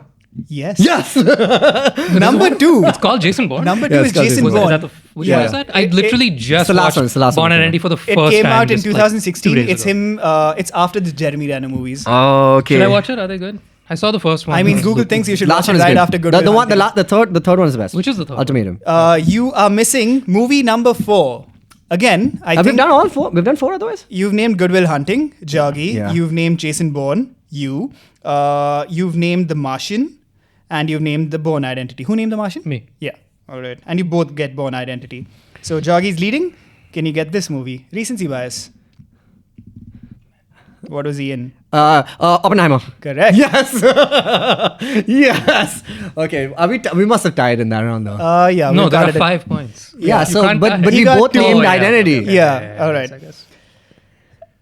Yes. Yes. Number 2. It's called Jason Bourne. Number 2 Yeah, is it's called Jason Jason Is Bourne. that which Yeah. one is that? I literally just the last watched one, it's the last Born one. Identity for the first It time. came out in just, like, 2016. 2 days It's ago. him. It's after the Jeremy Renner movies. Oh, okay. Should I watch it? Are they good? I saw the first one. I mean, It was Google good. thinks you should Last watch one it is right good. after Good the Will one, Hunting. the third one is the best. Which is the third one? Ultimatum. You are missing movie number 4. Again, I Have we think done all 4? We've done 4 otherwise? you've named Good Will Hunting, Joggy. Yeah. You've named Jason Bourne, you. You've named The Martian, and you've named The Bourne Identity. Who named The Martian? Me. Yeah. All right. And you both get Bourne Identity. So Joggy's leading. Can you get this movie? Recency bias. What was he in? Oppenheimer. Correct. Yes. Yes. Okay. We must have tied in that round though. Yeah. No, we've there got are it at- 5 points. yeah. You So, can't but tie. we got both two. named Oh, yeah, identity. okay, Yeah, all yes, right. I guess.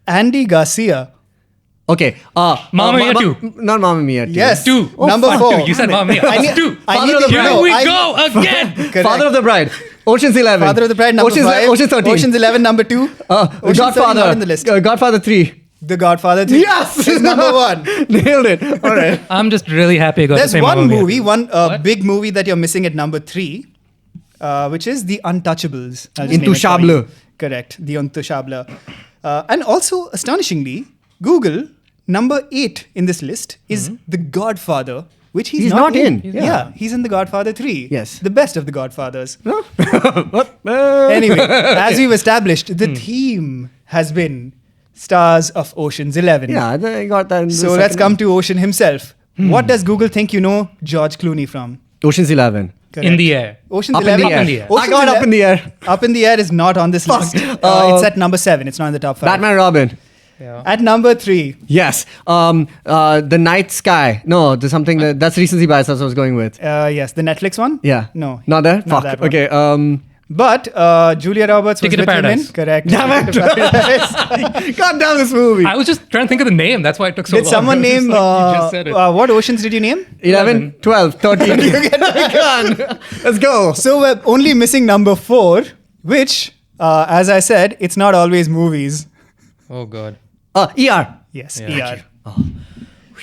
Andy Garcia. Okay. Mamma Mia 2. Not Mamma Mia 2. Yes. 2. Number Fuck 4. 2. You said Mamma Mia. I need- It's 2. I need Father of to the Here Bride. we I- go again. Correct. Father of the Bride. Ocean's 11. Father of the Bride, number 5. Ocean's 13. Ocean's 11, number 2. Ocean's 13 Godfather. not in the list. Godfather 3. The Godfather 3 Yes. is number 1. Nailed it. All right. I'm just really happy I got to There's say one Mamma Mia. movie, one What? big movie that you're missing at number 3, which is The Untouchables. I'll just name it for Intouchable. you. Correct. The Untouchable. And also, astonishingly, Google, number 8 in this list is The Godfather, which he's not in. Yeah. He's in The Godfather 3. Yes. The best of the Godfathers. What? Anyway, as we've established, the theme has been Stars of Ocean's 11. Yeah, I think I got that. In the So let's second come to Ocean himself. What does Google think you know George Clooney from? Ocean's 11. In the air. Ocean's Up in 11. the air. Up in the air. I got up in the air. Up in the air is not on this list. It's at number 7. It's not in the top 5. Batman Robin. Yeah. At number 3. Yes. The Night Sky. No, there's something that's recency bias. That's what I was going with. Yes, the Netflix one? Yeah. No. Not there? Not Fuck. that one. Okay. But Julia Roberts was Ticket to with him in. Paradise. Correct. Damn Ticket to Paradise. God damn this movie. I was just trying to think of the name. That's why it took so Did long. someone I was just name... like, you just said it. what oceans did you name? 11, 12, 13. Come on. Let's go. So we're only missing number 4, which, as I said, it's not always movies. Oh, God. ER. Yes, Yeah. ER.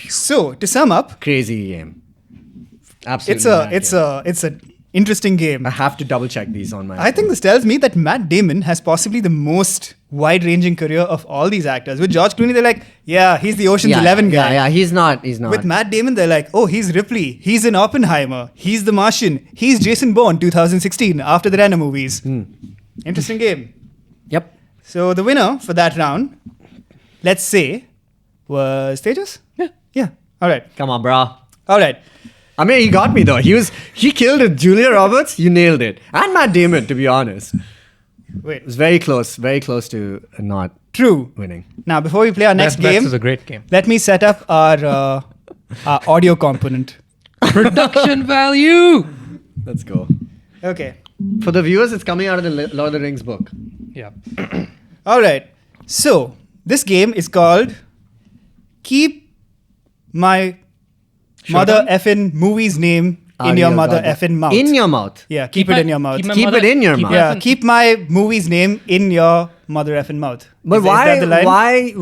So, to sum up, Crazy game. Absolutely. it's an interesting game. I have to double check these on my. I think this tells me that Matt Damon has possibly the most wide-ranging career of all these actors. With George Clooney, they're like, yeah, he's the Ocean's 11 guy. Yeah, he's not. He's not. With Matt Damon, they're like, oh, he's Ripley. He's in Oppenheimer. He's the Martian. He's Jason Bourne, 2016, after the Renner movies. Interesting game. Yep. So the winner for that round, let's say, was Tejas? Yeah. Yeah. All right. Come on, bro. All right. I mean, he got me though. He killed it. Julia Roberts, you nailed it. And Matt Damon, to be honest. It Wait. was very close to not True. winning. Now, before we play our next Best game, is a great game. let me set up our audio component. Production value. Let's go. Okay. For the viewers, it's coming out of the Lord of the Rings book. Yeah. All right. So, this game is called Keep My Mother Effin' Movie's Name in Your Mother Effin' Mouth. In your mouth. Yeah, keep it in your mouth. my Keep mother- it in your mouth. Yeah, keep my movie's name in your mother effing mouth. But Is that the line?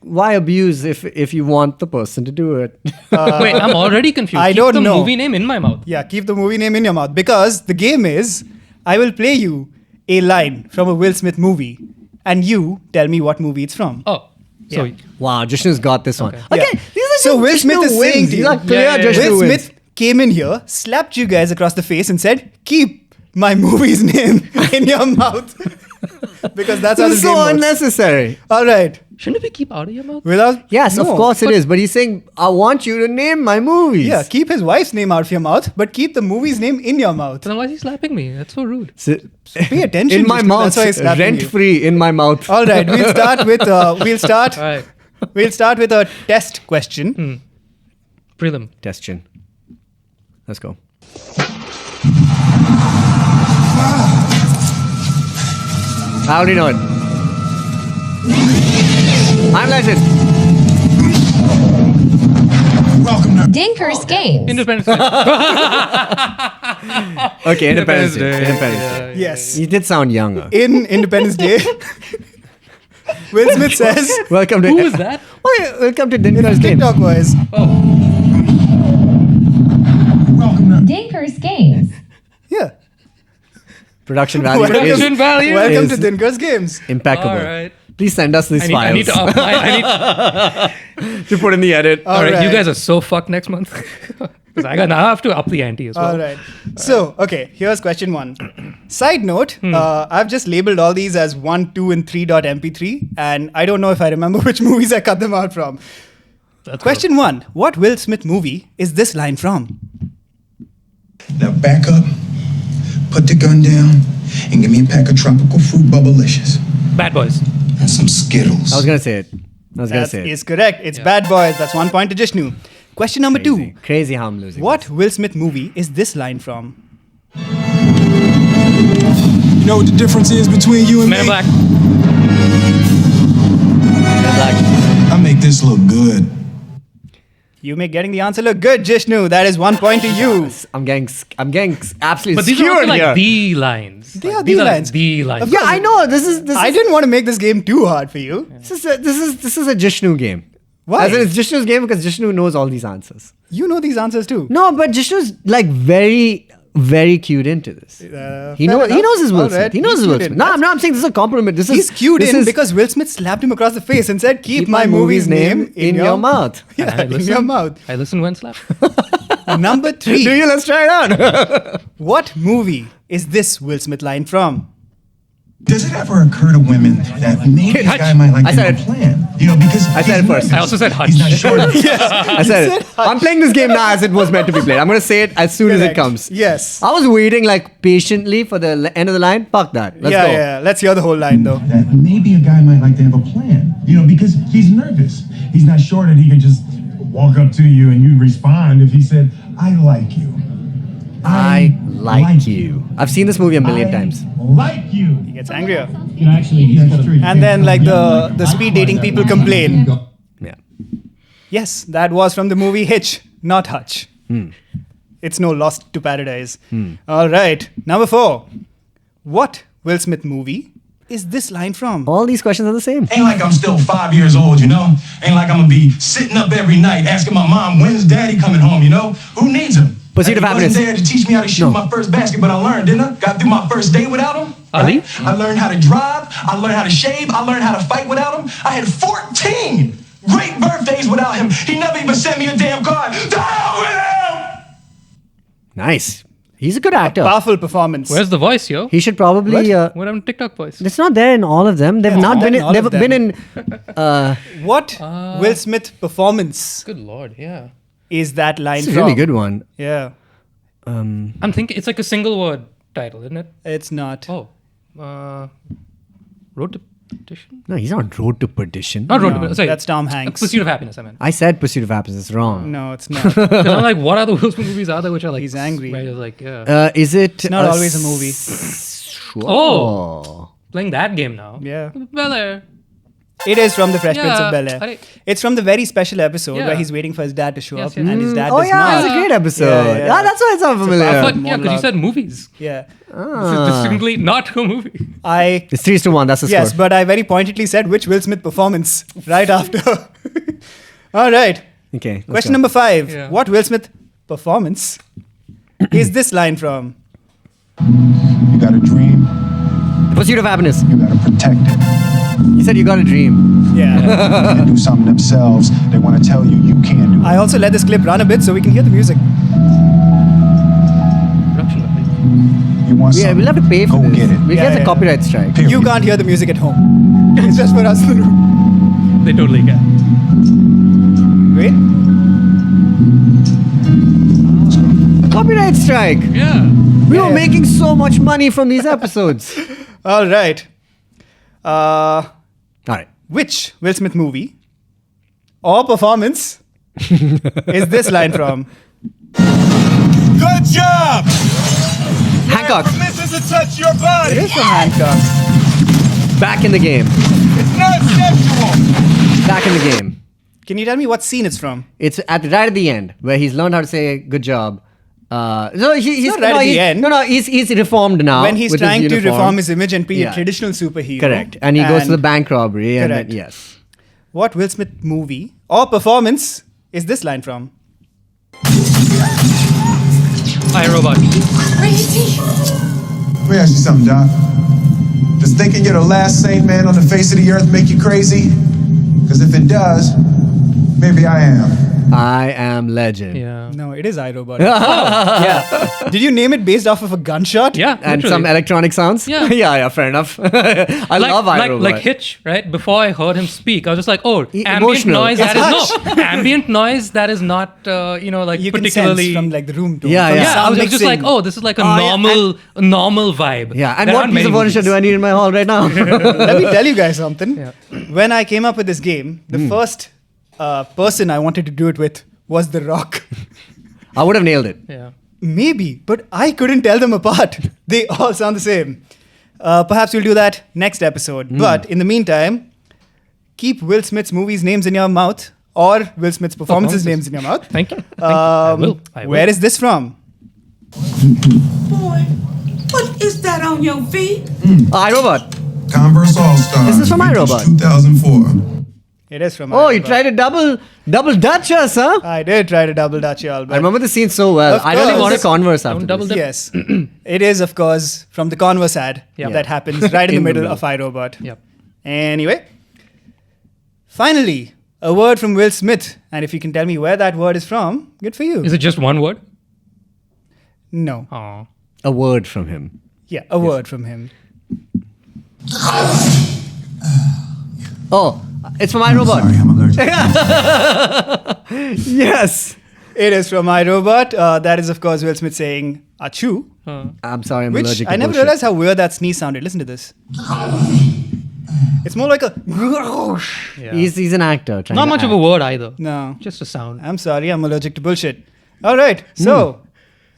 why abuse if you want the person to do it? Wait, I'm already confused. I Keep don't the know. movie name in my mouth. Yeah, keep the movie name in your mouth because the game is I will play you a line from a Will Smith movie and you tell me what movie it's from. Oh. So Yeah. Wow, Jishnu's got this one. Okay. Okay, Yeah. these are So just Will Smith Jishnu is saying wins. to These you- are clear Yeah, yeah, yeah. Jishnu Will wins. Smith came in here, slapped you guys across the face and said, keep my movie's name in your mouth. Because that's how This this is game so works. unnecessary. All right. shouldn't it be keep out of your mouth? Without Yes, of No, course it but- is. But he's saying, I want you to name my movies. Yeah, keep his wife's name out of your mouth, but keep the movie's name in your mouth. Then why is he slapping me? That's so rude. Pay attention. In my Jishnu, mouth. that's why he's slapping Rent you. free in my mouth. All right, we'll start with All right. We'll start with a test question. Prelim. Test chin. Let's go. I already know it. I'm Legend. Welcome to Dinkar's Games. Independence Day. Okay, Independence Day. Day. Independence Yeah, Day. Yes. You did sound younger. In Independence Day, Will Smith says, Welcome to. Who was that? Oh, yeah, welcome to Dinkar's it's Games. TikTok voice. welcome to Dinkar's Games. Yeah. Production value is Production value. Welcome is to Dinkar's Games. impeccable. All right. Please send us these I files need to up my. I need, to put in the edit. all right, right. you guys are so fucked next month. Because now have to up the ante as well. All right. So, okay, here's question 1. Side note, I've just labeled all these as 1, 2, and 3.mp3, and I don't know if I remember which movies I cut them out from. That's Question 1. What Will Smith movie is this line from? now back up, put the gun down, and give me a pack of tropical fruit bubblicious cool. Bad Boys. and some Skittles. I was gonna say it. That is correct. It's Bad Boys. That's 1 point to Jishnu. Question number 2. Crazy how I'm losing. What Will Smith movie is this line from? You know what the difference is between you and Men in me? Black. I make this look good. You make getting the answer look good, Jishnu. That is 1 point to you. I'm getting absolutely But these are skewered also like here. the lines. They Like, are these the are lines. the lines. Yeah, I know. This is. I didn't want to make this game too hard for you. This is a Jishnu game. Why? As in, it's Jishnu's game because Jishnu knows all these answers. You know these answers too. No, but Jishnu's like very, very cued into this. He fair knows enough. his Will All Smith. right, He knows he's his Will cued Smith. in. No, I'm saying this is a compliment. This He's is cued this in is- because Will Smith slapped him across the face and said, "Keep my movie's name in your mouth. Yeah, And I in listen. your mouth." I listen when slap. Number 3. Do you? Let's try it out. What movie is this Will Smith line from? Does it ever occur to women that maybe this Hutch. guy might like I to said have it. a plan? You know, because I said he's it first. nervous. I also said Hutch. He's not sure. I said it. I'm playing this game now as it was meant to be played. I'm going to say it as soon as it Correct. comes. Yes. I was waiting like patiently for the end of the line. Fuck that. Let's go. Yeah. Let's hear the whole line though. That maybe a guy might like to have a plan. You know, because he's nervous. He's not sure that he can just walk up to you and you'd respond if he said, "I like you." I like you. I've seen this movie a million times. Like you. He gets angrier. You know, actually, he's got a And then like the speed dating people complain. Yeah. Yes, that was from the movie Hitch, not Hutch. Hmm. It's no Lost to Paradise. All right. Number 4. What Will Smith movie is this line from? All these questions are the same. Ain't like I'm still 5 years old, you know? Ain't like I'm gonna be sitting up every night asking my mom, when's daddy coming home, you know? Who needs him? Pursuit of He Happiness. wasn't there to teach me how to shoot No. my first basket, but I learned, didn't I? Got through my first day without him. Ali? Right? I learned how to drive. I learned how to shave. I learned how to fight without him. I had 14 great birthdays without him. He never even sent me a damn card. The hell with him! Nice. He's a good actor. Powerful performance. Where's the voice, yo? He should probably. What happened to TikTok voice? It's not there in all of them. They've not not been. in all They've of them. been in. What Will Smith performance Good lord, yeah. is that line It's a from? really good one. Yeah. I'm thinking it's like a single word title, isn't it? It's not. Oh. Road to Perdition? No, he's not Road to Perdition. Not Road to No, Perdition. Sorry. that's Tom Hanks. Pursuit of Happiness, I meant. I said Pursuit of Happiness. It's wrong. No, it's not. 'Cause I'm like, what other Will Smith movies are there which are like... He's angry. Where you're like, yeah. Is it? It's not always a movie. Oh. Playing that game now. Yeah. Bel Air. It is from the Fresh Prince Yeah, of Bel Air. I- It's from the very special episode Yeah. where he's waiting for his dad to show Yes, up, yes. and his dad Oh does yeah, not. it's a great episode. Yeah. Yeah, that's why it sounds familiar. But, yeah, because you monologue. said movies. Yeah. This is distinctly not a movie. I It's 3-1. That's the yes, score. but I very pointedly said which Will Smith performance right after. All right. Okay. let's Question go. number 5. Yeah. What Will Smith performance is this line from? You got a dream, Pursuit of Happiness. you gotta protect it. You said you got a dream. Yeah. They do something themselves, they wanna tell you you can't do it. I also let this clip run a bit so we can hear the music. Production value. You want Yeah, something, we'll have to pay for go this. get it. We Yeah, get a yeah. copyright strike. Period. You can't hear the music at home. It's just for us in the room. They totally can. Wait. Copyright strike. Yeah. We Yeah, were yeah. making so much money from these episodes. All right. All right. Which Will Smith movie or performance is this line from? Good job! Hancock. Permission to touch your It body. is from Hancock. Back in the game. It's not sexual. Back in the game. Can you tell me what scene it's from? It's right at the end where he's learned how to say good job. No, he's not right at the end. No, he's reformed now. When he's with trying his to uniform. reform his image and be Yeah. a traditional superhero. Correct. And he goes to the bank robbery. And then, Correct. yes. What Will Smith movie or performance is this line from? iRobot. Let me ask you something, Doc. Does thinking you're the last sane man on the face of the earth make you crazy? Because if it does, maybe I am. I am legend. Yeah. No, it is iRobot. Yeah. Did you name it based off of a gunshot? Yeah. And literally. some electronic sounds? Yeah. yeah, fair enough. I love iRobot. Like Hitch, right? Before I heard him speak, I was just like, oh, ambient Emotional. noise. It's That is no ambient noise. That is not, like You can particularly. sense from like the room tone. Yeah, from yeah. the I sound was just mixing. like, oh, this is like a yeah, normal vibe. Yeah, and There what aren't piece of many furniture movies. do I need in my hall right now? Let me tell you guys something. When I came up with this game, the first person I wanted to do it with was The Rock. I would have nailed it. Yeah. Maybe, but I couldn't tell them apart. They all sound the same. Perhaps we'll do that next episode. But in the meantime, keep Will Smith's movies' names in your mouth or Will Smith's performances' names in your mouth. Thank you. I will. Where is this from? Boy, what is that on your feet? iRobot. Converse All-Stars. This is from vintage iRobot. 2004. It is from Oh, you iRobot. tried to double dutch us, huh? I did try to double dutch y'all, I but remember the scene so well. Of I really course. want to converse after Don't double this. dip. yes, it is, of course, from the Converse ad Yeah. that happens right in the In the middle middle. of iRobot. Yep. Anyway, finally, a word from Will Smith. And if you can tell me where that word is from, good for you. Is it just one word? No. Oh. A word from him. Yeah, a word from him. Oh, it's from Sorry, iRobot. I'm allergic. Yes. It is from iRobot. That is, of course, Will Smith saying achoo, I'm sorry, I'm which allergic to I never bullshit. realized how weird that sneeze sounded. Listen to this. It's more like a. Yeah. He's an actor. trying Not to much of a act. word either. No. Just a sound. I'm sorry, I'm allergic to bullshit. All right, so,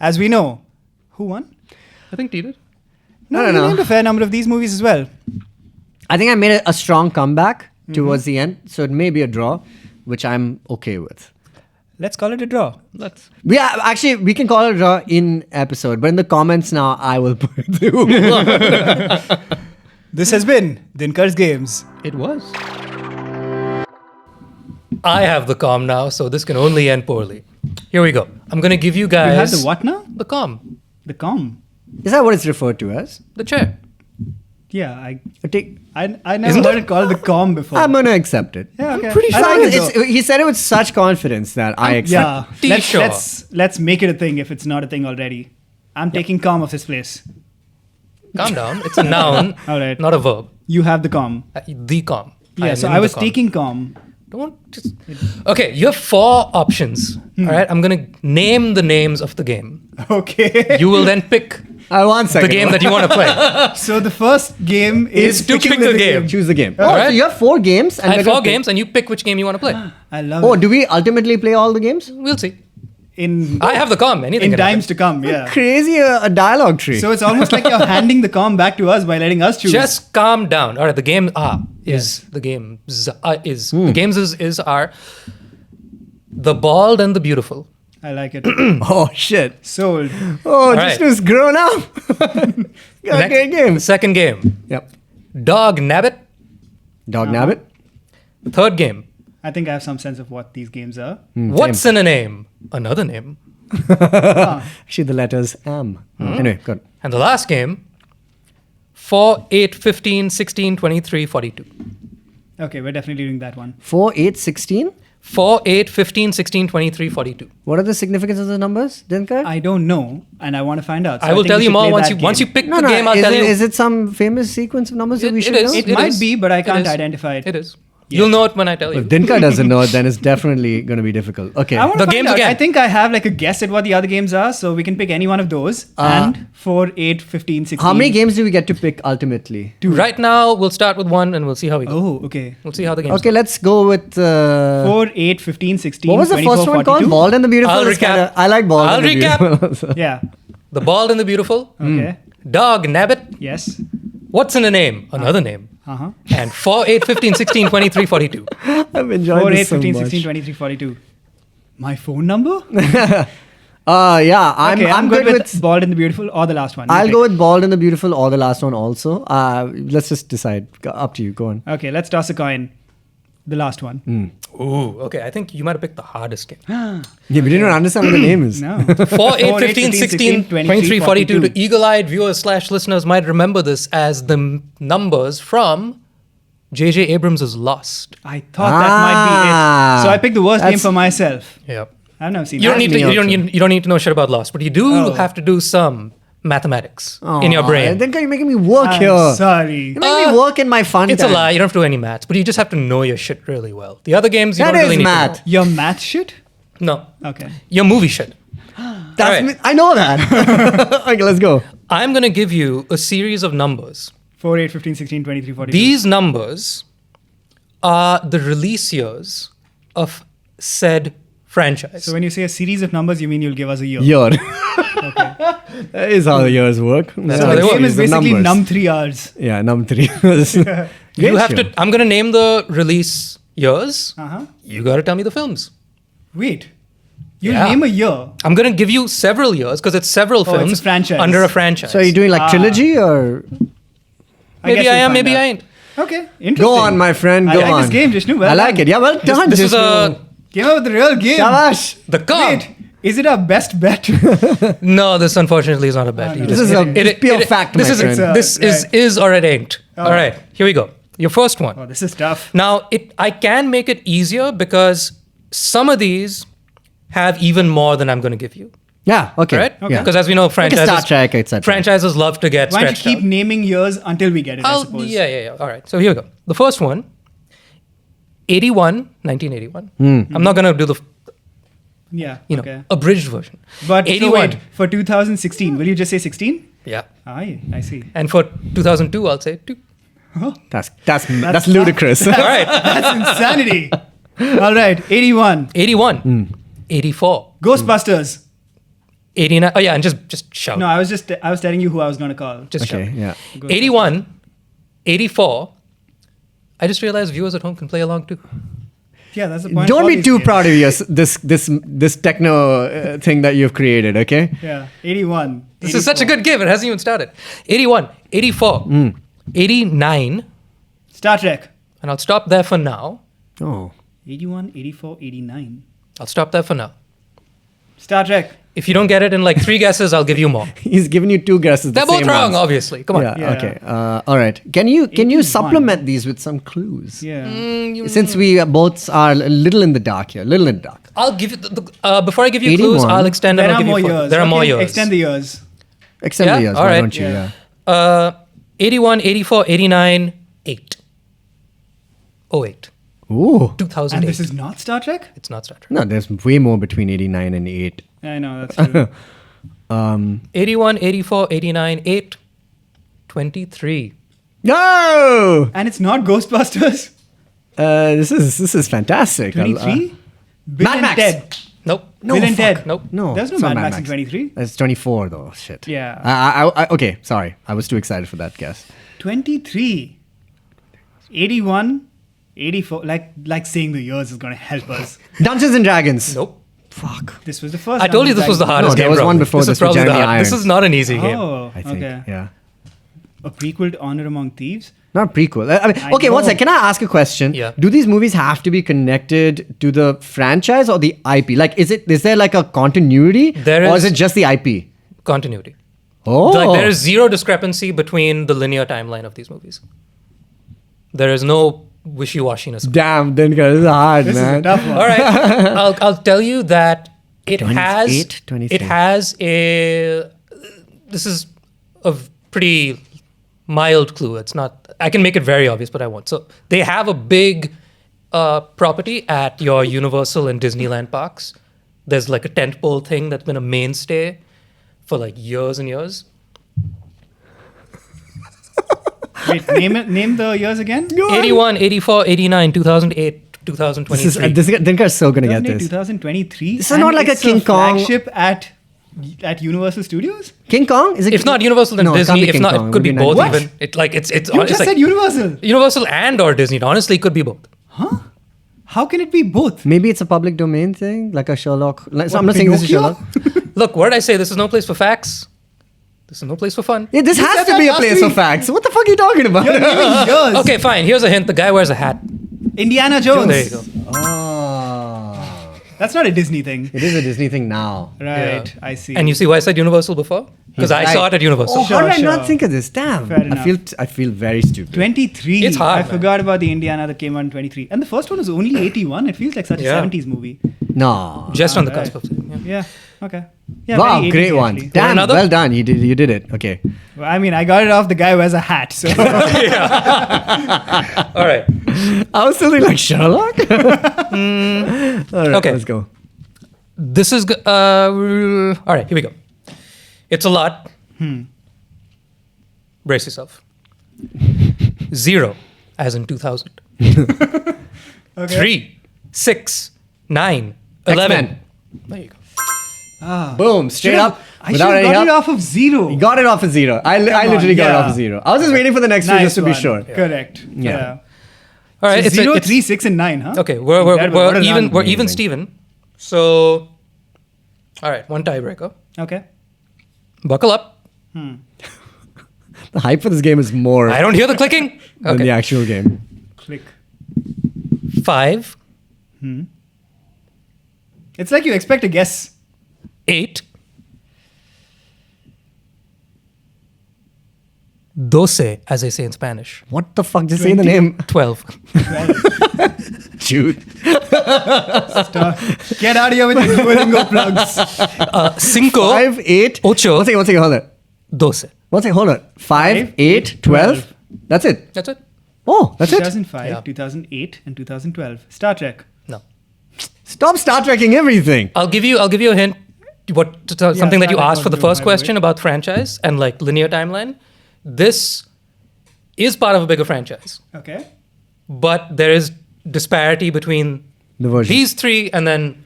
as we know, who won? I think he did. No, I don't you know. named a fair number of these movies as well. I think I made a strong comeback towards the end, so it may be a draw, which I'm okay with. Let's call it a draw. Let's. Yeah, actually, we can call it a draw in episode, but in the comments now, I will put who won. This has been Dinkar's Games. It was. I have the calm now, so this can only end poorly. Here we go. I'm gonna give you guys. You have the what now? The calm. The com. Is that what it's referred to as? The chair. Yeah, I Take, never Isn't heard it? it called the com before. I'm gonna accept it. Yeah, okay. Pretty I sure like it it's, he said it with such confidence that I accept. Yeah, let's, sure. let's make it a thing if it's not a thing already. I'm taking com of this place. Calm down. It's a noun, All right. not a verb. You have the com. The calm. Yeah, so am I in was the calm. taking com. Don't just. Okay, you have 4 options. All right, I'm gonna name the names of the game. Okay. You will then pick 1 the second. game that you want to play. So the first game is Is to picking pick the game. Choose the game. Oh, Alright. so you have 4 games? And I have we're 4 gonna pick- games, and you pick which game you want to play. I love Oh, it. do we ultimately play all the games? We'll see. In I have the calm. Anything in can times happen. to come, yeah. Crazy a dialogue tree. So it's almost like you're handing the com back to us by letting us choose. Just calm down. All right, the game is the games is the games is are the bald and the beautiful. I like it. oh shit. Sold. Oh, right. Jishnu's grown up. Got Next- great The games. second game, Yep. Dog Nabbit. Dog Nabbit. The third game, I think I have some sense of what these games are. what's in a name? Another name. Actually, the letters am. Anyway, good. And the last game, 4, 8, 15, 16, 23, 42. Okay, we're definitely doing that one. 4, 8, 16. 4, 8, 15, 16, 23, 42. What are the significance of the numbers, Dinkar? I don't know, and I want to find out. So I will think tell we you should more play once that you game. pick the game. I'll is tell it, you. Is it some famous sequence of numbers that we It should is. know? It It might is. be, but I It can't is. identify it. It is. You'll know it when I tell you. If Dinkar doesn't know it, then it's definitely going to be difficult. Okay. I want The to games find out. again. I think I have like a guess at what the other games are, so we can pick any one of those. And 4, 8, 15, 16. How many games do we get to pick ultimately? Right now, we'll start with one and we'll see how we go. Oh, okay. We'll see how the games Okay, let's go with... 4, 8, 15, 16. what was the 24, first one 42? called? Bald and the Beautiful? I'll It's recap. kinda- I like Bald I'll and the recap. Beautiful. also. Yeah. The Bald and the Beautiful, Okay. Dog Nabbit, Yes. What's in a Name? Another name. Uh-huh. And 4, 8, 15, 16, 23, 42. I've enjoyed 4, 8, this 15, so 16, much. 23, 42. My phone number? Yeah, I'm good good with Bald and the Beautiful or the last one. You I'll pick. go with Bald and the Beautiful or the last one also. Let's just decide. Up to you. Go on. Okay, let's toss a coin. The last one. Ooh, okay. I think you might have picked the hardest game. Yeah, we didn't understand what the name is. No. 4, 8, 15, 16, 23, 42. The eagle-eyed viewers / listeners might remember this as the numbers from J.J. Abrams' Lost. I thought that might be it. So I picked the worst game That's- for myself. Yep. I've never seen You don't that. need to. me You don't need to know shit about Lost, but you do Oh. have to do some mathematics in your brain. Then you're making me work I'm here. sorry. You're making me work in my fun It's time. a lie. You don't have to do any maths, but you just have to know your shit really well. The other games you That don't really is need math. to Your math shit? know. No, Okay. your movie shit. That's Alright. me. I know that. Okay, let's go. I'm gonna give you a series of numbers. 4, 8, 15, 16, 23, 42. These numbers are the release years of said franchise. So when you say a series of numbers, you mean you'll give us a year. Year. That is how the years work. That's So how the they game work. is basically numbers. num 3 hours. Yeah, num 3. you have to. I'm gonna name the release years. Uh-huh. You gotta tell me the films. Wait. You Yeah. name a year. I'm gonna give you several years because it's several Oh, it's a films franchise. under a franchise. So are you doing like trilogy or? maybe guess I we'll am, find maybe out. I ain't. Okay, interesting. Go on, my friend. I Go like on. this game, Jishnu. Well I like done. it. Yeah, well done. This is Jishnu. a Came up with a real game. Shabash. the card. Wait, is it our best bet? No, this unfortunately is not a bet. You This just- is a pure fact, This my is friend. this is or it ain't. All right, here we go. Your first one. Oh, this is tough. Now, I can make it easier because some of these have even more than I'm going to give you. Yeah. Okay. Right? Yeah. Because as we know, Like a franchises, Star Trek, etc. franchises love to get Why don't you stretched keep out. naming years until we get it, I suppose. Yeah. All right. So here we go. The first one, 1981. I'm not going to do the Yeah, okay. abridged version. But so 81. wait, for 2016, will you just say 16? Yeah. I see. And for 2002, I'll say 2. That's ludicrous. All right. That's insanity. All right, 81. 81. 84. Ghostbusters. 89. Oh, yeah. And just shout. No, I was telling you who I was going to call. Just Okay. shout. Yeah. 81. 84. I just realized viewers at home can play along too. Yeah, that's the point. Don't of all be these too games. proud of this techno thing that you've created. Okay. Yeah, 81. This is such a good game. It hasn't even started. 81. 84. 89. Star Trek. And I'll stop there for now. Oh. 81, 84, 89. I'll stop there for now. Star Trek. If you don't get it in like 3 guesses, I'll give you more. He's given you 2 guesses. They're the both same wrong, ones. obviously. Come on. Yeah, Yeah. Okay. All right. Can you 81. supplement these with some clues? Yeah. Since we both are a little in the dark here, little in the dark. I'll give you before I give you clues, 81. I'll extend and There I'll are give more you four. years. There are more Okay, years. Extend the years. Extend Yeah? the years, All why right. don't you? Yeah. Yeah. 81, 84, 89, 8. 08. Ooh. 2008. And this is not Star Trek? It's not Star Trek. No, there's way more between 89 and 8. I know, that's true. 81, 84, 89, 8, 23. No! And it's not Ghostbusters? This is fantastic. 23? Bill Mad and Max. Ted. Nope. No, Bill and fuck. Ted. Nope. No, There's no it's not Mad Max in 23. That's 24 though. Shit. Yeah. I okay, sorry. I was too excited for that guess. 23. 81, 84. Like saying the years is going to help us. Dungeons and Dragons. Nope. Fuck. This was the first. I told you this was the hardest No, there game. was probably. one before this is with probably the Jeremy hard- This Irons. is not an easy game. Oh, I think. okay. Yeah. A prequel to Honor Among Thieves? Not prequel. I mean, I okay, one know. sec. Can I ask a question? Yeah. Do these movies have to be connected to the franchise or the IP? Like, is there like a continuity, There or is- is it just the IP? Continuity. Oh, Like there is zero discrepancy between the linear timeline of these movies. There is no wishy-washiness. damn. Then this is hard, This man. is a tough one. All right, I'll tell you that it 28, 26. it has a. This is a pretty mild clue. It's not. I can make it very obvious, but I won't. So they have a big property at your Universal and Disneyland parks. There's like a tentpole thing that's been a mainstay for like years and years. Wait, name the years again. 81, 84, 89, 2008, 2023. Dinkar is so gonna get this. 2023. This is not like a King Kong flagship at Universal Studios. King Kong? Is it? If not Universal, then No, it can't Disney. be If King not, Kong. it could be Would be both. nice. Even it's You just like said Universal. Universal and or Disney. Honestly, it could be both. Huh? How can it be both? Maybe it's a public domain thing, like a Sherlock. So I'm not saying this is Pinocchio? Sherlock. Look, what did I say? This is no place for facts. This is no place for fun. Yeah, this You has said to that be a last place for week. facts. What the fuck are you talking about? You're naming years. Okay, fine. Here's a hint. The guy wears a hat. Indiana Jones. There you go. Oh. That's not a Disney thing. It is a Disney thing now. Right, Yeah. I see. And you see why I said Universal before? Because I saw it at Universal. Oh, how did I Sure, not sure. think of this? Damn. Fair enough. I feel very stupid. 23. It's hard, I man. forgot about the Indiana that came out in 23. And the first one was only 81. It feels like such Yeah. a 70s movie. No. Just on the Alright. cusp of it. Yeah. Yeah, okay. Yeah, Wow, very great 80s one. actually. Damn, another? well done. You did it. Okay. Well, I mean, I got it off the guy who wears a hat. So All right. I was still thinking like Sherlock. All right, Okay. let's go. This is all right. Here we go. It's a lot. Brace yourself. 0, as in 2000. 3, 6, 9, 11. X-Men. There you go. Boom, straight up. I should Without have any got it help. off of 0. You got it off of 0. I on, literally got it yeah. off of 0. I was just waiting for the next two just to be one. sure. Correct. Yeah. All right. So It's 0, it's 3, 6, and 9, huh? okay. We're Incredible. What a even. run. We're even, Amazing. Steven. So, all right. One tiebreaker. Okay. Buckle up. The hype for this game is more I don't hear the clicking. than the Okay. actual game. Click. 5, It's like you expect a guess. 8, 12, as they say in Spanish. What the fuck? Just say the name. 12. Dude. Get out of here with your Duolingo plugs. 5, 5, 8. Ocho. One second, hold on. 12. One second, hold on. 5, 8, 12. That's it. That's it. Oh, that's it. 2005, Yeah. 2008, and 2012. Star Trek. No. Stop Star Trekking everything. I'll give you a hint. Something that you Star Trek asked for the was first my question about franchise and like linear timeline. This is part of a bigger franchise, Okay. but there is disparity between The version. these three and then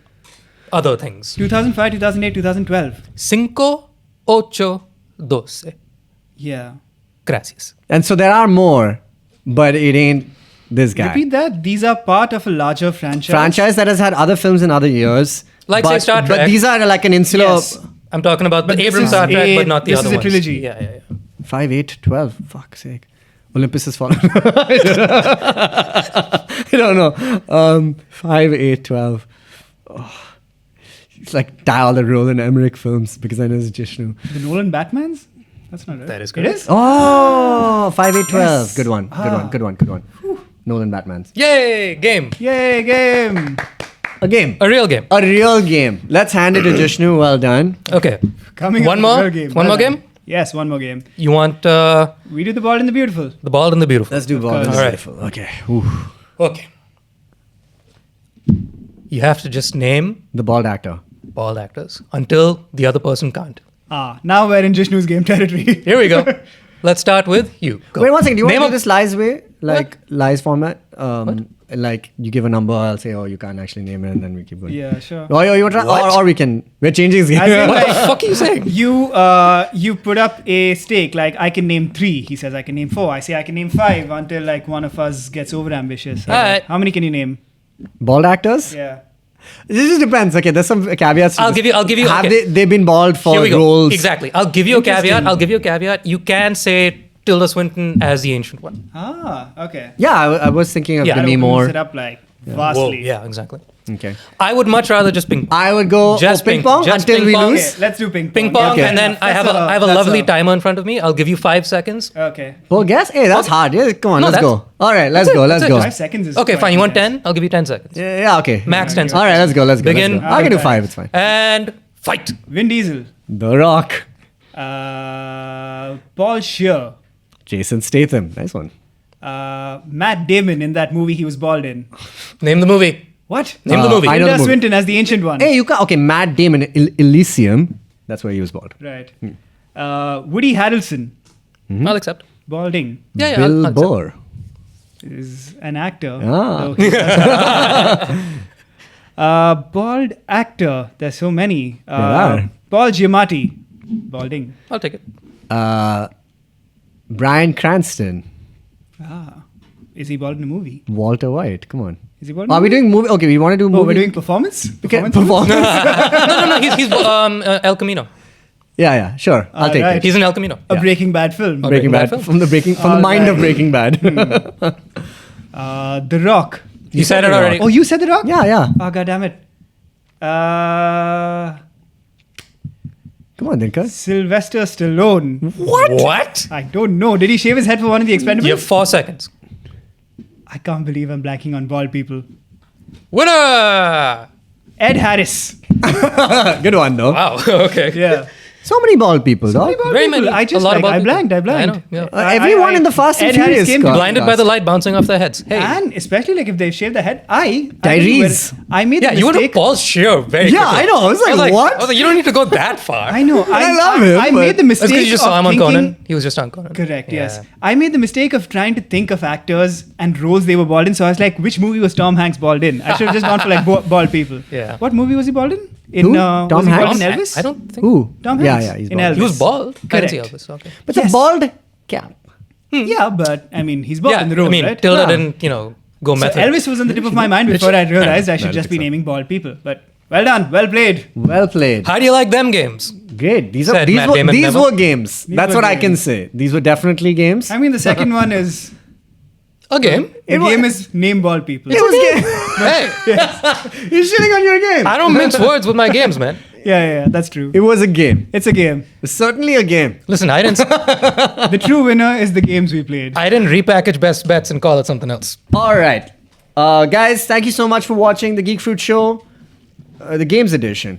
other things. 2005, 2008, 2012. 5, 8, 12. Yeah. Gracias. And so there are more, but it ain't this guy. Repeat that. These are part of a larger Franchise that has had other films in other years. Like, but, say, Star Trek. But these are like an insular. Yes. I'm talking about the But this Abrams is Star Trek, a- but not the this other is a ones. trilogy. Yeah. 5, 8, 12. Fuck's sake. Olympus has fallen. I don't know. 5, 8, 12. Oh. It's like all the Roland Emmerich films because I know it's Jishnu. The Nolan Batmans? That's not it. That is It correct. is? Oh, 5, 8, 12. Yes. Good one. Good one. Nolan Batman's. Yay! Game. Yay, game. A game. A real game. A real game. Let's hand it to Jishnu. Well done. Okay. Coming One up, more? real game. One more Well done. game? Yes, one more game. You want We do the Bold and the Beautiful. the Bald and the Beautiful? Let's do ball. course. That's All right. beautiful. Okay. Ooh. Okay. You have to just name The bald actor. bald actors until the other person can't. Now we're in Jishnu's game territory. Here we go. Let's start with you. Go. Wait one second. Do you want Name to a- do this lies way? Like lies format? Like you give a number, I'll say, oh, you can't actually name it, and then we keep going. Yeah, sure. You want to What? or we can. We're changing this game. As in, What the like, fuck are you saying? You put up a stake, like I can name 3. He says I can name 4. I say I can name 5 until like one of us gets over ambitious. Alright. How many can you name? Bald actors? Yeah. This just depends. Okay, there's some caveats. to I'll this. give you- Have okay. they've been bald for Here we go. roles? Exactly. I'll give you a caveat. Interesting. You can say Tilda Swinton as the ancient one. Okay. Yeah, I was thinking of Yeah, Demi That Moore. opens it up like Whoa. vastly. Yeah, exactly. Okay. I would much rather just ping I would go Just ping ping- pong just until ping we pong. lose. Okay, let's do ping pong. ping pong, Okay. and then I have a That's lovely a- timer in front of me. I'll give you 5 seconds. Okay. Oh, guess? Hey, that's hard. Yeah, come on, No, let's that's- go. All right, let's that's go. it, Let's that's go. it. 5 seconds is Okay, quite fine. You want a guess. 10? I'll give you 10 seconds. Yeah, okay. Max 10 seconds. All right, let's go. Let's go. Begin. Let's go. I can do Okay. 5. It's fine. And fight. Vin Diesel. The Rock. Paul Scheer. Jason Statham. Nice one. Matt Damon in that movie he was bald in. Name the movie. What? Name the movie. I know the Tilda movie. Swinton as the ancient one. Hey, you can okay. Matt Damon, Elysium. That's where he was bald. Right. Woody Harrelson, I'll accept. balding, Yeah, Bill I'll accept. Burr. is an actor. Ah. though he's bald actor. There's so many. are. Paul Giamatti, balding. I'll take it. Bryan Cranston. Is he bald in a movie? Walter White. Come on. Is he bald? In Are a we movie? doing movie? Okay, we want to do movie. Oh, we're doing performance. Okay, Performance? performance. No. He's El Camino. yeah, sure. I'll take Alright. it. He's in El Camino. A Breaking Bad film. Breaking Bad Bad. film. From the mind of Breaking Bad. The Rock. You said it already. Oh, you said The Rock? yeah. Oh, God damn it. Come on, Dinkar. Sylvester Stallone. What? I don't know. Did he shave his head for one of the Expendables? You have 4 seconds. I can't believe I'm blanking on bald people. Winner! Ed Harris. Good one, though. Wow. Okay. Yeah. So many bald people, dog. Bald Very people. many. I just a lot of like, bald I blanked. people. I I blanked. know. Yeah. Everyone in the Fast and Ed Harris Furious came to cast. Blinded by the light bouncing off their heads. Hey. And especially like if they shave their head, Tyrese. I made the Yeah, you went to mistake. Paul Shear very Yeah, quickly. I know. I was like, what? I was like, you don't need to go that far. I know. I love him, I but- made the That's mistake because you just saw him of on thinking, Conan. He was just on Conan. Correct, Yeah. yes. I made the mistake of trying to think of actors and roles they were bald in. So I was like, which movie was Tom Hanks bald in? I should have just gone for like bald people. Yeah. What movie was he bald in? Who? Was Tom he bald Hanks? in Elvis? I don't think. Ooh. Tom Yeah, Hanks. yeah, he's in bald. Elvis. He was bald. I didn't see Correct. Elvis. Okay. But Yes. it's a bald cap. Yeah, but I mean, he's bald Yeah, in the role, I mean, right? Tilda Yeah. didn't, go So method. Elvis was on the tip of my mind before I realized I should just be so. naming bald people. But well done, well played. Well played. How do you like them games? Great. These Said Matt were Damon these never. were games. That's were what I can games. say. These were definitely games. I mean, the second one is A game? the It was- game is name bald people. It was game. Hey, You're shitting on your game. I don't mince words with my games, man. Yeah, that's true. It was a game. It's a game. It's certainly a game. Listen, I didn't The true winner is the games we played. repackage best bets and call it something else. All right. Guys, thank you so much for watching the Geek Fruit Show, the games edition.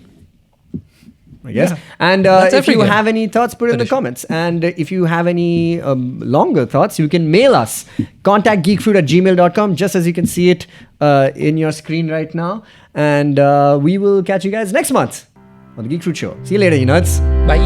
I guess. Yeah. And That's if every you game. have any thoughts, put it in the Edition. comments. And if you have any longer thoughts, you can mail us. Contact geekfruit@gmail.com, just as you can see it in your screen right now. And we will catch you guys next month on the Geek Fruit Show. See you later, you nuts. Bye.